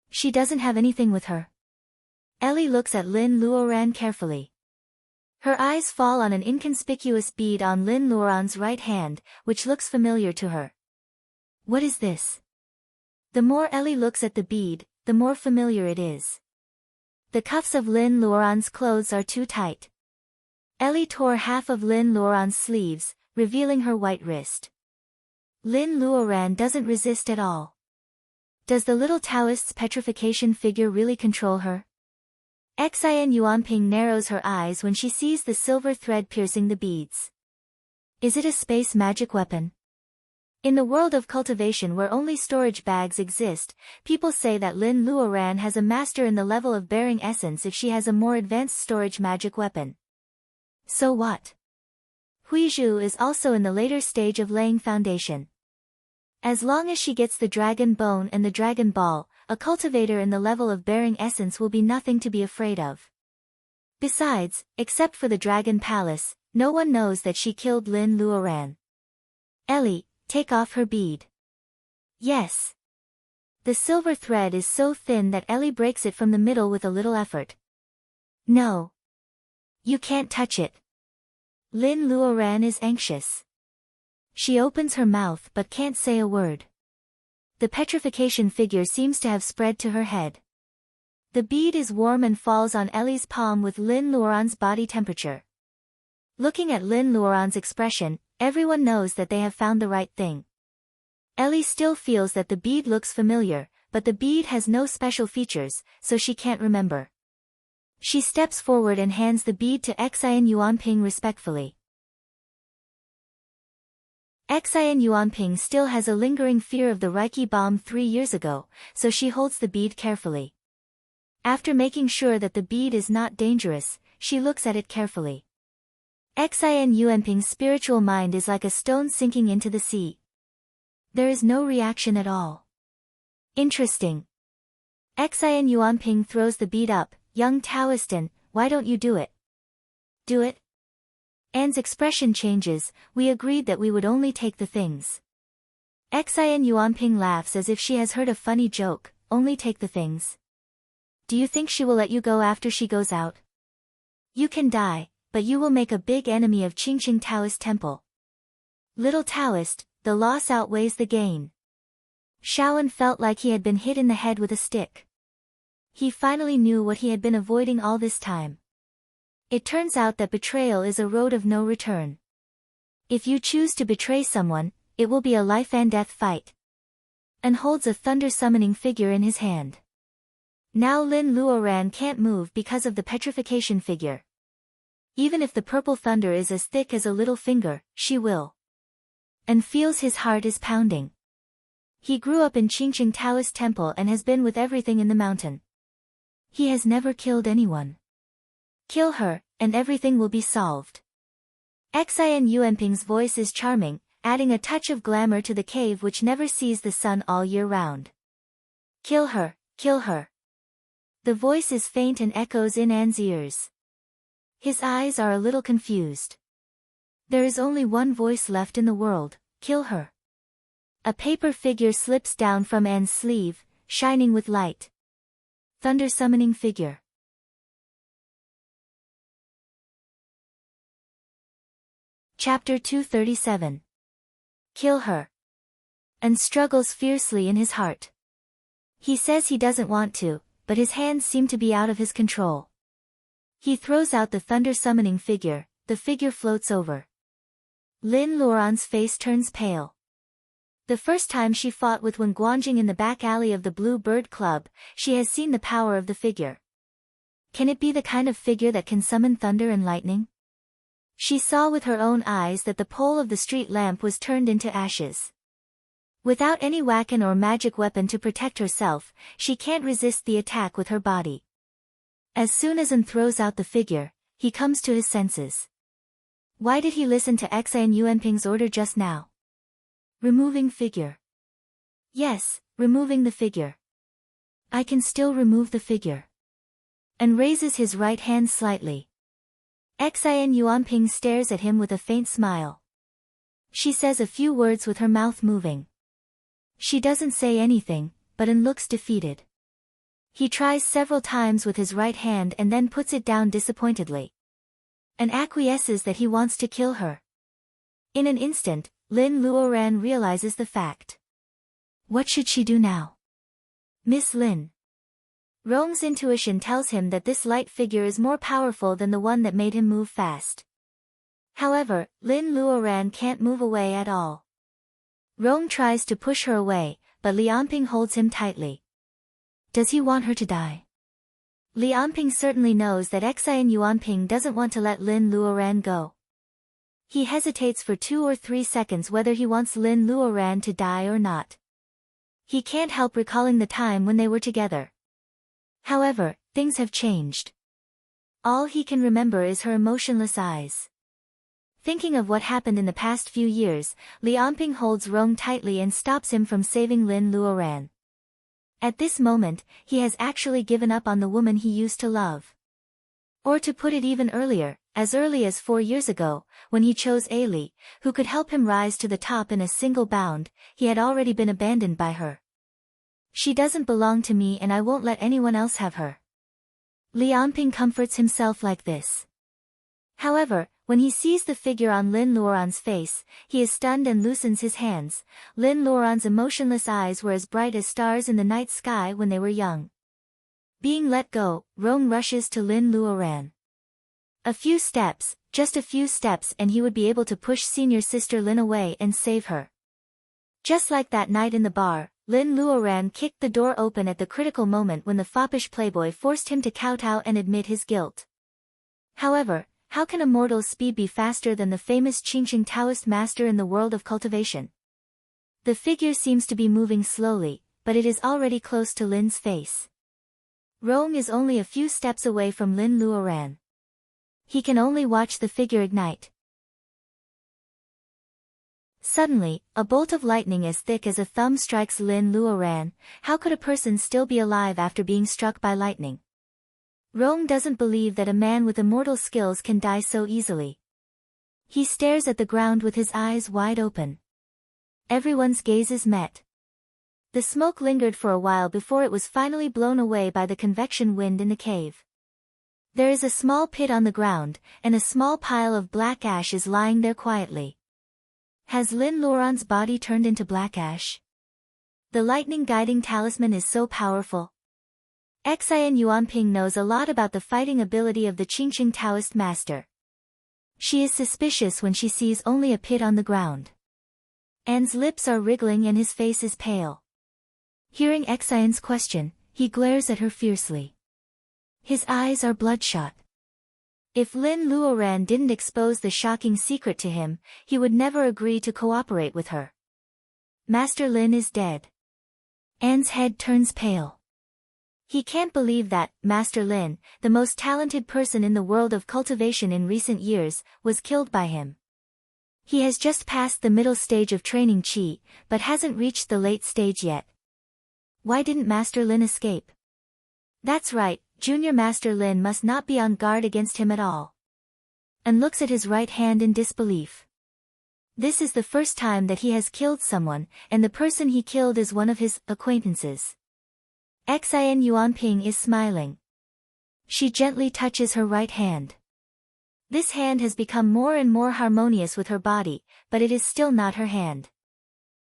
She doesn't have anything with her? Ellie looks at Lin Luoran carefully. Her eyes fall on an inconspicuous bead on Lin Luoran's right hand, which looks familiar to her. What is this? The more Ellie looks at the bead, the more familiar it is. The cuffs of Lin Luoran's clothes are too tight. Ellie tore half of Lin Luoran's sleeves, revealing her white wrist. Lin Luoran doesn't resist at all. Does the little Taoist's petrification figure really control her? Xin Yuanping narrows her eyes when she sees the silver thread piercing the beads. Is it a space magic weapon? In the world of cultivation where only storage bags exist, people say that Lin Luoran has a master in the level of bearing essence if she has a more advanced storage magic weapon. So what? Huizhu is also in the later stage of laying foundation. As long as she gets the dragon bone and the dragon ball, a cultivator in the level of bearing essence will be nothing to be afraid of. Besides, except for the dragon palace, no one knows that she killed Lin Luoran. Ellie, take off her bead. Yes. The silver thread is so thin that Ellie breaks it from the middle with a little effort. No. You can't touch it. Lin Luoran is anxious. She opens her mouth but can't say a word. The petrification figure seems to have spread to her head. The bead is warm and falls on Ellie's palm with Lin Luoran's body temperature. Looking at Lin Luoran's expression, everyone knows that they have found the right thing. Ellie still feels that the bead looks familiar, but the bead has no special features, so she can't remember. She steps forward and hands the bead to Xin Yuanping respectfully. Xin Yuanping still has a lingering fear of the Reiki bomb 3 years ago, so she holds the bead carefully. After making sure that the bead is not dangerous, she looks at it carefully. Xin Yuanping's spiritual mind is like a stone sinking into the sea. There is no reaction at all. Interesting. Xin Yuanping throws the bead up. Young Taoistan, why don't you do it? Do it? Anne's expression changes. We agreed that we would only take the things. Xin Yuanping laughs as if she has heard a funny joke. Only take the things. Do you think she will let you go after she goes out? You can die, but you will make a big enemy of Qingqing Taoist Temple. Little Taoist, the loss outweighs the gain. Shaoan felt like he had been hit in the head with a stick. He finally knew what he had been avoiding all this time. It turns out that betrayal is a road of no return. If you choose to betray someone, it will be a life and death fight. And holds a thunder-summoning figure in his hand. Now Lin Luoran can't move because of the petrification figure. Even if the purple thunder is as thick as a little finger, she will. And feels his heart is pounding. He grew up in Qingqing Taoist Temple and has been with everything in the mountain. He has never killed anyone. Kill her, and everything will be solved. Xin Yuanping's voice is charming, adding a touch of glamour to the cave which never sees the sun all year round. Kill her, kill her. The voice is faint and echoes in Anne's ears. His eyes are a little confused. There is only one voice left in the world: kill her. A paper figure slips down from Anne's sleeve, shining with light. Thunder summoning figure. Chapter 237. Kill her. Anne struggles fiercely in his heart. He says he doesn't want to, but his hands seem to be out of his control. He throws out the thunder summoning figure, the figure floats over. Lin Luoran's face turns pale. The first time she fought with Wen Guanjing in the back alley of the Blue Bird Club, she has seen the power of the figure. Can it be the kind of figure that can summon thunder and lightning? She saw with her own eyes that the pole of the street lamp was turned into ashes. Without any weapon or magic weapon to protect herself, she can't resist the attack with her body. As soon as An throws out the figure, he comes to his senses. Why did he listen to Xian Yuanping's order just now? Removing figure. Yes, removing the figure. I can still remove the figure. And raises his right hand slightly. Xian Yuanping stares at him with a faint smile. She says a few words with her mouth moving. She doesn't say anything, but An looks defeated. He tries several times with his right hand and then puts it down disappointedly. And acquiesces that he wants to kill her. In an instant, Lin Luoran realizes the fact. What should she do now? Miss Lin. Rong's intuition tells him that this light figure is more powerful than the one that made him move fast. However, Lin Luoran can't move away at all. Rong tries to push her away, but Lianping holds him tightly. Does he want her to die? Lianping certainly knows that Xian Yuanping doesn't want to let Lin Luoran go. He hesitates for 2 or 3 seconds whether he wants Lin Luoran to die or not. He can't help recalling the time when they were together. However, things have changed. All he can remember is her emotionless eyes. Thinking of what happened in the past few years, Lianping holds Rong tightly and stops him from saving Lin Luoran. At this moment, he has actually given up on the woman he used to love. Or to put it even earlier, as early as 4 years ago, when he chose Ailey, who could help him rise to the top in a single bound, he had already been abandoned by her. She doesn't belong to me and I won't let anyone else have her. Lianping comforts himself like this. However, when he sees the figure on Lin Luoran's face, he is stunned and loosens his hands. Lin Luoran's emotionless eyes were as bright as stars in the night sky when they were young. Being let go, Rong rushes to Lin Luoran. A few steps, just a few steps, and he would be able to push senior sister Lin away and save her. Just like that night in the bar, Lin Luoran kicked the door open at the critical moment when the foppish playboy forced him to kowtow and admit his guilt. However, how can a mortal's speed be faster than the famous Qingqing Taoist master in the world of cultivation? The figure seems to be moving slowly, but it is already close to Lin's face. Rong is only a few steps away from Lin Luoran. He can only watch the figure ignite. Suddenly, a bolt of lightning as thick as a thumb strikes Lin Luoran. How could a person still be alive after being struck by lightning? Rong doesn't believe that a man with immortal skills can die so easily. He stares at the ground with his eyes wide open. Everyone's gazes met. The smoke lingered for a while before it was finally blown away by the convection wind in the cave. There is a small pit on the ground, and a small pile of black ash is lying there quietly. Has Lin Luoran's body turned into black ash? The lightning guiding talisman is so powerful. Xian Yuanping knows a lot about the fighting ability of the Qingqing Taoist master. She is suspicious when she sees only a pit on the ground. Anne's lips are wriggling and his face is pale. Hearing Xian's question, he glares at her fiercely. His eyes are bloodshot. If Lin Luoran didn't expose the shocking secret to him, he would never agree to cooperate with her. Master Lin is dead. Anne's head turns pale. He can't believe that Master Lin, the most talented person in the world of cultivation in recent years, was killed by him. He has just passed the middle stage of training Chi, but hasn't reached the late stage yet. Why didn't Master Lin escape? That's right, Junior Master Lin must not be on guard against him at all. And looks at his right hand in disbelief. This is the first time that he has killed someone, and the person he killed is one of his acquaintances. Xin Yuanping is smiling. She gently touches her right hand. This hand has become more and more harmonious with her body, but it is still not her hand.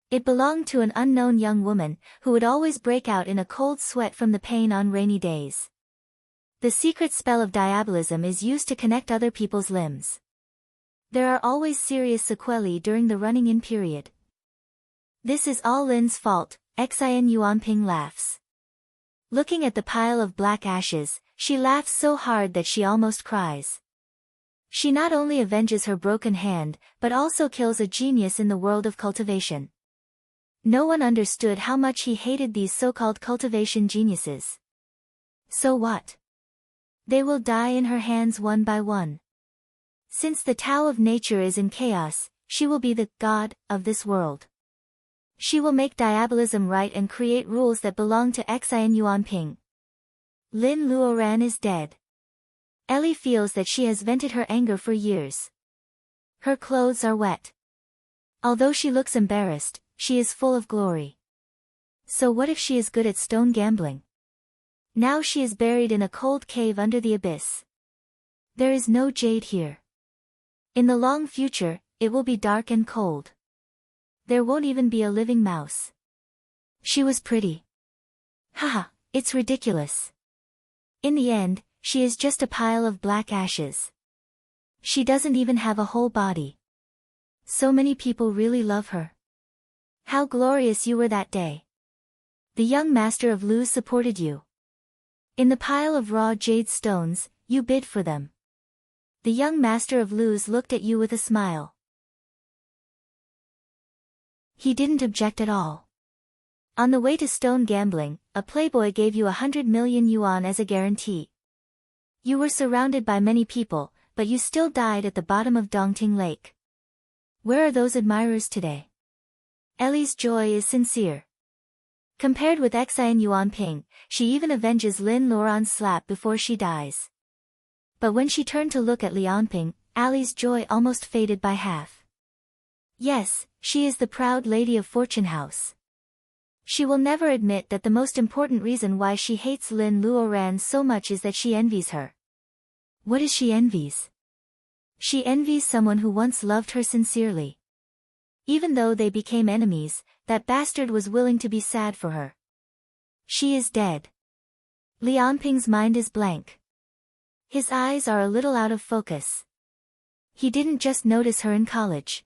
It belonged to an unknown young woman, who would always break out in a cold sweat from the pain on rainy days. The secret spell of diabolism is used to connect other people's limbs. There are always serious sequelae during the running-in period. This is all Lin's fault, Xin Yuanping laughs. Looking at the pile of black ashes, she laughs so hard that she almost cries. She not only avenges her broken hand, but also kills a genius in the world of cultivation. No one understood how much he hated these so-called cultivation geniuses. So what? They will die in her hands one by one. Since the Tao of nature is in chaos, she will be the god of this world. She will make diabolism right and create rules that belong to Xin Yuanping. Lin Luoran is dead. Ellie feels that she has vented her anger for years. Her clothes are wet. Although she looks embarrassed, she is full of glory. So what if she is good at stone gambling? Now she is buried in a cold cave under the abyss. There is no jade here. In the long future, it will be dark and cold. There won't even be a living mouse. She was pretty. Haha, it's ridiculous. In the end, she is just a pile of black ashes. She doesn't even have a whole body. So many people really love her. How glorious you were that day. The young master of Lu supported you. In the pile of raw jade stones, you bid for them. The young master of Lu's looked at you with a smile. He didn't object at all. On the way to stone gambling, a playboy gave you 100 million yuan as a guarantee. You were surrounded by many people, but you still died at the bottom of Dongting Lake. Where are those admirers today? Ellie's joy is sincere. Compared with Xin Yuanping, she even avenges Lin Luoran's slap before she dies. But when she turned to look at Lianping, Ali's joy almost faded by half. Yes, she is the proud lady of Fortune House. She will never admit that the most important reason why she hates Lin Luoran so much is that she envies her. What is she envies? She envies someone who once loved her sincerely. Even though they became enemies, that bastard was willing to be sad for her. She is dead. Lianping's mind is blank. His eyes are a little out of focus. He didn't just notice her in college.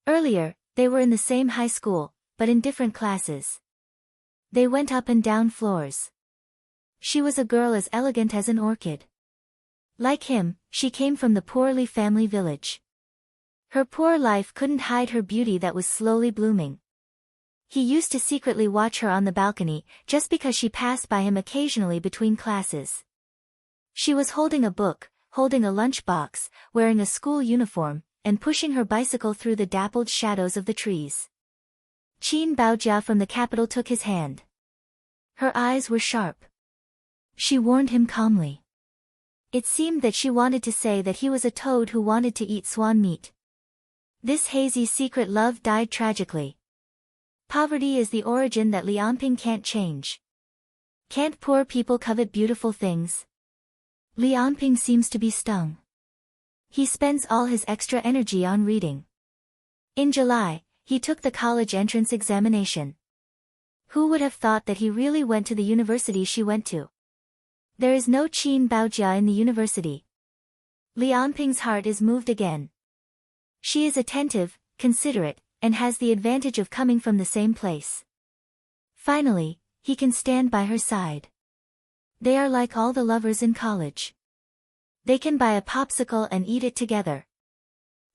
Earlier, they were in the same high school, but in different classes. They went up and down floors. She was a girl as elegant as an orchid. Like him, she came from the poorly family village. Her poor life couldn't hide her beauty that was slowly blooming. He used to secretly watch her on the balcony, just because she passed by him occasionally between classes. She was holding a book, holding a lunchbox, wearing a school uniform, and pushing her bicycle through the dappled shadows of the trees. Qin Baojia from the capital took his hand. Her eyes were sharp. She warned him calmly. It seemed that she wanted to say that he was a toad who wanted to eat swan meat. This hazy secret love died tragically. Poverty is the origin that Lianping can't change. Can't poor people covet beautiful things? Lianping seems to be stung. He spends all his extra energy on reading. In July, he took the college entrance examination. Who would have thought that he really went to the university she went to? There is no Qin Baojia in the university. Lianping's heart is moved again. She is attentive, considerate, and has the advantage of coming from the same place. Finally, he can stand by her side. They are like all the lovers in college. They can buy a popsicle and eat it together.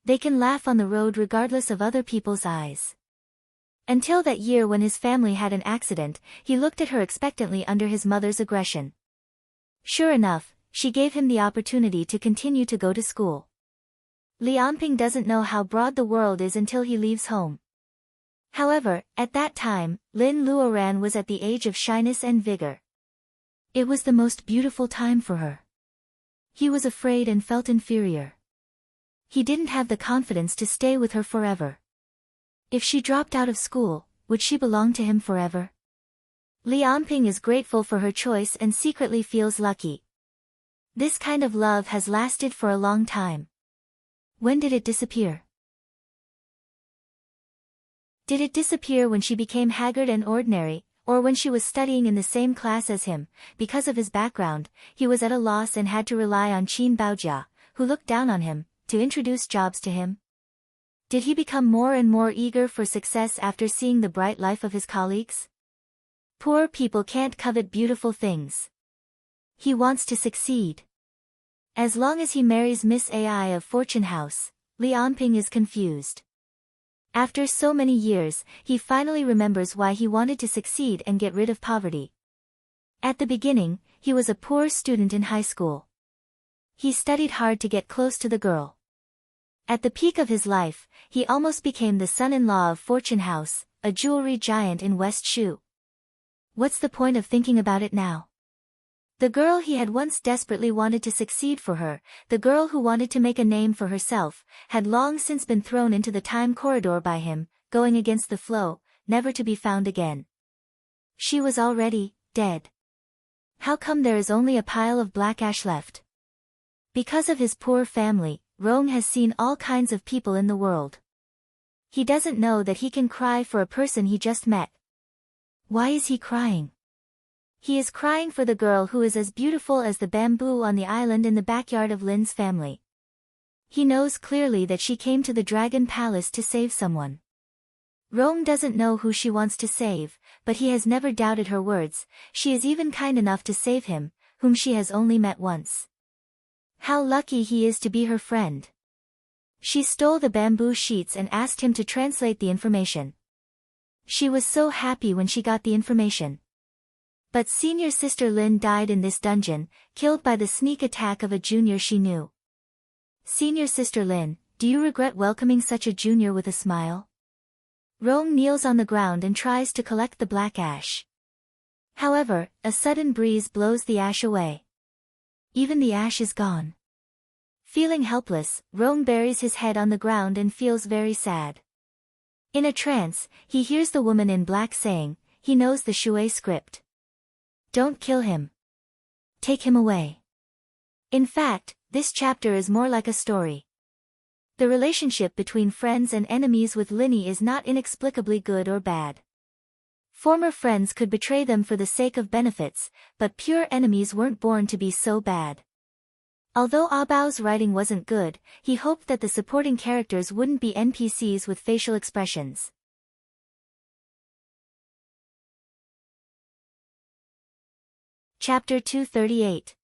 They can laugh on the road regardless of other people's eyes. Until that year when his family had an accident, he looked at her expectantly under his mother's aggression. Sure enough, she gave him the opportunity to continue to go to school. Lianping doesn't know how broad the world is until he leaves home. However, at that time, Lin Luoran was at the age of shyness and vigor. It was the most beautiful time for her. He was afraid and felt inferior. He didn't have the confidence to stay with her forever. If she dropped out of school, would she belong to him forever? Lianping is grateful for her choice and secretly feels lucky. This kind of love has lasted for a long time. When did it disappear? Did it disappear when she became haggard and ordinary, or when she was studying in the same class as him? Because of his background, he was at a loss and had to rely on Qin Baojia, who looked down on him, to introduce jobs to him. Did he become more and more eager for success after seeing the bright life of his colleagues? Poor people can't covet beautiful things. He wants to succeed. As long as he marries Miss Ai of Fortune House, Lianping is confused. After so many years, he finally remembers why he wanted to succeed and get rid of poverty. At the beginning, he was a poor student in high school. He studied hard to get close to the girl. At the peak of his life, he almost became the son-in-law of Fortune House, a jewelry giant in West Shu. What's the point of thinking about it now? The girl he had once desperately wanted to succeed for her, the girl who wanted to make a name for herself, had long since been thrown into the time corridor by him, going against the flow, never to be found again. She was already dead. How come there is only a pile of black ash left? Because of his poor family, Rong has seen all kinds of people in the world. He doesn't know that he can cry for a person he just met. Why is he crying? He is crying for the girl who is as beautiful as the bamboo on the island in the backyard of Lin's family. He knows clearly that she came to the Dragon Palace to save someone. Rong doesn't know who she wants to save, but he has never doubted her words. She is even kind enough to save him, whom she has only met once. How lucky he is to be her friend. She stole the bamboo sheets and asked him to translate the information. She was so happy when she got the information. But senior sister Lin died in this dungeon, killed by the sneak attack of a junior she knew. Senior sister Lin, do you regret welcoming such a junior with a smile? Rong kneels on the ground and tries to collect the black ash. However, a sudden breeze blows the ash away. Even the ash is gone. Feeling helpless, Rong buries his head on the ground and feels very sad. In a trance, he hears the woman in black saying, he knows the Shui script. Don't kill him. Take him away. In fact, this chapter is more like a story. The relationship between friends and enemies with Linny is not inexplicably good or bad. Former friends could betray them for the sake of benefits, but pure enemies weren't born to be so bad. Although Abao's writing wasn't good, he hoped that the supporting characters wouldn't be NPCs with facial expressions. Chapter 238.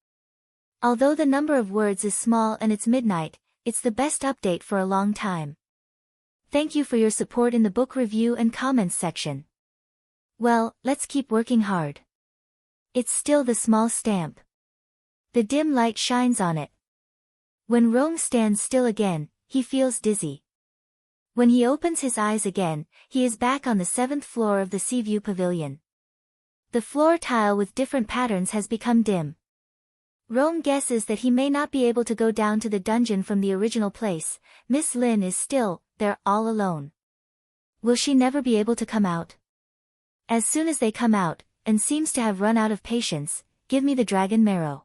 Although the number of words is small and it's midnight, it's the best update for a long time. Thank you for your support in the book review and comments section. Well, let's keep working hard. It's still the small stamp. The dim light shines on it. When Rong stands still again, he feels dizzy. When he opens his eyes again, he is back on the 7th floor of the Seaview Pavilion. The floor tile with different patterns has become dim. Rong guesses that he may not be able to go down to the dungeon from the original place. Miss Lin is still there all alone. Will she never be able to come out? As soon as they come out, and seems to have run out of patience, give me the dragon marrow.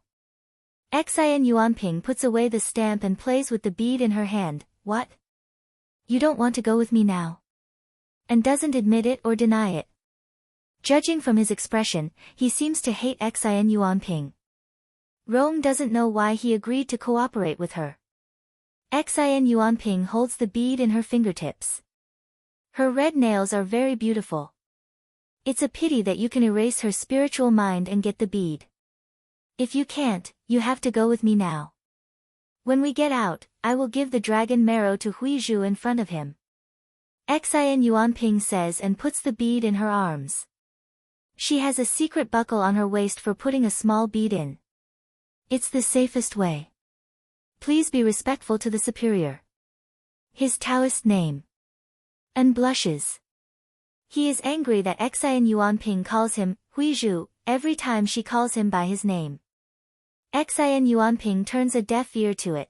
Xin Yuanping puts away the stamp and plays with the bead in her hand. What? You don't want to go with me now? And doesn't admit it or deny it. Judging from his expression, he seems to hate Xin Yuanping. Rong doesn't know why he agreed to cooperate with her. Xin Yuanping holds the bead in her fingertips. Her red nails are very beautiful. It's a pity that you can erase her spiritual mind and get the bead. If you can't, you have to go with me now. When we get out, I will give the dragon marrow to Huizhu in front of him. Xin Yuanping says and puts the bead in her arms. She has a secret buckle on her waist for putting a small bead in. It's the safest way. Please be respectful to the superior. his Taoist name, and blushes. He is angry that Xian Yuanping calls him Huizhu every time she calls him by his name. Xian Yuanping turns a deaf ear to it.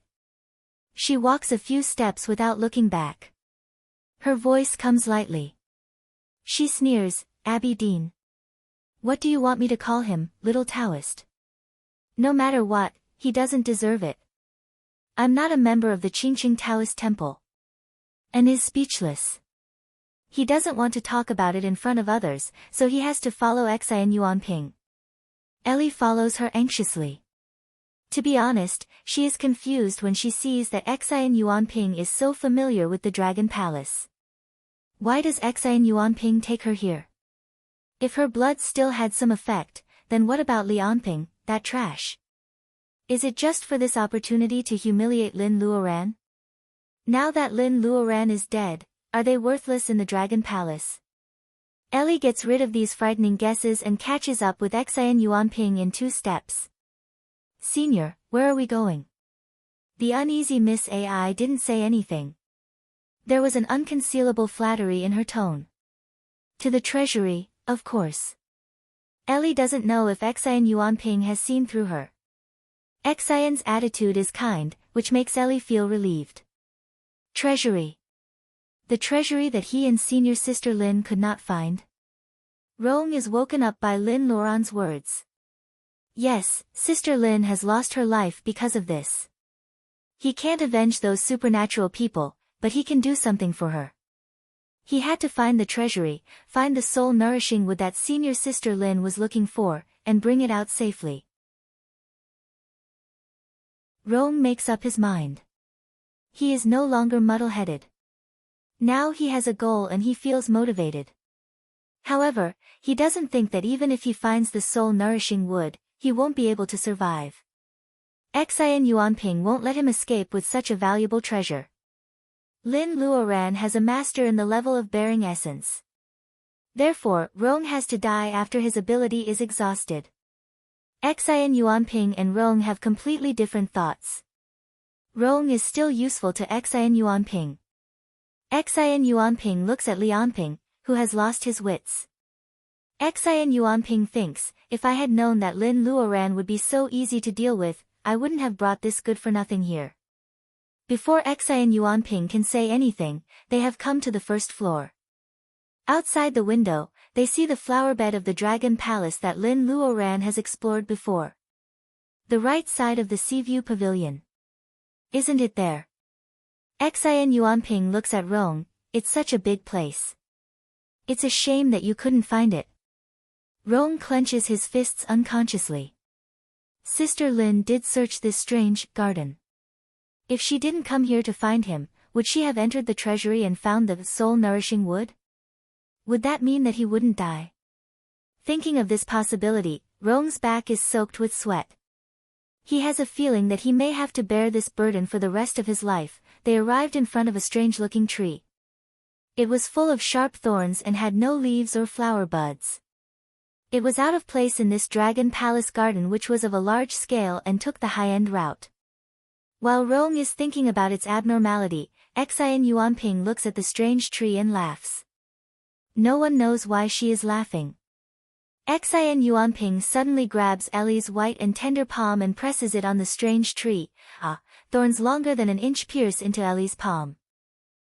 She walks a few steps without looking back. Her voice comes lightly. She sneers, Abby Dean. What do you want me to call him, little Taoist? No matter what, he doesn't deserve it. I'm not a member of the Qingqing Taoist temple. And is speechless. He doesn't want to talk about it in front of others, so he has to follow Xian Yuanping. Ellie follows her anxiously. To be honest, she is confused when she sees that Xian Yuanping is so familiar with the Dragon Palace. Why does Xian Yuanping take her here? If her blood still had some effect, then what about Lianping, that trash? Is it just for this opportunity to humiliate Lin Luoran? Now that Lin Luoran is dead, are they worthless in the Dragon Palace? Ellie gets rid of these frightening guesses and catches up with Xian Yuanping in 2 steps. Senior, where are we going? The uneasy Miss AI didn't say anything. There was an unconcealable flattery in her tone. To the treasury, of course. Ellie doesn't know if Xian Yuanping has seen through her. Xian's attitude is kind, which makes Ellie feel relieved. Treasury. The treasury that he and senior sister Lin could not find. Rong is woken up by Lin Luoran's words. Yes, Sister Lin has lost her life because of this. He can't avenge those supernatural people, but he can do something for her. He had to find the treasury, find the soul nourishing wood that senior sister Lin was looking for, and bring it out safely. Rong makes up his mind. He is no longer muddle-headed. Now he has a goal and he feels motivated. However, he doesn't think that even if he finds the soul-nourishing wood, he won't be able to survive. Xian Yuanping won't let him escape with such a valuable treasure. Lin Luoran has a master in the level of bearing essence. Therefore, Rong has to die after his ability is exhausted. Xian Yuanping and Rong have completely different thoughts. Rong is still useful to Xian Yuanping. Xian Yuanping looks at Lianping, who has lost his wits. Xian Yuanping thinks, if I had known that Lin Luoran would be so easy to deal with, I wouldn't have brought this good-for-nothing here. Before Xian Yuanping can say anything, they have come to the first floor. Outside the window, they see the flower bed of the Dragon Palace that Lin Luoran has explored before. The right side of the Seaview Pavilion. Isn't it there? Xian Yuanping looks at Rong, it's such a big place. It's a shame that you couldn't find it. Rong clenches his fists unconsciously. Sister Lin did search this strange garden. If she didn't come here to find him, would she have entered the treasury and found the soul-nourishing wood? Would that mean that he wouldn't die? Thinking of this possibility, Rong's back is soaked with sweat. He has a feeling that he may have to bear this burden for the rest of his life. They arrived in front of a strange-looking tree. It was full of sharp thorns and had no leaves or flower buds. It was out of place in this Dragon Palace garden, which was of a large scale and took the high-end route. While Rong is thinking about its abnormality, Xian Yuanping looks at the strange tree and laughs. No one knows why she is laughing. Xian Yuanping suddenly grabs Ellie's white and tender palm and presses it on the strange tree. Thorns longer than an inch pierce into Ellie's palm.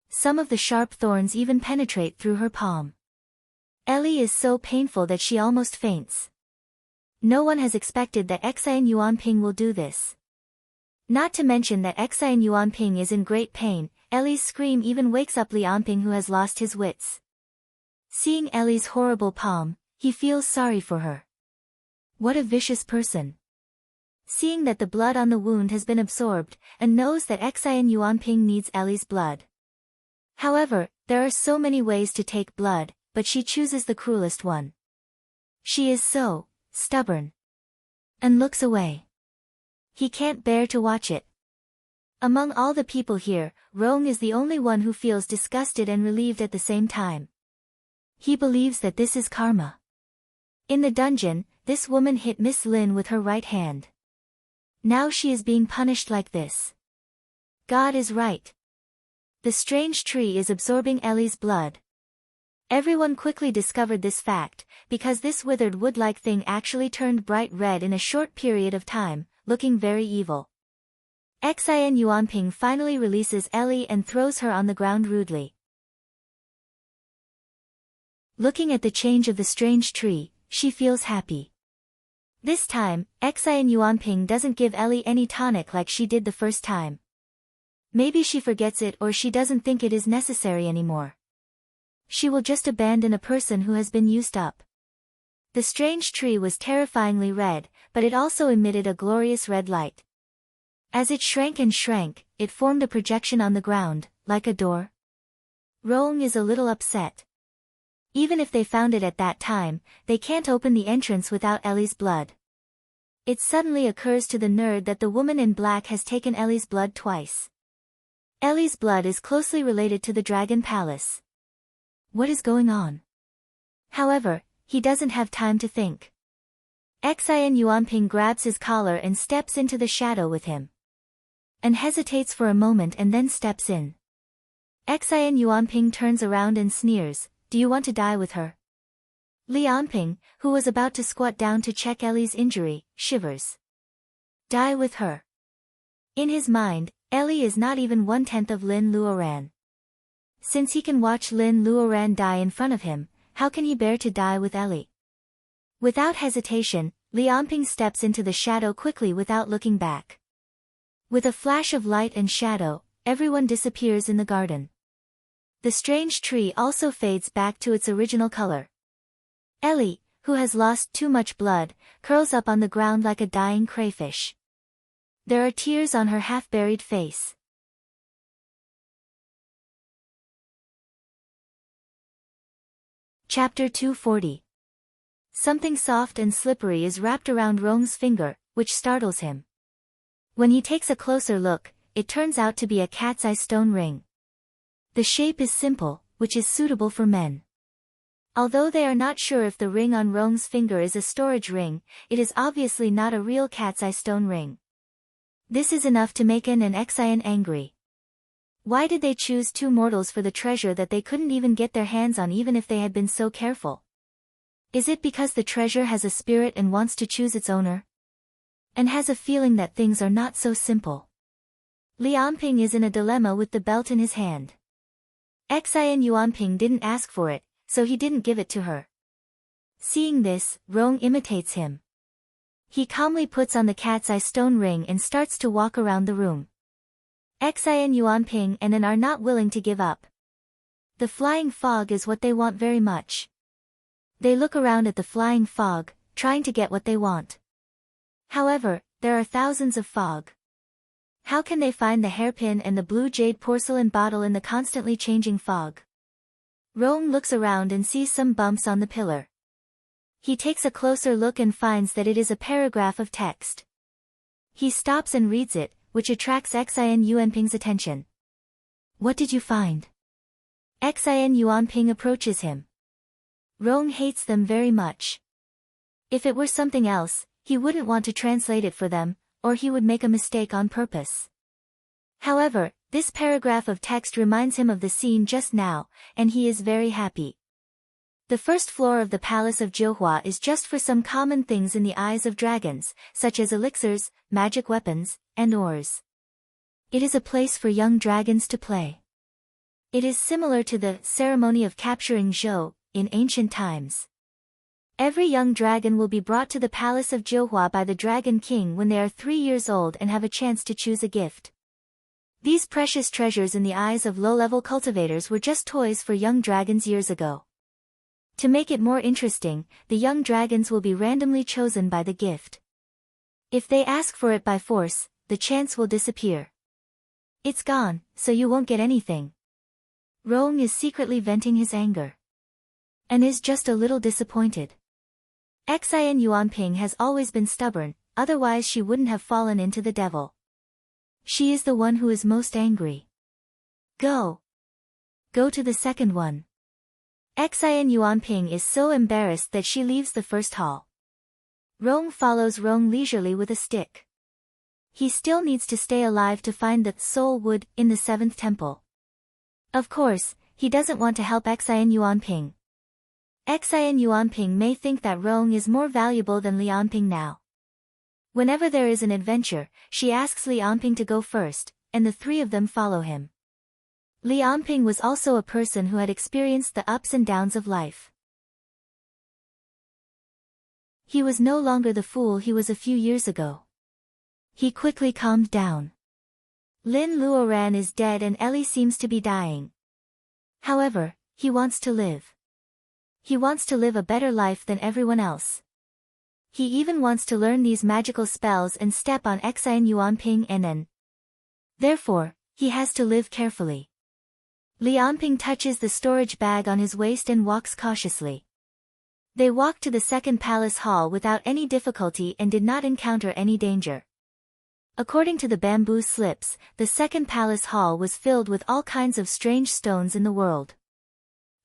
Some of the sharp thorns even penetrate through her palm. Ellie is so painful that she almost faints. No one has expected that Xian Yuanping will do this. Not to mention that Xian Yuanping is in great pain. Ellie's scream even wakes up Lianping, who has lost his wits. Seeing Ellie's horrible palm, he feels sorry for her. What a vicious person. Seeing that the blood on the wound has been absorbed, and knows that Xian Yuanping needs Ellie's blood. However, there are so many ways to take blood, but she chooses the cruelest one. She is so stubborn. And looks away. He can't bear to watch it. Among all the people here, Rong is the only one who feels disgusted and relieved at the same time. He believes that this is karma. In the dungeon, this woman hit Miss Lin with her right hand. Now she is being punished like this. God is right. The strange tree is absorbing Ellie's blood. Everyone quickly discovered this fact, because this withered wood-like thing actually turned bright red in a short period of time, looking very evil. Xin Yuanping finally releases Ellie and throws her on the ground rudely. Looking at the change of the strange tree, she feels happy. This time, Xin Yuanping doesn't give Ellie any tonic like she did the first time. Maybe she forgets it or she doesn't think it is necessary anymore. She will just abandon a person who has been used up. The strange tree was terrifyingly red, but it also emitted a glorious red light. As it shrank and shrank, it formed a projection on the ground, like a door. Rong is a little upset. Even if they found it at that time, they can't open the entrance without Ellie's blood. It suddenly occurs to the nerd that the woman in black has taken Ellie's blood twice. Ellie's blood is closely related to the Dragon Palace. What is going on? However, he doesn't have time to think. Xin Yuanping grabs his collar and steps into the shadow with him. And hesitates for a moment and then steps in. Xin Yuanping turns around and sneers, "Do you want to die with her?" Lianping, who was about to squat down to check Ellie's injury, shivers. Die with her. In his mind, Ellie is not even 1/10 of Lin Luoran. Since he can watch Lin Luoran die in front of him, how can he bear to die with Ellie? Without hesitation, Lianping steps into the shadow quickly without looking back. With a flash of light and shadow, everyone disappears in the garden. The strange tree also fades back to its original color. Ellie, who has lost too much blood, curls up on the ground like a dying crayfish. There are tears on her half-buried face. Chapter 240. Something soft and slippery is wrapped around Rong's finger, which startles him. When he takes a closer look, it turns out to be a cat's eye stone ring. The shape is simple, which is suitable for men. Although they are not sure if the ring on Rong's finger is a storage ring, it is obviously not a real cat's eye stone ring. This is enough to make An and Xian angry. Why did they choose two mortals for the treasure that they couldn't even get their hands on even if they had been so careful? Is it because the treasure has a spirit and wants to choose its owner? And has a feeling that things are not so simple? Lianping is in a dilemma with the belt in his hand. Xin Yuanping didn't ask for it, so he didn't give it to her. Seeing this, Rong imitates him. He calmly puts on the cat's eye stone ring and starts to walk around the room. Xin Yuanping and An are not willing to give up. The flying fog is what they want very much. They look around at the flying fog, trying to get what they want. However, there are thousands of fog. How can they find the hairpin and the blue jade porcelain bottle in the constantly changing fog? Rong looks around and sees some bumps on the pillar. He takes a closer look and finds that it is a paragraph of text. He stops and reads it, which attracts Xin Yuanping's attention. What did you find? Xin Yuanping approaches him. Rong hates them very much. If it were something else, he wouldn't want to translate it for them, or he would make a mistake on purpose. However, this paragraph of text reminds him of the scene just now, and he is very happy. The first floor of the Palace of Jiuhua is just for some common things in the eyes of dragons, such as elixirs, magic weapons, and ores. It is a place for young dragons to play. It is similar to the ceremony of capturing Zhou in ancient times. Every young dragon will be brought to the Palace of Jiuhua by the Dragon King when they are 3 years old and have a chance to choose a gift. These precious treasures in the eyes of low-level cultivators were just toys for young dragons years ago. To make it more interesting, the young dragons will be randomly chosen by the gift. If they ask for it by force, the chance will disappear. It's gone, so you won't get anything. Rong is secretly venting his anger. And is just a little disappointed. Xin Yuanping has always been stubborn, otherwise she wouldn't have fallen into the devil. She is the one who is most angry. Go. Go to the second one. Xin Yuanping is so embarrassed that she leaves the first hall. Rong follows Rong leisurely with a stick. He still needs to stay alive to find the soul wood in the 7th temple. Of course, he doesn't want to help Xian Yuanping. Xian Yuanping may think that Rong is more valuable than Lianping now. Whenever there is an adventure, she asks Lianping to go first, and the three of them follow him. Lianping was also a person who had experienced the ups and downs of life. He was no longer the fool he was a few years ago. He quickly calmed down. Lin Luoran is dead and Ellie seems to be dying. However, he wants to live. He wants to live a better life than everyone else. He even wants to learn these magical spells and step on Xian Yuanping and therefore, he has to live carefully. Lianping touches the storage bag on his waist and walks cautiously. They walked to the second palace hall without any difficulty and did not encounter any danger. According to the bamboo slips, the second palace hall was filled with all kinds of strange stones in the world.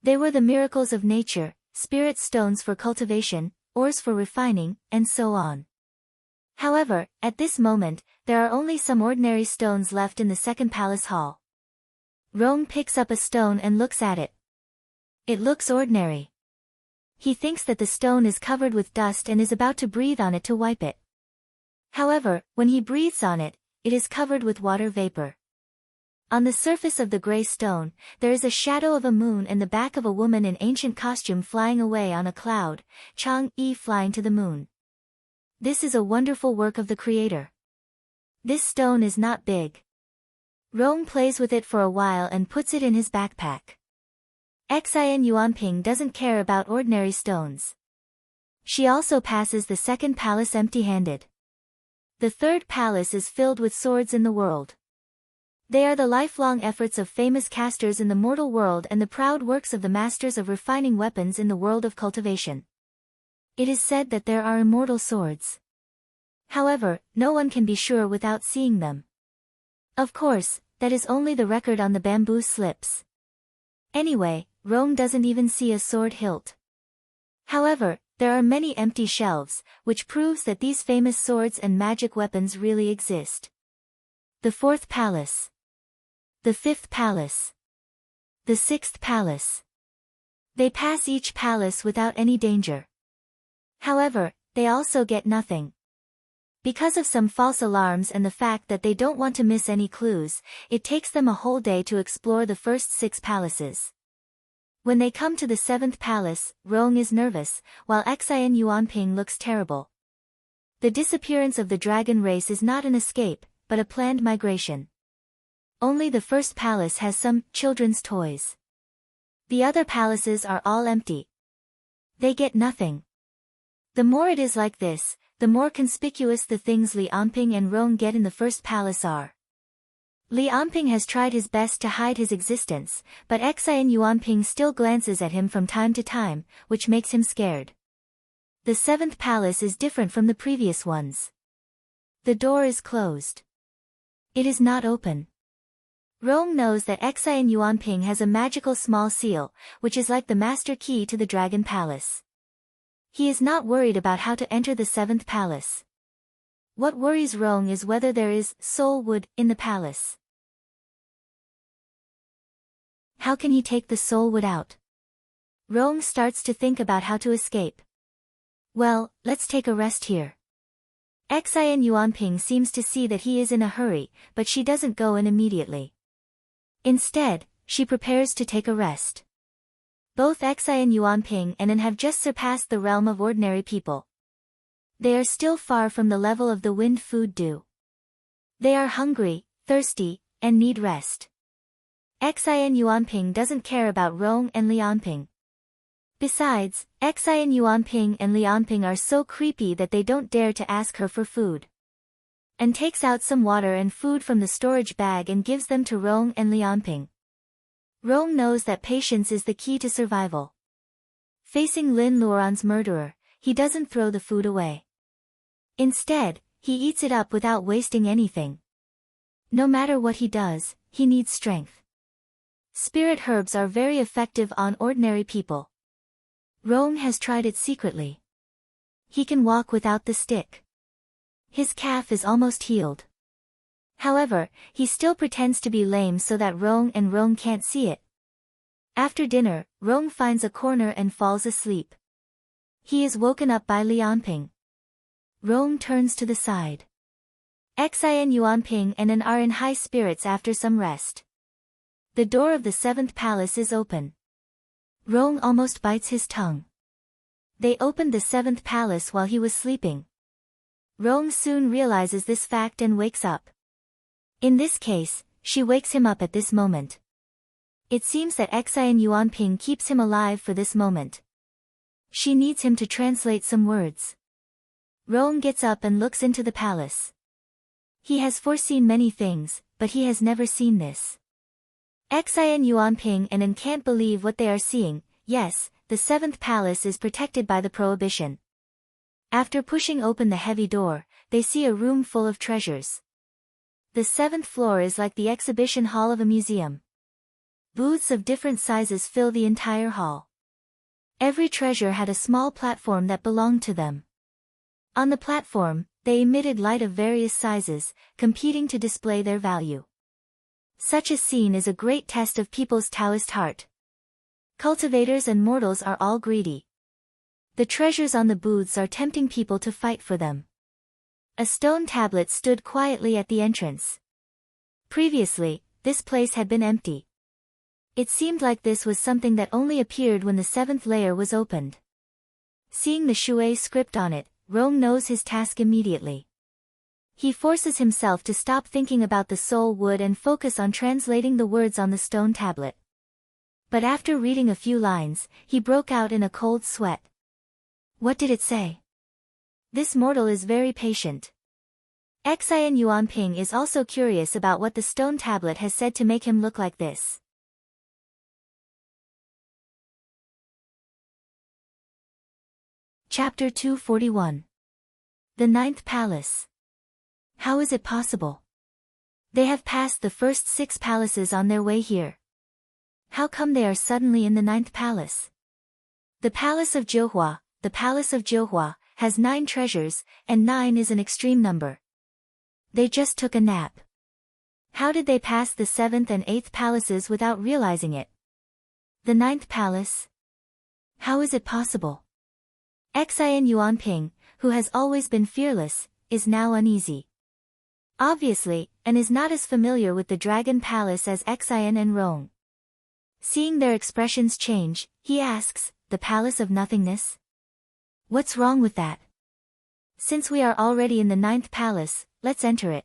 They were the miracles of nature, spirit stones for cultivation, ores for refining, and so on. However, at this moment, there are only some ordinary stones left in the second palace hall. Rong picks up a stone and looks at it. It looks ordinary. He thinks that the stone is covered with dust and is about to breathe on it to wipe it. However, when he breathes on it, it is covered with water vapor. On the surface of the gray stone, there is a shadow of a moon and the back of a woman in ancient costume flying away on a cloud, Chang'e flying to the moon. This is a wonderful work of the Creator. This stone is not big. Rong plays with it for a while and puts it in his backpack. Xian Yuanping doesn't care about ordinary stones. She also passes the second palace empty-handed. The third palace is filled with swords in the world. They are the lifelong efforts of famous casters in the mortal world and the proud works of the masters of refining weapons in the world of cultivation. It is said that there are immortal swords. However, no one can be sure without seeing them. Of course, that is only the record on the bamboo slips. Anyway, Rong doesn't even see a sword hilt. However, there are many empty shelves, which proves that these famous swords and magic weapons really exist. The fourth palace. The fifth palace. The sixth palace. They pass each palace without any danger. However, they also get nothing. Because of some false alarms and the fact that they don't want to miss any clues, it takes them a whole day to explore the first 6 palaces. When they come to the 7th palace, Rong is nervous, while Xian Yuanping looks terrible. The disappearance of the dragon race is not an escape, but a planned migration. Only the first palace has some children's toys. The other palaces are all empty. They get nothing. The more it is like this, the more conspicuous the things Lianping and Rong get in the first palace are. Lianping has tried his best to hide his existence, but Xian Yuanping still glances at him from time to time, which makes him scared. The 7th palace is different from the previous ones. The door is closed. It is not open. Rong knows that Xian Yuanping has a magical small seal, which is like the master key to the Dragon Palace. He is not worried about how to enter the 7th palace. What worries Rong is whether there is soul wood in the palace. How can he take the soul wood out? Rong starts to think about how to escape. Well, let's take a rest here. Xian Yuanping seems to see that he is in a hurry, but she doesn't go in immediately. Instead, she prepares to take a rest. Both Xian Yuanping and An have just surpassed the realm of ordinary people. They are still far from the level of the wind food dew. They are hungry, thirsty, and need rest. Xian Yuanping doesn't care about Rong and Lianping. Besides, Xian Yuanping and Lianping are so creepy that they don't dare to ask her for food. An takes out some water and food from the storage bag and gives them to Rong and Lianping. Rong knows that patience is the key to survival. Facing Lin Luoran's murderer, he doesn't throw the food away. Instead, he eats it up without wasting anything. No matter what he does, he needs strength. Spirit herbs are very effective on ordinary people. Rong has tried it secretly. He can walk without the stick. His calf is almost healed. However, he still pretends to be lame so that Rong can't see it. After dinner, Rong finds a corner and falls asleep. He is woken up by Lianping. Rong turns to the side. Xin Yuanping and An are in high spirits after some rest. The door of the 7th palace is open. Rong almost bites his tongue. They opened the 7th palace while he was sleeping. Rong soon realizes this fact and wakes up. In this case, she wakes him up at this moment. It seems that Xin Yuanping keeps him alive for this moment. She needs him to translate some words. Rong gets up and looks into the palace. He has foreseen many things, but he has never seen this. Xin Yuanping and An can't believe what they are seeing. Yes, the 7th palace is protected by the prohibition. After pushing open the heavy door, they see a room full of treasures. The 7th floor is like the exhibition hall of a museum. Booths of different sizes fill the entire hall. Every treasure had a small platform that belonged to them. On the platform, they emitted light of various sizes, competing to display their value. Such a scene is a great test of people's Taoist heart. Cultivators and mortals are all greedy. The treasures on the booths are tempting people to fight for them. A stone tablet stood quietly at the entrance. Previously, this place had been empty. It seemed like this was something that only appeared when the 7th layer was opened. Seeing the Shui script on it, Rong knows his task immediately. He forces himself to stop thinking about the soul wood and focus on translating the words on the stone tablet. But after reading a few lines, he broke out in a cold sweat. What did it say? This mortal is very patient. Xin Yuanping is also curious about what the stone tablet has said to make him look like this. Chapter 241. The 9th Palace. How is it possible? They have passed the first 6 palaces on their way here. How come they are suddenly in the 9th palace? The Palace of Jiuhua, has 9 treasures, and 9 is an extreme number. They just took a nap. How did they pass the 7th and 8th palaces without realizing it? The 9th palace? How is it possible? Xin Yuanping, who has always been fearless, is now uneasy. Obviously, An is not as familiar with the Dragon Palace as Xin and Rong. Seeing their expressions change, he asks, the Palace of Nothingness? What's wrong with that? Since we are already in the 9th palace, let's enter it.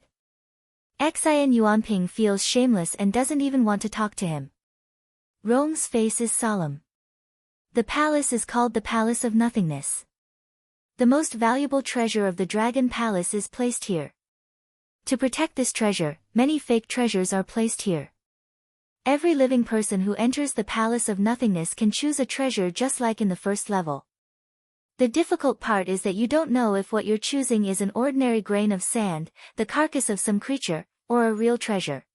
Xin Yuanping feels shameless and doesn't even want to talk to him. Rong's face is solemn. The palace is called the Palace of Nothingness. The most valuable treasure of the Dragon Palace is placed here. To protect this treasure, many fake treasures are placed here. Every living person who enters the Palace of Nothingness can choose a treasure just like in the first level. The difficult part is that you don't know if what you're choosing is an ordinary grain of sand, the carcass of some creature, or a real treasure.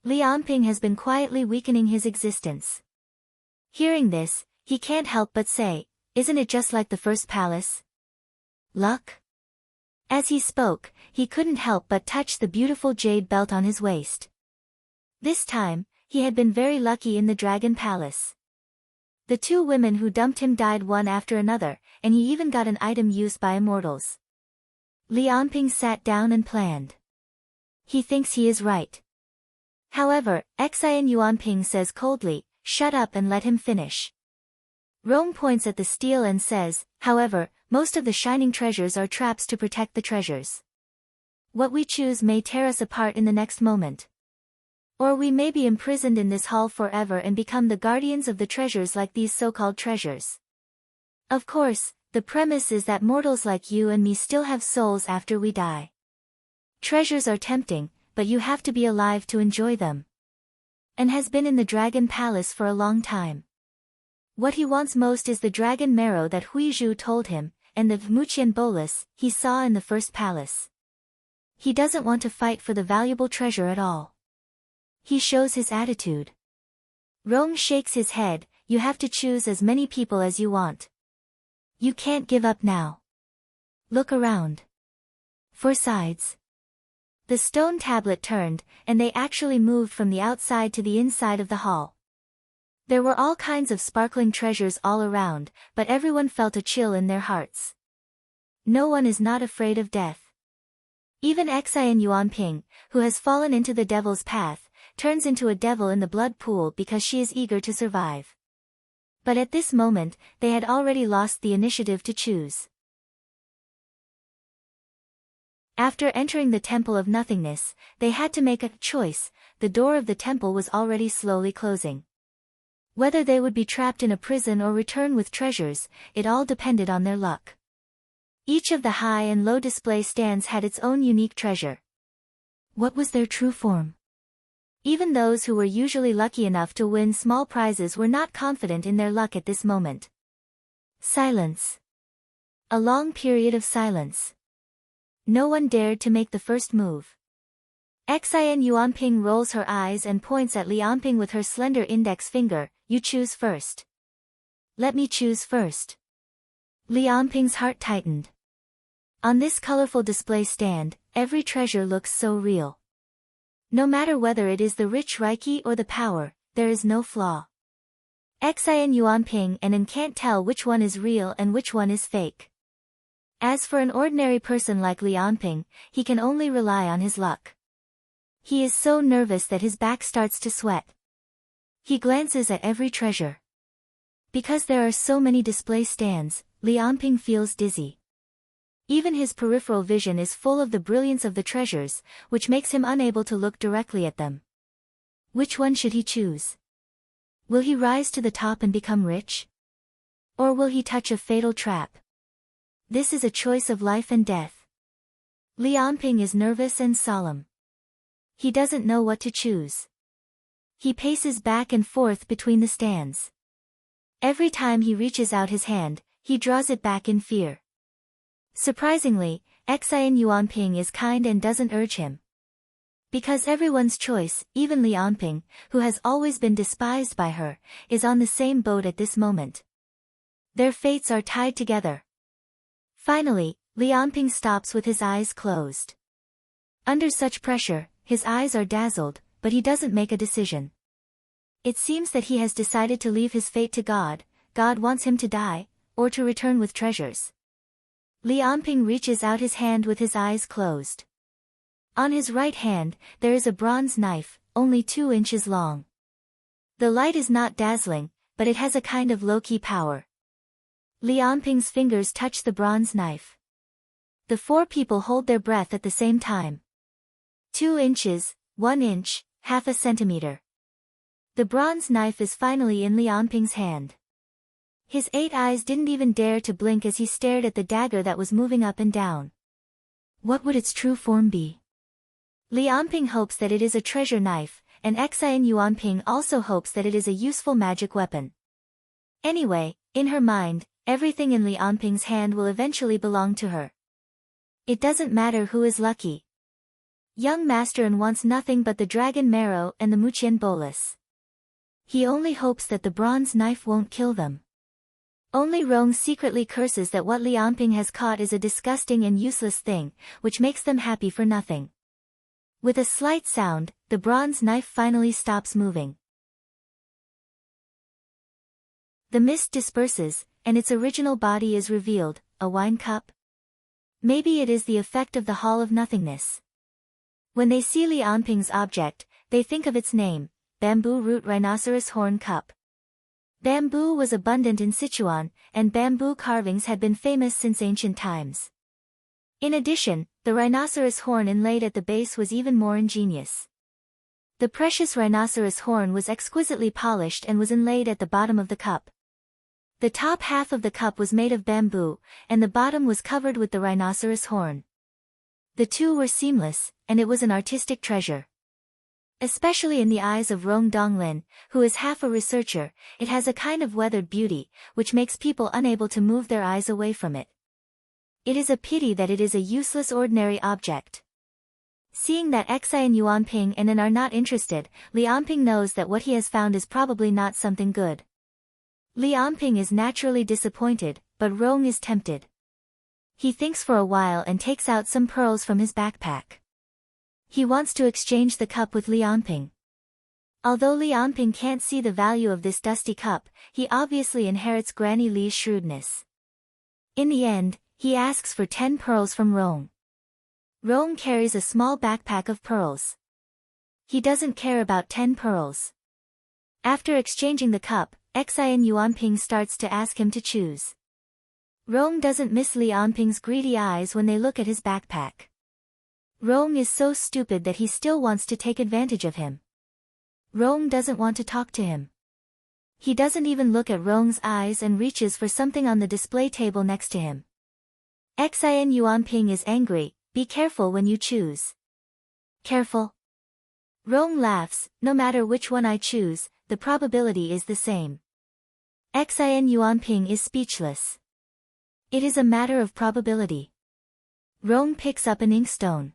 Lianping has been quietly weakening his existence. Hearing this, he can't help but say, isn't it just like the first palace? Luck? As he spoke, he couldn't help but touch the beautiful jade belt on his waist. This time, he had been very lucky in the Dragon Palace. The 2 women who dumped him died one after another, and he even got an item used by immortals. Lianping sat down and planned. He thinks he is right. However, Xin Yuanping says coldly, shut up and let him finish. Rong points at the steel and says, however, most of the shining treasures are traps to protect the treasures. What we choose may tear us apart in the next moment. Or we may be imprisoned in this hall forever and become the guardians of the treasures like these so-called treasures. Of course, the premise is that mortals like you and me still have souls after we die. Treasures are tempting, but you have to be alive to enjoy them. And has been in the Dragon Palace for a long time. What he wants most is the dragon marrow that Huizhu told him, and the Vmuqian bolus he saw in the first palace. He doesn't want to fight for the valuable treasure at all. He shows his attitude. Rong shakes his head, you have to choose as many people as you want. You can't give up now. Look around. 4 sides. The stone tablet turned, and they actually moved from the outside to the inside of the hall. There were all kinds of sparkling treasures all around, but everyone felt a chill in their hearts. No one is not afraid of death. Even Xian Yuanping, who has fallen into the devil's path, turns into a devil in the blood pool because she is eager to survive. But at this moment, they had already lost the initiative to choose. After entering the Temple of Nothingness, they had to make a choice. The door of the temple was already slowly closing. Whether they would be trapped in a prison or return with treasures, it all depended on their luck. Each of the high and low display stands had its own unique treasure. What was their true form? Even those who were usually lucky enough to win small prizes were not confident in their luck at this moment. Silence. A long period of silence. No one dared to make the first move. Xian Yuanping rolls her eyes and points at Lianping with her slender index finger. You choose first. Let me choose first. Lianping's heart tightened. On this colorful display stand, every treasure looks so real. No matter whether it is the rich Reiki or the power, there is no flaw. Xian Yuanping and can't tell which one is real and which one is fake. As for an ordinary person like Lianping, he can only rely on his luck. He is so nervous that his back starts to sweat. He glances at every treasure. Because there are so many display stands, Lianping feels dizzy. Even his peripheral vision is full of the brilliance of the treasures, which makes him unable to look directly at them. Which one should he choose? Will he rise to the top and become rich? Or will he touch a fatal trap? This is a choice of life and death. Lianping is nervous and solemn. He doesn't know what to choose. He paces back and forth between the stands. Every time he reaches out his hand, he draws it back in fear. Surprisingly, Xian Yuanping is kind and doesn't urge him. Because everyone's choice, even Lianping, who has always been despised by her, is on the same boat at this moment. Their fates are tied together. Finally, Lianping stops with his eyes closed. Under such pressure, his eyes are dazzled, but he doesn't make a decision. It seems that he has decided to leave his fate to God. God wants him to die, or to return with treasures. Lianping reaches out his hand with his eyes closed. On his right hand, there is a bronze knife, only 2 inches long. The light is not dazzling, but it has a kind of low-key power. Lianping's fingers touch the bronze knife. The 4 people hold their breath at the same time. 2 inches, 1 inch, half a centimeter. The bronze knife is finally in Lianping's hand. His 8 eyes didn't even dare to blink as he stared at the dagger that was moving up and down. What would its true form be? Lianping hopes that it is a treasure knife, and Xian Yuanping also hopes that it is a useful magic weapon. Anyway, in her mind, everything in Lianping's hand will eventually belong to her. It doesn't matter who is lucky. Young Master An wants nothing but the dragon marrow and the Muqian bolus. He only hopes that the bronze knife won't kill them. Only Rong secretly curses that what Lianping has caught is a disgusting and useless thing, which makes them happy for nothing. With a slight sound, the bronze knife finally stops moving. The mist disperses, and its original body is revealed, a wine cup. Maybe it is the effect of the Hall of Nothingness. When they see Lianping's object, they think of its name, Bamboo Root Rhinoceros Horn Cup. Bamboo was abundant in Sichuan, and bamboo carvings had been famous since ancient times. In addition, the rhinoceros horn inlaid at the base was even more ingenious. The precious rhinoceros horn was exquisitely polished and was inlaid at the bottom of the cup. The top half of the cup was made of bamboo, and the bottom was covered with the rhinoceros horn. The two were seamless, and it was an artistic treasure. Especially in the eyes of Rong Donglin, who is half a researcher, it has a kind of weathered beauty, which makes people unable to move their eyes away from it. It is a pity that it is a useless ordinary object. Seeing that Xian Yuanping and An are not interested, Lianping knows that what he has found is probably not something good. Lianping is naturally disappointed, but Rong is tempted. He thinks for a while and takes out some pearls from his backpack. He wants to exchange the cup with Lianping. Although Lianping can't see the value of this dusty cup, he obviously inherits Granny Li's shrewdness. In the end, he asks for 10 pearls from Rong. Rong carries a small backpack of pearls. He doesn't care about 10 pearls. After exchanging the cup, Xian Yuanping starts to ask him to choose. Rong doesn't miss Lianping's greedy eyes when they look at his backpack. Rong is so stupid that he still wants to take advantage of him. Rong doesn't want to talk to him. He doesn't even look at Rong's eyes and reaches for something on the display table next to him. Xian Yuanping is angry. Be careful when you choose. Careful? Rong laughs. No matter which one I choose, the probability is the same. Xian Yuanping is speechless. It is a matter of probability. Rong picks up an inkstone.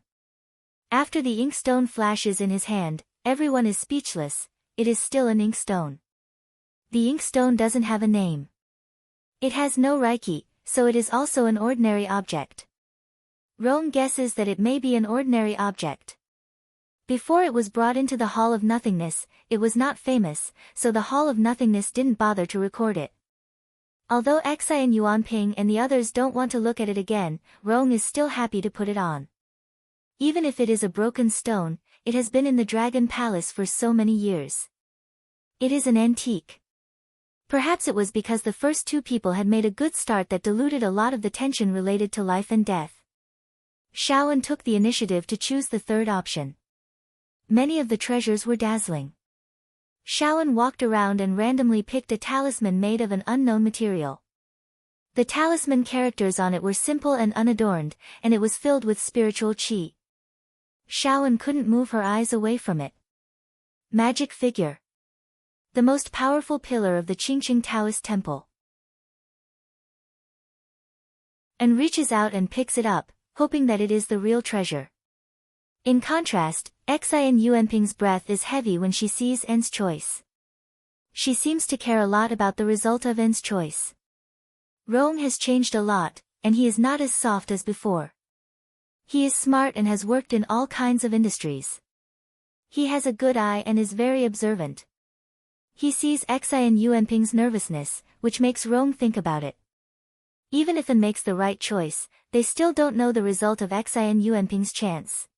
After the inkstone flashes in his hand, everyone is speechless. It is still an inkstone. The inkstone doesn't have a name. It has no reiki, so it is also an ordinary object. Rong guesses that it may be an ordinary object. Before it was brought into the Hall of Nothingness, it was not famous, so the Hall of Nothingness didn't bother to record it. Although Xian Yuanping and the others don't want to look at it again, Rong is still happy to put it on. Even if it is a broken stone, it has been in the Dragon Palace for so many years. It is an antique. Perhaps it was because the first two people had made a good start that diluted a lot of the tension related to life and death. Shaoan took the initiative to choose the third option. Many of the treasures were dazzling. Shaoan walked around and randomly picked a talisman made of an unknown material. The talisman characters on it were simple and unadorned, and it was filled with spiritual qi. Shaoan couldn't move her eyes away from it. Magic figure. The most powerful pillar of the Qingqing Taoist temple. And reaches out and picks it up, hoping that it is the real treasure. In contrast, Xian Yuanping's breath is heavy when she sees N's choice. She seems to care a lot about the result of N's choice. Rong has changed a lot, and he is not as soft as before. He is smart and has worked in all kinds of industries. He has a good eye and is very observant. He sees Xian Yuanping's nervousness, which makes Rong think about it. Even if N makes the right choice, they still don't know the result of Xian Yuanping's chance.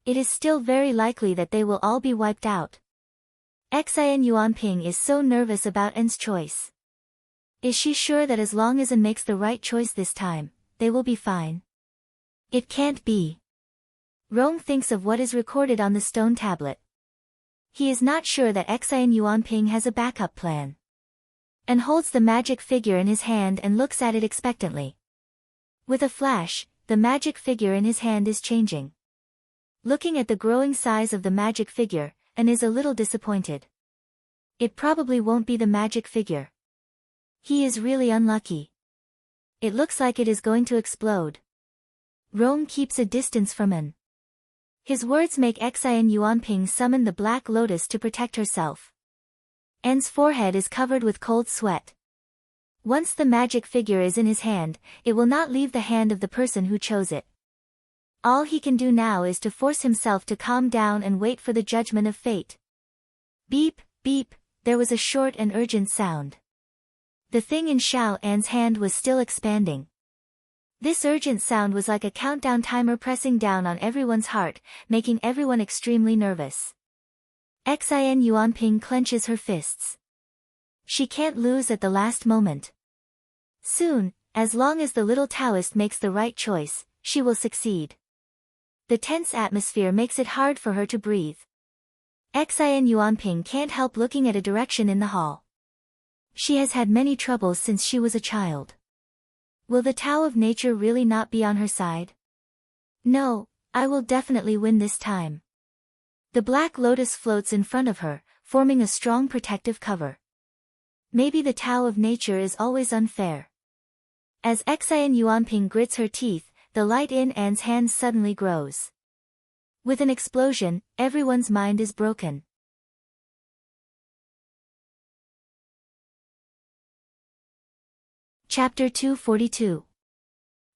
It is still very likely that they will all be wiped out. Xian Yuanping is so nervous about N's choice. Is she sure that as long as N makes the right choice this time, they will be fine? It can't be. Rong thinks of what is recorded on the stone tablet. He is not sure that Xian Yuanping has a backup plan. And holds the magic figure in his hand and looks at it expectantly. With a flash, the magic figure in his hand is changing. Looking at the growing size of the magic figure, N is a little disappointed. It probably won't be the magic figure. He is really unlucky. It looks like it is going to explode. Rong keeps a distance from N. His words make Xian Yuanping summon the Black Lotus to protect herself. N's forehead is covered with cold sweat. Once the magic figure is in his hand, it will not leave the hand of the person who chose it. All he can do now is to force himself to calm down and wait for the judgment of fate. Beep, beep, there was a short and urgent sound. The thing in Xiao An's hand was still expanding. This urgent sound was like a countdown timer pressing down on everyone's heart, making everyone extremely nervous. Xian Yuanping clenches her fists. She can't lose at the last moment. Soon, as long as the little Taoist makes the right choice, she will succeed. The tense atmosphere makes it hard for her to breathe. Xian Yuanping can't help looking at a direction in the hall. She has had many troubles since she was a child. Will the Tao of Nature really not be on her side? No, I will definitely win this time. The Black Lotus floats in front of her, forming a strong protective cover. Maybe the Tao of Nature is always unfair. As Xian Yuanping grits her teeth, the light in An's hand suddenly grows. With an explosion, everyone's mind is broken. Chapter 242.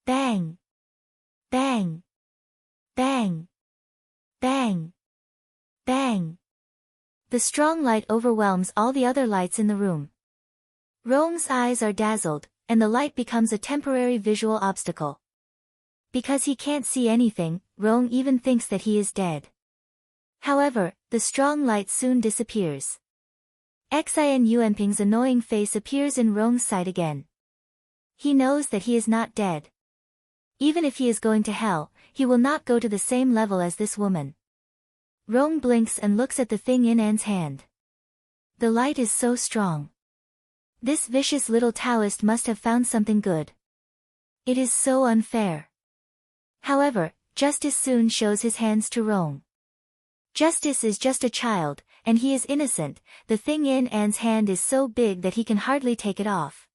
Bang! Bang! Bang! Bang! Bang! The strong light overwhelms all the other lights in the room. Rong's eyes are dazzled, and the light becomes a temporary visual obstacle. Because he can't see anything, Rong even thinks that he is dead. However, the strong light soon disappears. Xin Yuanping's annoying face appears in Rong's sight again. He knows that he is not dead. Even if he is going to hell, he will not go to the same level as this woman. Rong blinks and looks at the thing in Anne's hand. The light is so strong. This vicious little Taoist must have found something good. It is so unfair. However, Justice soon shows his hands to Rong. Justice is just a child, and he is innocent. The thing in Anne's hand is so big that he can hardly take it off.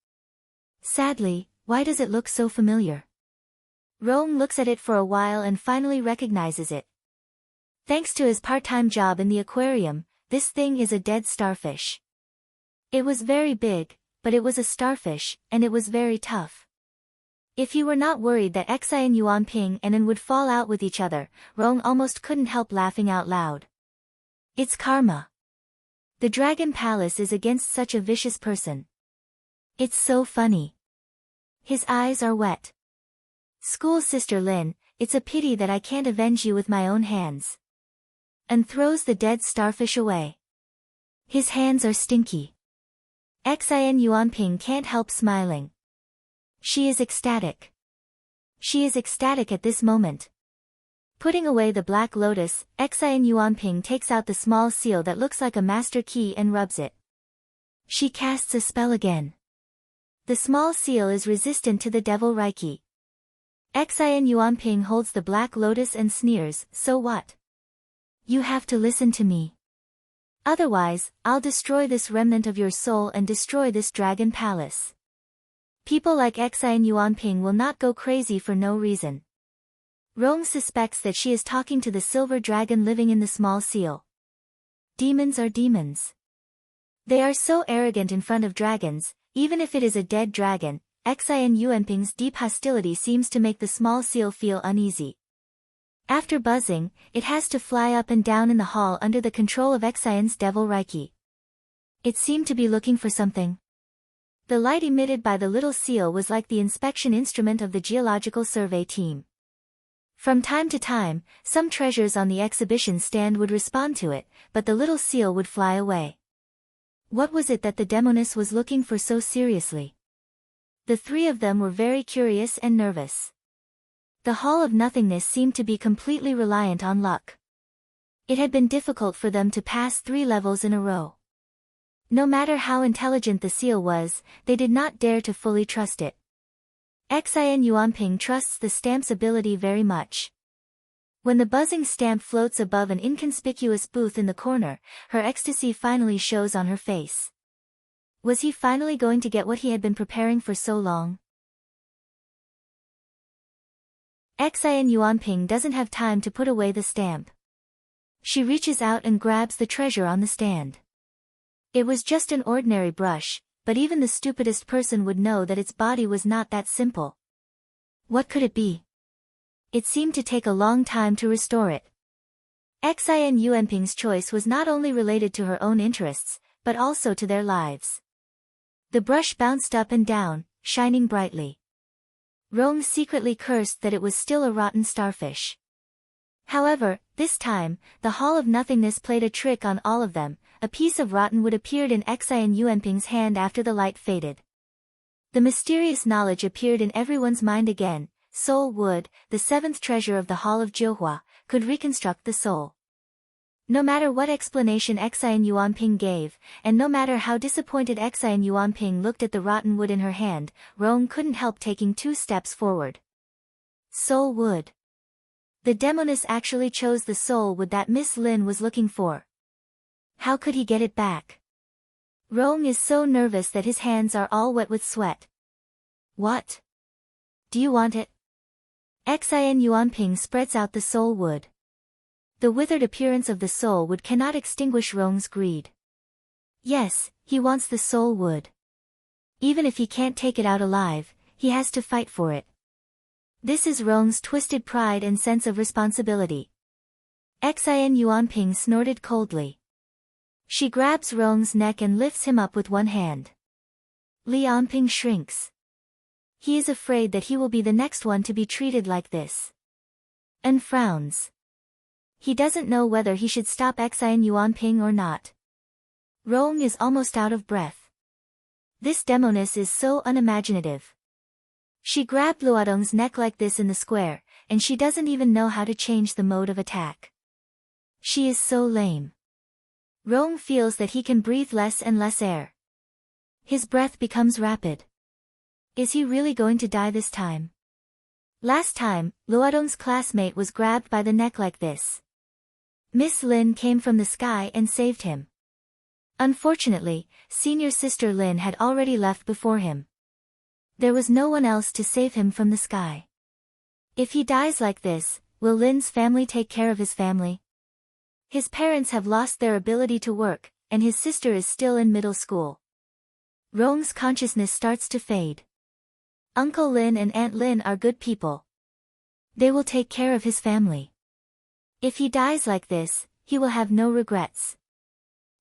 Sadly, why does it look so familiar? Rong looks at it for a while and finally recognizes it. Thanks to his part-time job in the aquarium, this thing is a dead starfish. It was very big, but it was a starfish, and it was very tough. If he were not worried that Xin Yuanping and An would fall out with each other, Rong almost couldn't help laughing out loud. It's karma. The Dragon Palace is against such a vicious person. It's so funny. His eyes are wet. School sister Lin, it's a pity that I can't avenge you with my own hands. And throws the dead starfish away. His hands are stinky. Xin Yuanping can't help smiling. She is ecstatic. She is ecstatic at this moment. Putting away the black lotus, Xin Yuanping takes out the small seal that looks like a master key and rubs it. She casts a spell again. The small seal is resistant to the devil Reiki. Xin Yuanping holds the black lotus and sneers, so what? You have to listen to me. Otherwise, I'll destroy this remnant of your soul and destroy this dragon palace. People like Xin Yuanping will not go crazy for no reason. Rong suspects that she is talking to the silver dragon living in the small seal. Demons are demons. They are so arrogant in front of dragons, even if it is a dead dragon. Xin Yuanping's deep hostility seems to make the small seal feel uneasy. After buzzing, it has to fly up and down in the hall under the control of Xion's devil Reiki. It seemed to be looking for something. The light emitted by the little seal was like the inspection instrument of the geological survey team. From time to time, some treasures on the exhibition stand would respond to it, but the little seal would fly away. What was it that the demoness was looking for so seriously? The three of them were very curious and nervous. The Hall of Nothingness seemed to be completely reliant on luck. It had been difficult for them to pass 3 levels in a row. No matter how intelligent the seal was, they did not dare to fully trust it. Xin Yuanping trusts the stamp's ability very much. When the buzzing stamp floats above an inconspicuous booth in the corner, her ecstasy finally shows on her face. Was he finally going to get what he had been preparing for so long? Xin Yuanping doesn't have time to put away the stamp. She reaches out and grabs the treasure on the stand. It was just an ordinary brush, but even the stupidest person would know that its body was not that simple. What could it be? It seemed to take a long time to restore it. Xin Yuanping's choice was not only related to her own interests, but also to their lives. The brush bounced up and down, shining brightly. Rong secretly cursed that it was still a rotten starfish. However, this time, the Hall of Nothingness played a trick on all of them. A piece of rotten wood appeared in Xin Yuanping's hand after the light faded. The mysterious knowledge appeared in everyone's mind again. Soul wood, the 7th treasure of the Hall of Jiuhua, could reconstruct the soul. No matter what explanation Xin Yuanping gave, and no matter how disappointed Xin Yuanping looked at the rotten wood in her hand, Rong couldn't help taking 2 steps forward. Soul wood. The demoness actually chose the soul wood that Miss Lin was looking for. How could he get it back? Rong is so nervous that his hands are all wet with sweat. What? Do you want it? Xin Yuanping spreads out the soul wood. The withered appearance of the soul wood cannot extinguish Rong's greed. Yes, he wants the soul wood. Even if he can't take it out alive, he has to fight for it. This is Rong's twisted pride and sense of responsibility. Xin Yuanping snorted coldly. She grabs Rong's neck and lifts him up with one hand. Li Anping shrinks. He is afraid that he will be the next one to be treated like this. And frowns. He doesn't know whether he should stop Xin Yuanping or not. Rong is almost out of breath. This demoness is so unimaginative. She grabbed Luodong's neck like this in the square, and she doesn't even know how to change the mode of attack. She is so lame. Rong feels that he can breathe less and less air. His breath becomes rapid. Is he really going to die this time? Last time, Luodong's classmate was grabbed by the neck like this. Miss Lin came from the sky and saved him. Unfortunately, senior sister Lin had already left before him. There was no one else to save him from the sky. If he dies like this, will Lin's family take care of his family? His parents have lost their ability to work, and his sister is still in middle school. Rong's consciousness starts to fade. Uncle Lin and Aunt Lin are good people. They will take care of his family. If he dies like this, he will have no regrets.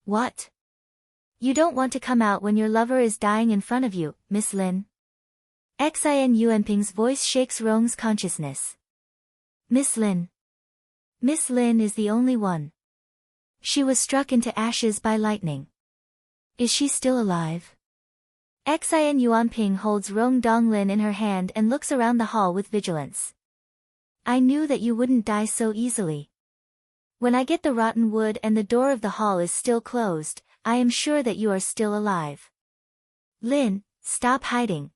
What? You don't want to come out when your lover is dying in front of you, Miss Lin? Xin Yuanping's voice shakes Rong's consciousness. Miss Lin. Miss Lin is the only one. She was struck into ashes by lightning. Is she still alive? Xin Yuanping holds Rong Donglin in her hand and looks around the hall with vigilance. I knew that you wouldn't die so easily. When I get the rotten wood and the door of the hall is still closed, I am sure that you are still alive. Lin, stop hiding.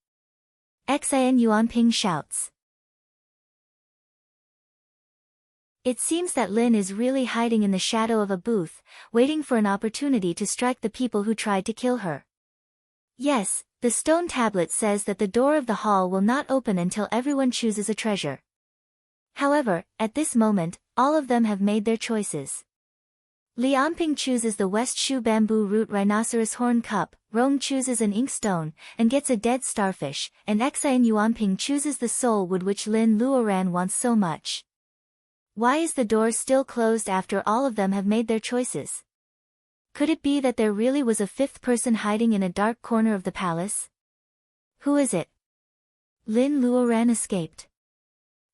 Xin Yuanping shouts. It seems that Lin is really hiding in the shadow of a booth, waiting for an opportunity to strike the people who tried to kill her. Yes, the stone tablet says that the door of the hall will not open until everyone chooses a treasure. However, at this moment, all of them have made their choices. Li Anping chooses the West Shu bamboo root rhinoceros horn cup, Rong chooses an inkstone, and gets a dead starfish, and Xin Yuanping chooses the soul wood which Lin Luoran wants so much. Why is the door still closed after all of them have made their choices? Could it be that there really was a fifth person hiding in a dark corner of the palace? Who is it? Lin Luoran escaped.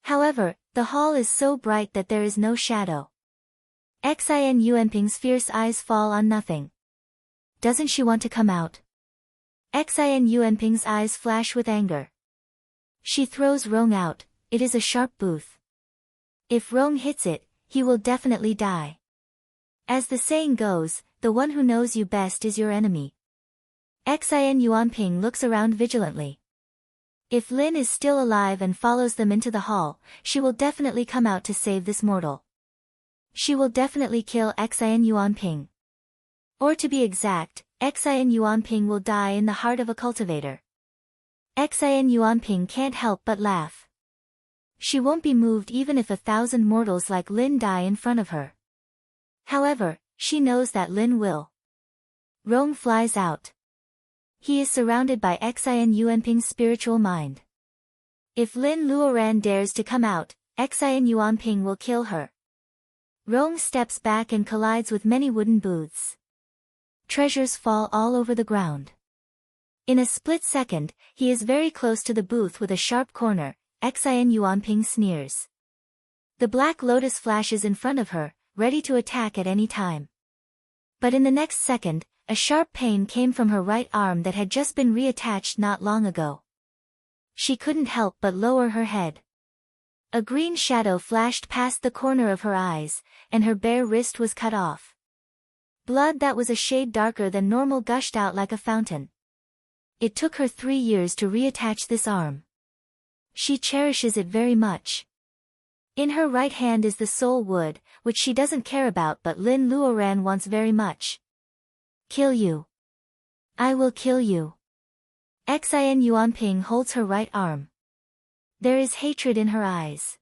However, the hall is so bright that there is no shadow. Xin Yuanping's fierce eyes fall on nothing. Doesn't she want to come out? Xin Yuanping's eyes flash with anger. She throws Rong out. It is a sharp booth. If Rong hits it, he will definitely die. As the saying goes, the one who knows you best is your enemy. Xin Yuanping looks around vigilantly. If Lin is still alive and follows them into the hall, she will definitely come out to save this mortal. She will definitely kill Xin Yuanping. Or to be exact, Xin Yuanping will die in the heart of a cultivator. Xin Yuanping can't help but laugh. She won't be moved even if 1,000 mortals like Lin die in front of her. However, she knows that Lin will. Rong flies out. He is surrounded by Xin Yuanping's spiritual mind. If Lin Luoran dares to come out, Xin Yuanping will kill her. Rong steps back and collides with many wooden booths. Treasures fall all over the ground. In a split second, he is very close to the booth with a sharp corner. Xin Yuanping sneers. The black lotus flashes in front of her, ready to attack at any time. But in the next second, a sharp pain came from her right arm that had just been reattached not long ago. She couldn't help but lower her head. A green shadow flashed past the corner of her eyes, and her bare wrist was cut off. Blood that was a shade darker than normal gushed out like a fountain. It took her 3 years to reattach this arm. She cherishes it very much. In her right hand is the soul wood, which she doesn't care about but Lin Luoran wants very much. Kill you. I will kill you. Xin Yuanping holds her right arm. There is hatred in her eyes.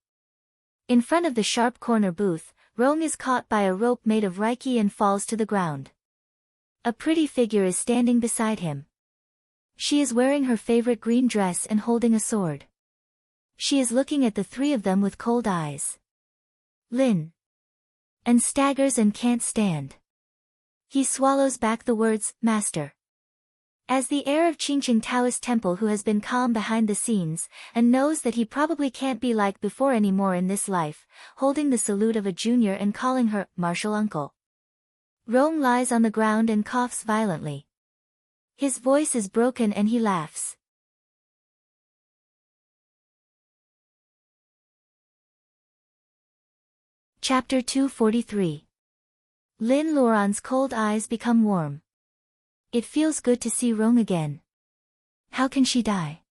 In front of the sharp corner booth, Rong is caught by a rope made of reiki and falls to the ground. A pretty figure is standing beside him. She is wearing her favorite green dress and holding a sword. She is looking at the three of them with cold eyes. Lin. and staggers and can't stand. He swallows back the words, Master. As the heir of Qingqing Taoist Temple who has been calm behind the scenes, and knows that he probably can't be like before anymore in this life, holding the salute of a junior and calling her, martial uncle. Rong lies on the ground and coughs violently. His voice is broken and he laughs. Chapter 243. Lin Luoran's cold eyes become warm. It feels good to see Rong again. How can she die?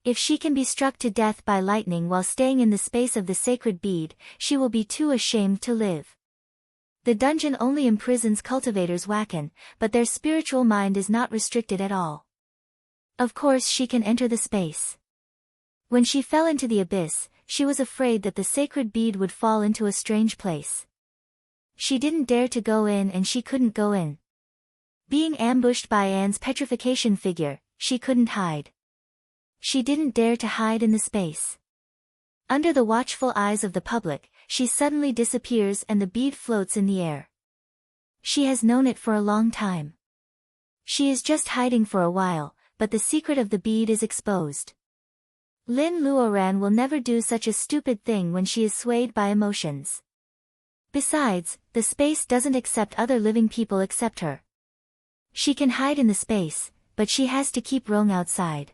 If she can be struck to death by lightning while staying in the space of the sacred bead, she will be too ashamed to live. The dungeon only imprisons cultivators Wacken, but their spiritual mind is not restricted at all. Of course she can enter the space. When she fell into the abyss, she was afraid that the sacred bead would fall into a strange place. She didn't dare to go in and she couldn't go in. Being ambushed by Anne's petrification figure, she couldn't hide. She didn't dare to hide in the space. Under the watchful eyes of the public, she suddenly disappears and the bead floats in the air. She has known it for a long time. She is just hiding for a while, but the secret of the bead is exposed. Lin Luoran will never do such a stupid thing when she is swayed by emotions. Besides, the space doesn't accept other living people except her. She can hide in the space, but she has to keep Rong outside.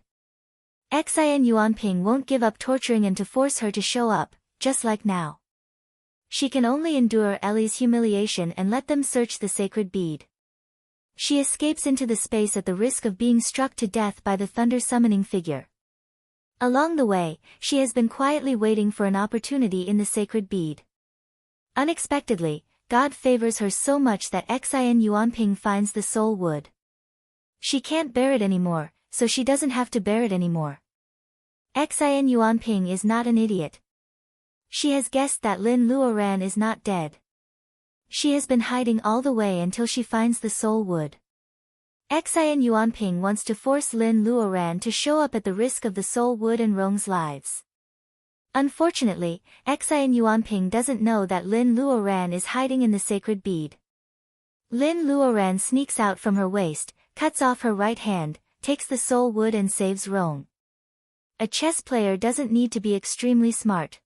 Xin Yuanping won't give up torturing and to force her to show up, just like now. She can only endure Ellie's humiliation and let them search the sacred bead. She escapes into the space at the risk of being struck to death by the thunder-summoning figure. Along the way, she has been quietly waiting for an opportunity in the sacred bead. Unexpectedly, God favors her so much that Xin Yuanping finds the soul wood. She can't bear it anymore, so she doesn't have to bear it anymore. Xin Yuanping is not an idiot. She has guessed that Lin Luoran is not dead. She has been hiding all the way until she finds the soul wood. Xin Yuanping wants to force Lin Luoran to show up at the risk of the soul wood and Rong's lives. Unfortunately, Xin Yuanping doesn't know that Lin Luoran is hiding in the sacred bead. Lin Luoran sneaks out from her waist, cuts off her right hand, takes the soul wood and saves Rong. A chess player doesn't need to be extremely smart.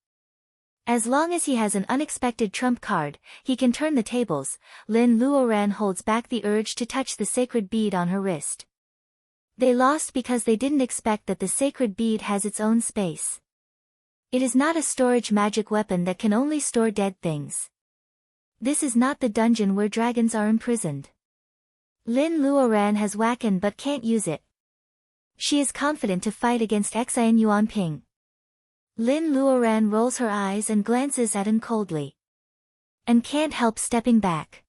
As long as he has an unexpected trump card, he can turn the tables. Lin Luoran holds back the urge to touch the sacred bead on her wrist. They lost because they didn't expect that the sacred bead has its own space. It is not a storage magic weapon that can only store dead things. This is not the dungeon where dragons are imprisoned. Lin Luoran has Wacken but can't use it. She is confident to fight against Xin Yuanping. Lin Luoran rolls her eyes and glances at him coldly. And can't help stepping back.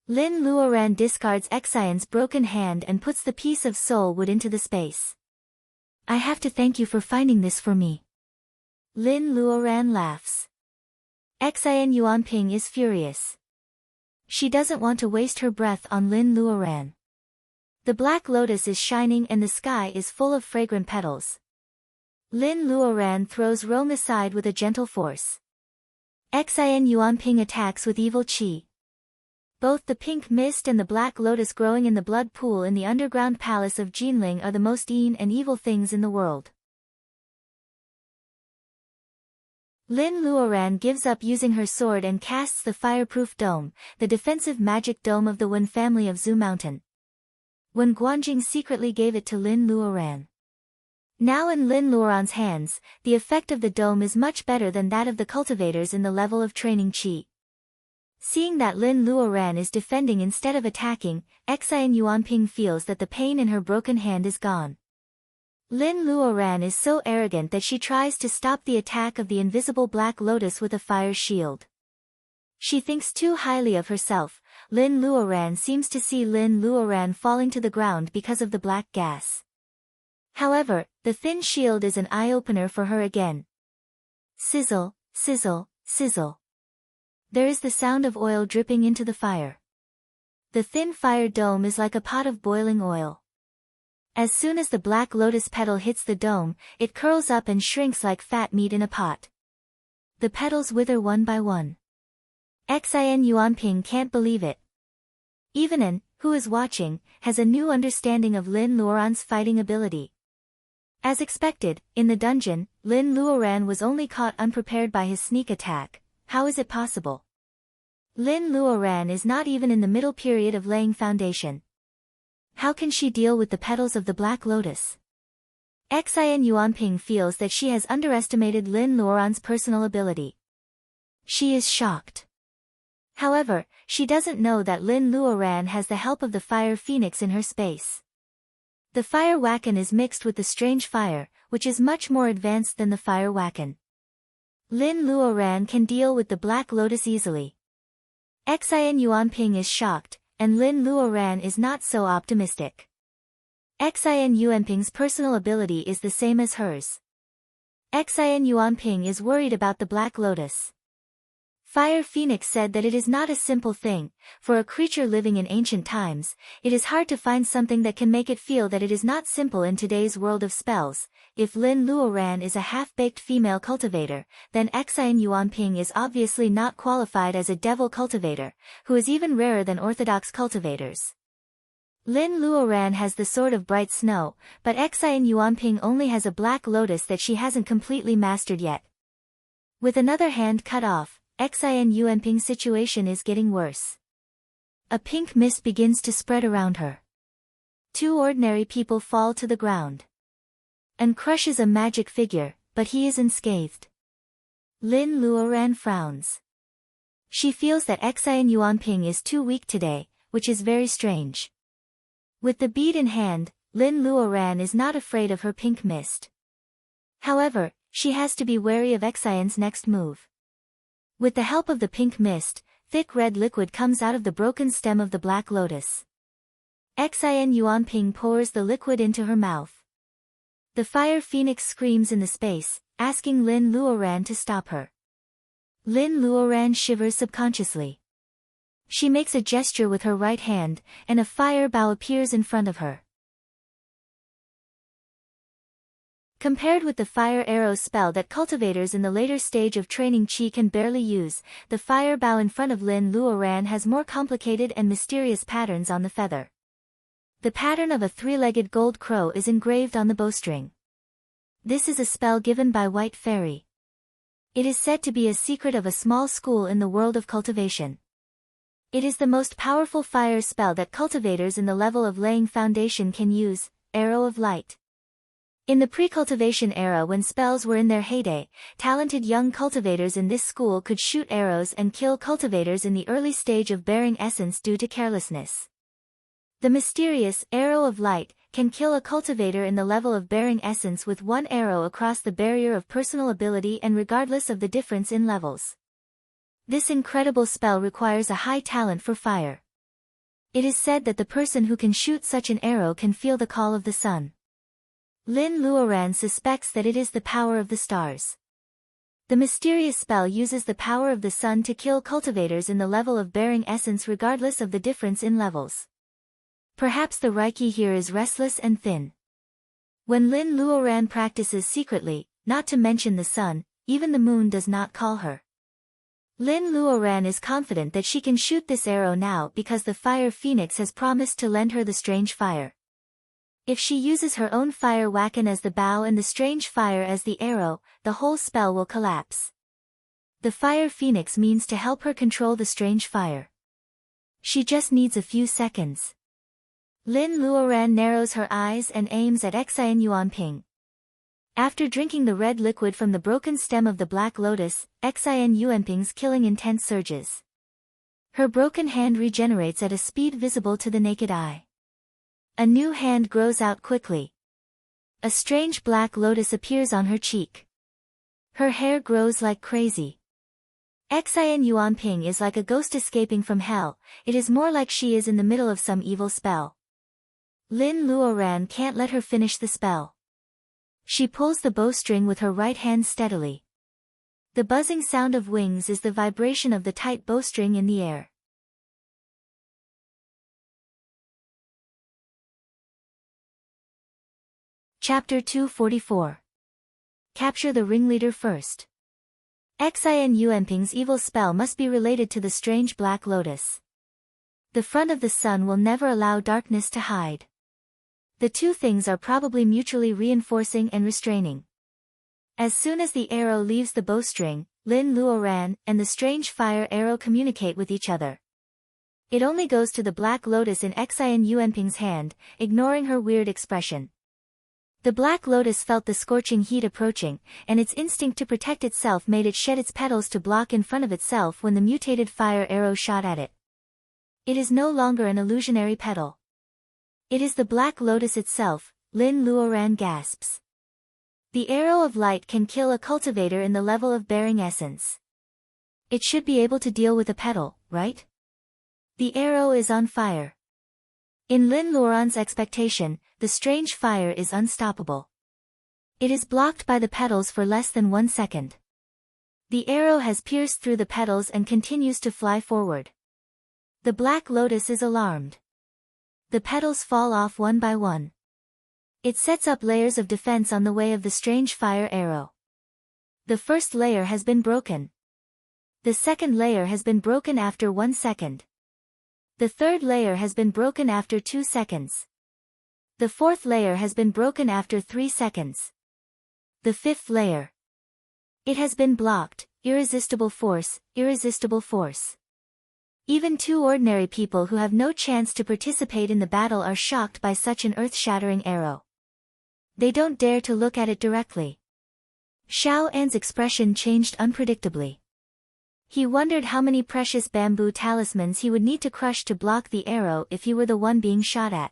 Lin Luoran discards Xion's broken hand and puts the piece of soul wood into the space. I have to thank you for finding this for me. Lin Luoran laughs. Xin Yuanping is furious. She doesn't want to waste her breath on Lin Luoran. The black lotus is shining and the sky is full of fragrant petals. Lin Luoran throws Rong aside with a gentle force. Xin Yuanping attacks with evil qi. Both the pink mist and the black lotus growing in the blood pool in the underground palace of Jinling are the most and evil things in the world. Lin Luoran gives up using her sword and casts the fireproof dome, the defensive magic dome of the Wen family of Zhu Mountain. Wen Guanjing secretly gave it to Lin Luoran. Now in Lin Luoran's hands, the effect of the dome is much better than that of the cultivators in the level of training qi. Seeing that Lin Luoran is defending instead of attacking, Xin Yuanping feels that the pain in her broken hand is gone. Lin Luoran is so arrogant that she tries to stop the attack of the invisible black lotus with a fire shield. She thinks too highly of herself. Lin Luoran seems to see Lin Luoran falling to the ground because of the black gas. However, the thin shield is an eye-opener for her again. Sizzle, sizzle, sizzle. There is the sound of oil dripping into the fire. The thin fire dome is like a pot of boiling oil. As soon as the black lotus petal hits the dome, it curls up and shrinks like fat meat in a pot. The petals wither one by one. Xin Yuanping can't believe it. Even An, who is watching, has a new understanding of Lin Luoran's fighting ability. As expected, in the dungeon, Lin Luoran was only caught unprepared by his sneak attack. How is it possible? Lin Luoran is not even in the middle period of laying foundation. How can she deal with the petals of the Black Lotus? Xin Yuanping feels that she has underestimated Lin Luoran's personal ability. She is shocked. However, she doesn't know that Lin Luoran has the help of the Fire Phoenix in her space. The Fire Wacken is mixed with the Strange Fire, which is much more advanced than the Fire Wacken. Lin Luoran can deal with the Black Lotus easily. Xin Yuanping is shocked, and Lin Luoran is not so optimistic. Xin Yuanping's personal ability is the same as hers. Xin Yuanping is worried about the Black Lotus. Fire Phoenix said that it is not a simple thing. For a creature living in ancient times, it is hard to find something that can make it feel that it is not simple in today's world of spells. If Lin Luoran is a half-baked female cultivator, then Xin Yuanping is obviously not qualified as a devil cultivator, who is even rarer than orthodox cultivators. Lin Luoran has the Sword of Bright Snow, but Xin Yuanping only has a Black Lotus that she hasn't completely mastered yet. With another hand cut off, Xin Yuanping's situation is getting worse. A pink mist begins to spread around her. Two ordinary people fall to the ground. An crushes a magic figure, but he is unscathed. Lin Luoran frowns. She feels that Xin Yuanping is too weak today, which is very strange. With the bead in hand, Lin Luoran is not afraid of her pink mist. However, she has to be wary of Xion's next move. With the help of the pink mist, thick red liquid comes out of the broken stem of the Black Lotus. Xin Yuanping pours the liquid into her mouth. The Fire Phoenix screams in the space, asking Lin Luoran to stop her. Lin Luoran shivers subconsciously. She makes a gesture with her right hand, and a fire bow appears in front of her. Compared with the Fire Arrow spell that cultivators in the later stage of training Qi can barely use, the fire bow in front of Lin Luoran has more complicated and mysterious patterns on the feather. The pattern of a three-legged gold crow is engraved on the bowstring. This is a spell given by White Fairy. It is said to be a secret of a small school in the world of cultivation. It is the most powerful fire spell that cultivators in the level of laying foundation can use, Arrow of Light. In the pre-cultivation era when spells were in their heyday, talented young cultivators in this school could shoot arrows and kill cultivators in the early stage of bearing essence due to carelessness. The mysterious Arrow of Light can kill a cultivator in the level of bearing essence with one arrow across the barrier of personal ability and regardless of the difference in levels. This incredible spell requires a high talent for fire. It is said that the person who can shoot such an arrow can feel the call of the sun. Lin Luoran suspects that it is the power of the stars. The mysterious spell uses the power of the sun to kill cultivators in the level of bearing essence regardless of the difference in levels. Perhaps the Reiki here is restless and thin. When Lin Luoran practices secretly, not to mention the sun, even the moon does not call her. Lin Luoran is confident that she can shoot this arrow now because the Fire Phoenix has promised to lend her the strange fire. If she uses her own fire wacken as the bow and the strange fire as the arrow, the whole spell will collapse. The Fire Phoenix means to help her control the strange fire. She just needs a few seconds. Lin Luoran narrows her eyes and aims at Xin Yuanping. After drinking the red liquid from the broken stem of the Black Lotus, Xin Yuanping's killing intent surges. Her broken hand regenerates at a speed visible to the naked eye. A new hand grows out quickly. A strange Black Lotus appears on her cheek. Her hair grows like crazy. Xin Yuanping is like a ghost escaping from hell, it is more like she is in the middle of some evil spell. Lin Luoran can't let her finish the spell. She pulls the bowstring with her right hand steadily. The buzzing sound of wings is the vibration of the tight bowstring in the air. Chapter 244. Capture the ringleader first. Xin Yuanping's evil spell must be related to the strange black lotus. The front of the sun will never allow darkness to hide. The two things are probably mutually reinforcing and restraining. As soon as the arrow leaves the bowstring, Lin Luoran and the strange fire arrow communicate with each other. It only goes to the black lotus in Xin Yuanping's hand, ignoring her weird expression. The black lotus felt the scorching heat approaching, and its instinct to protect itself made it shed its petals to block in front of itself when the mutated fire arrow shot at it. It is no longer an illusionary petal. It is the black lotus itself, Lin Luoran gasps. The arrow of light can kill a cultivator in the level of bearing essence. It should be able to deal with a petal, right? The arrow is on fire. In Lin Luoran's expectation, the strange fire is unstoppable. It is blocked by the petals for less than 1 second. The arrow has pierced through the petals and continues to fly forward. The black lotus is alarmed. The petals fall off one by one. It sets up layers of defense on the way of the strange fire arrow. The first layer has been broken. The second layer has been broken after 1 second. The third layer has been broken after 2 seconds. The fourth layer has been broken after 3 seconds. The fifth layer. It has been blocked. Irresistible force, irresistible force. Even two ordinary people who have no chance to participate in the battle are shocked by such an earth-shattering arrow. They don't dare to look at it directly. Xiao An's expression changed unpredictably. He wondered how many precious bamboo talismans he would need to crush to block the arrow if he were the one being shot at.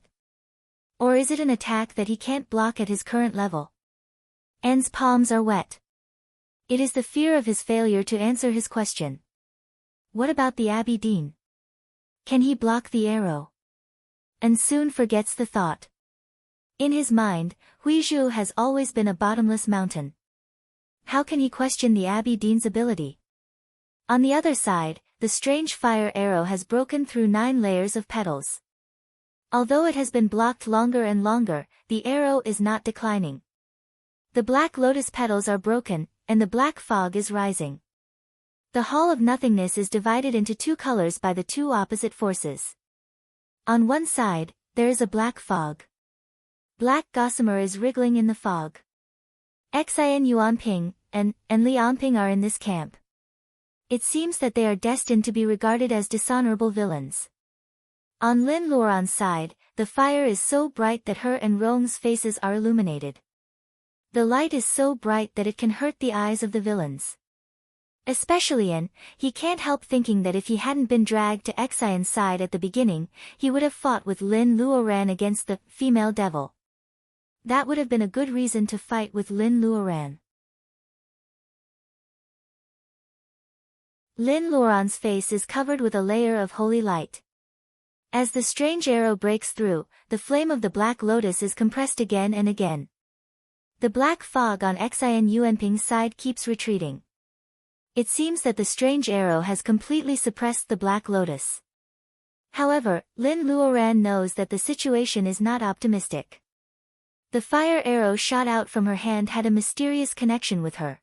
Or is it an attack that he can't block at his current level? An's palms are wet. It is the fear of his failure to answer his question. What about the Abbey Dean? Can he block the arrow? And soon forgets the thought. In his mind, Huizhou has always been a bottomless mountain. How can he question the Abbey Dean's ability? On the other side, the strange fire arrow has broken through 9 layers of petals. Although it has been blocked longer and longer, the arrow is not declining. The black lotus petals are broken, and the black fog is rising. The Hall of Nothingness is divided into 2 colors by the 2 opposite forces. On one side, there is a black fog. Black gossamer is wriggling in the fog. Xin Yuanping and Lianping are in this camp. It seems that they are destined to be regarded as dishonorable villains. On Lin Luoran's side, the fire is so bright that her and Rong's faces are illuminated. The light is so bright that it can hurt the eyes of the villains. Especially An, he can't help thinking that if he hadn't been dragged to Xion's side at the beginning, he would have fought with Lin Luoran against the female devil. That would have been a good reason to fight with Lin Luoran. Lin Luoran's face is covered with a layer of holy light. As the strange arrow breaks through, the flame of the black lotus is compressed again and again. The black fog on Xin Yuanping's side keeps retreating. It seems that the strange arrow has completely suppressed the black lotus. However, Lin Luoran knows that the situation is not optimistic. The fire arrow shot out from her hand had a mysterious connection with her.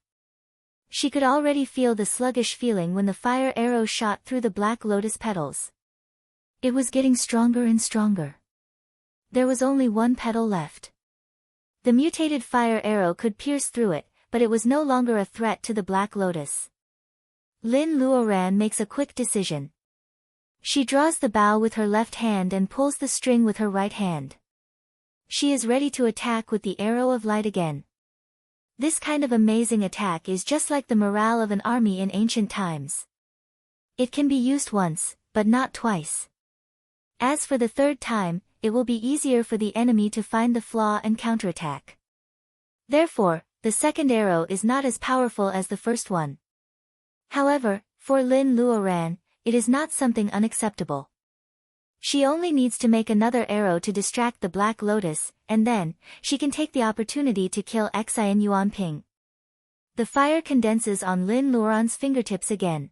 She could already feel the sluggish feeling when the fire arrow shot through the black lotus petals. It was getting stronger and stronger. There was only 1 petal left. The mutated fire arrow could pierce through it, but it was no longer a threat to the black lotus. Lin Luoran makes a quick decision. She draws the bow with her left hand and pulls the string with her right hand. She is ready to attack with the arrow of light again. This kind of amazing attack is just like the morale of an army in ancient times. It can be used once, but not twice. As for the 3rd time, it will be easier for the enemy to find the flaw and counterattack. Therefore, the 2nd arrow is not as powerful as the first one. However, for Lin Luoran, it is not something unacceptable. She only needs to make another arrow to distract the black lotus, and then, she can take the opportunity to kill Xin Yuanping. The fire condenses on Lin Luoran's fingertips again.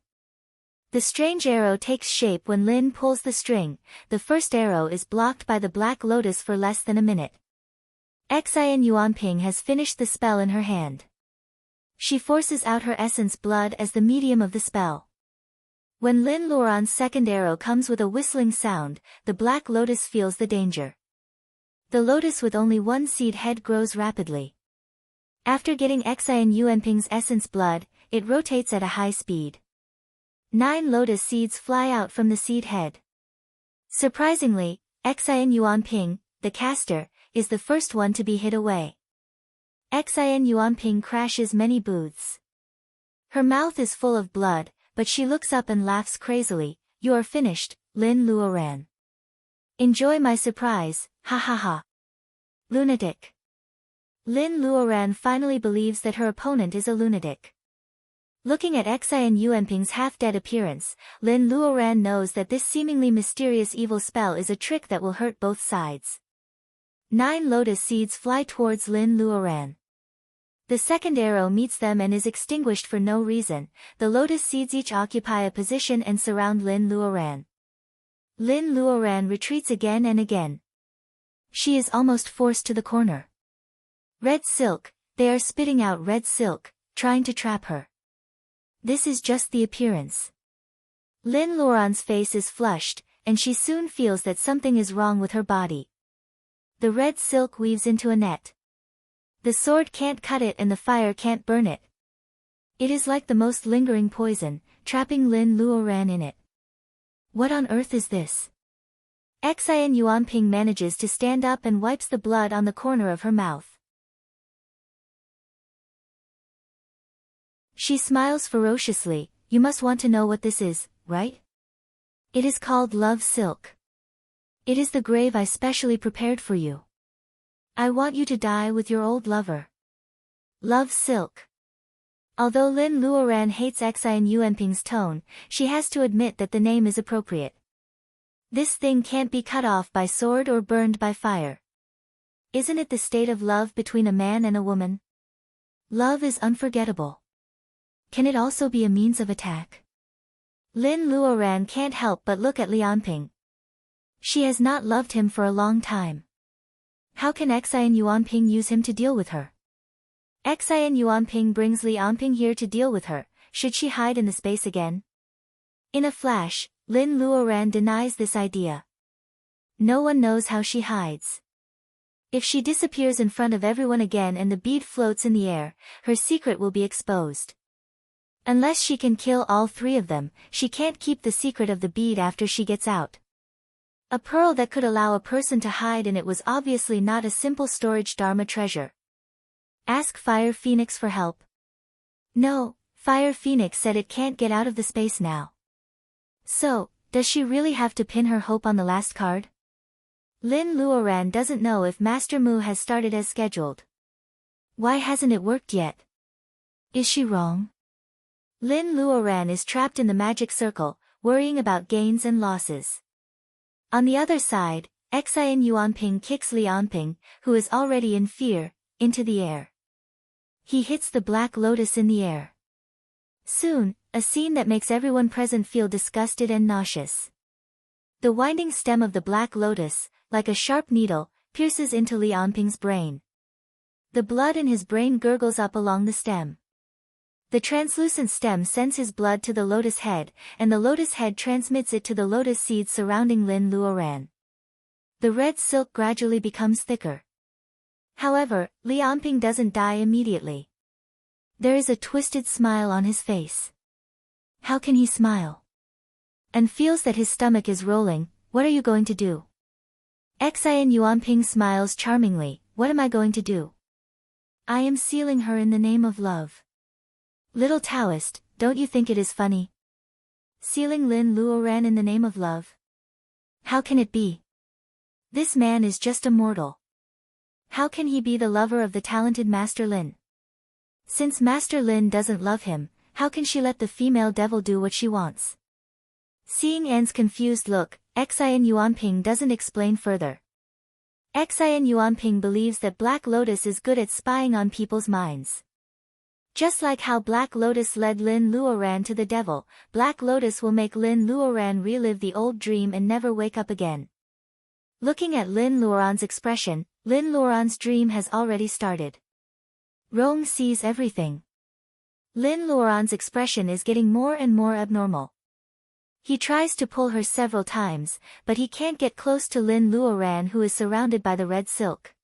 The strange arrow takes shape when Lin pulls the string. The first arrow is blocked by the black lotus for less than a minute. Xin Yuanping has finished the spell in her hand. She forces out her essence blood as the medium of the spell. When Lin Luoran's second arrow comes with a whistling sound, the black lotus feels the danger. The lotus with only one seed head grows rapidly. After getting Xian Yuanping's essence blood, it rotates at a high speed. 9 lotus seeds fly out from the seed head. Surprisingly, Xian Yuanping, the caster, is the first one to be hit away. Xian Yuanping crashes many booths. Her mouth is full of blood, but she looks up and laughs crazily. "You are finished, Lin Luoran. Enjoy my surprise, ha ha ha." Lunatic. Lin Luoran finally believes that her opponent is a lunatic. Looking at Xian Yuanping's half-dead appearance, Lin Luoran knows that this seemingly mysterious evil spell is a trick that will hurt both sides. 9 lotus seeds fly towards Lin Luoran. The second arrow meets them and is extinguished for no reason. The lotus seeds each occupy a position and surround Lin Luoran. Lin Luoran retreats again and again. She is almost forced to the corner. Red silk, they are spitting out red silk, trying to trap her. This is just the appearance. Lin Luoran's face is flushed, and she soon feels that something is wrong with her body. The red silk weaves into a net. The sword can't cut it and the fire can't burn it. It is like the most lingering poison, trapping Lin Luoran in it. What on earth is this? Xian Yuanping manages to stand up and wipes the blood on the corner of her mouth. She smiles ferociously. "You must want to know what this is, right? It is called love silk. It is the grave I specially prepared for you. I want you to die with your old lover." Love silk. Although Lin Luoran hates Xian Yuanping's tone, she has to admit that the name is appropriate. This thing can't be cut off by sword or burned by fire. Isn't it the state of love between a man and a woman? Love is unforgettable. Can it also be a means of attack? Lin Luoran can't help but look at Lianping. She has not loved him for a long time. How can Xian Yuanping use him to deal with her? Xian Yuanping brings Lianping here to deal with her. Should she hide in the space again? In a flash, Lin Luoran denies this idea. No one knows how she hides. If she disappears in front of everyone again and the bead floats in the air, her secret will be exposed. Unless she can kill all 3 of them, she can't keep the secret of the bead after she gets out. A pearl that could allow a person to hide in it was obviously not a simple storage Dharma treasure. Ask Fire Phoenix for help. No, Fire Phoenix said it can't get out of the space now. So, does she really have to pin her hope on the last card? Lin Luoran doesn't know if Master Mu has started as scheduled. Why hasn't it worked yet? Is she wrong? Lin Luoran is trapped in the magic circle, worrying about gains and losses. On the other side, Xian Yuanping kicks Lianping, who is already in fear, into the air. He hits the black lotus in the air. Soon, a scene that makes everyone present feel disgusted and nauseous. The winding stem of the black lotus, like a sharp needle, pierces into Lianping's brain. The blood in his brain gurgles up along the stem. The translucent stem sends his blood to the lotus head, and the lotus head transmits it to the lotus seeds surrounding Lin Luoran. The red silk gradually becomes thicker. However, Lianping doesn't die immediately. There is a twisted smile on his face. How can he smile? And feels that his stomach is rolling. What are you going to do? Xian Yuanping smiles charmingly. What am I going to do? I am sealing her in the name of love. Little Taoist, don't you think it is funny? Sealing Lin Luoran in the name of love? How can it be? This man is just a mortal. How can he be the lover of the talented Master Lin? Since Master Lin doesn't love him, how can she let the female devil do what she wants? Seeing Anne's confused look, Xian Yuanping doesn't explain further. Xian Yuanping believes that Black Lotus is good at spying on people's minds. Just like how Black Lotus led Lin Luoran to the devil, Black Lotus will make Lin Luoran relive the old dream and never wake up again. Looking at Lin Luoran's expression, Lin Luoran's dream has already started. Rong sees everything. Lin Luoran's expression is getting more and more abnormal. He tries to pull her several times, but he can't get close to Lin Luoran, who is surrounded by the red silk.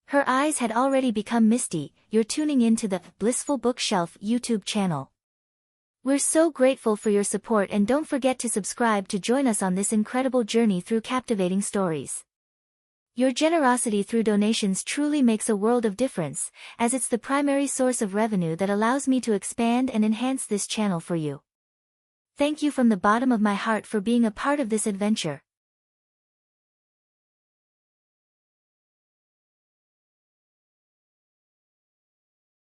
Her eyes had already become misty. You're tuning into the Blissful Bookshelf YouTube channel. We're so grateful for your support, and don't forget to subscribe to join us on this incredible journey through captivating stories. Your generosity through donations truly makes a world of difference, as it's the primary source of revenue that allows me to expand and enhance this channel for you. Thank you from the bottom of my heart for being a part of this adventure.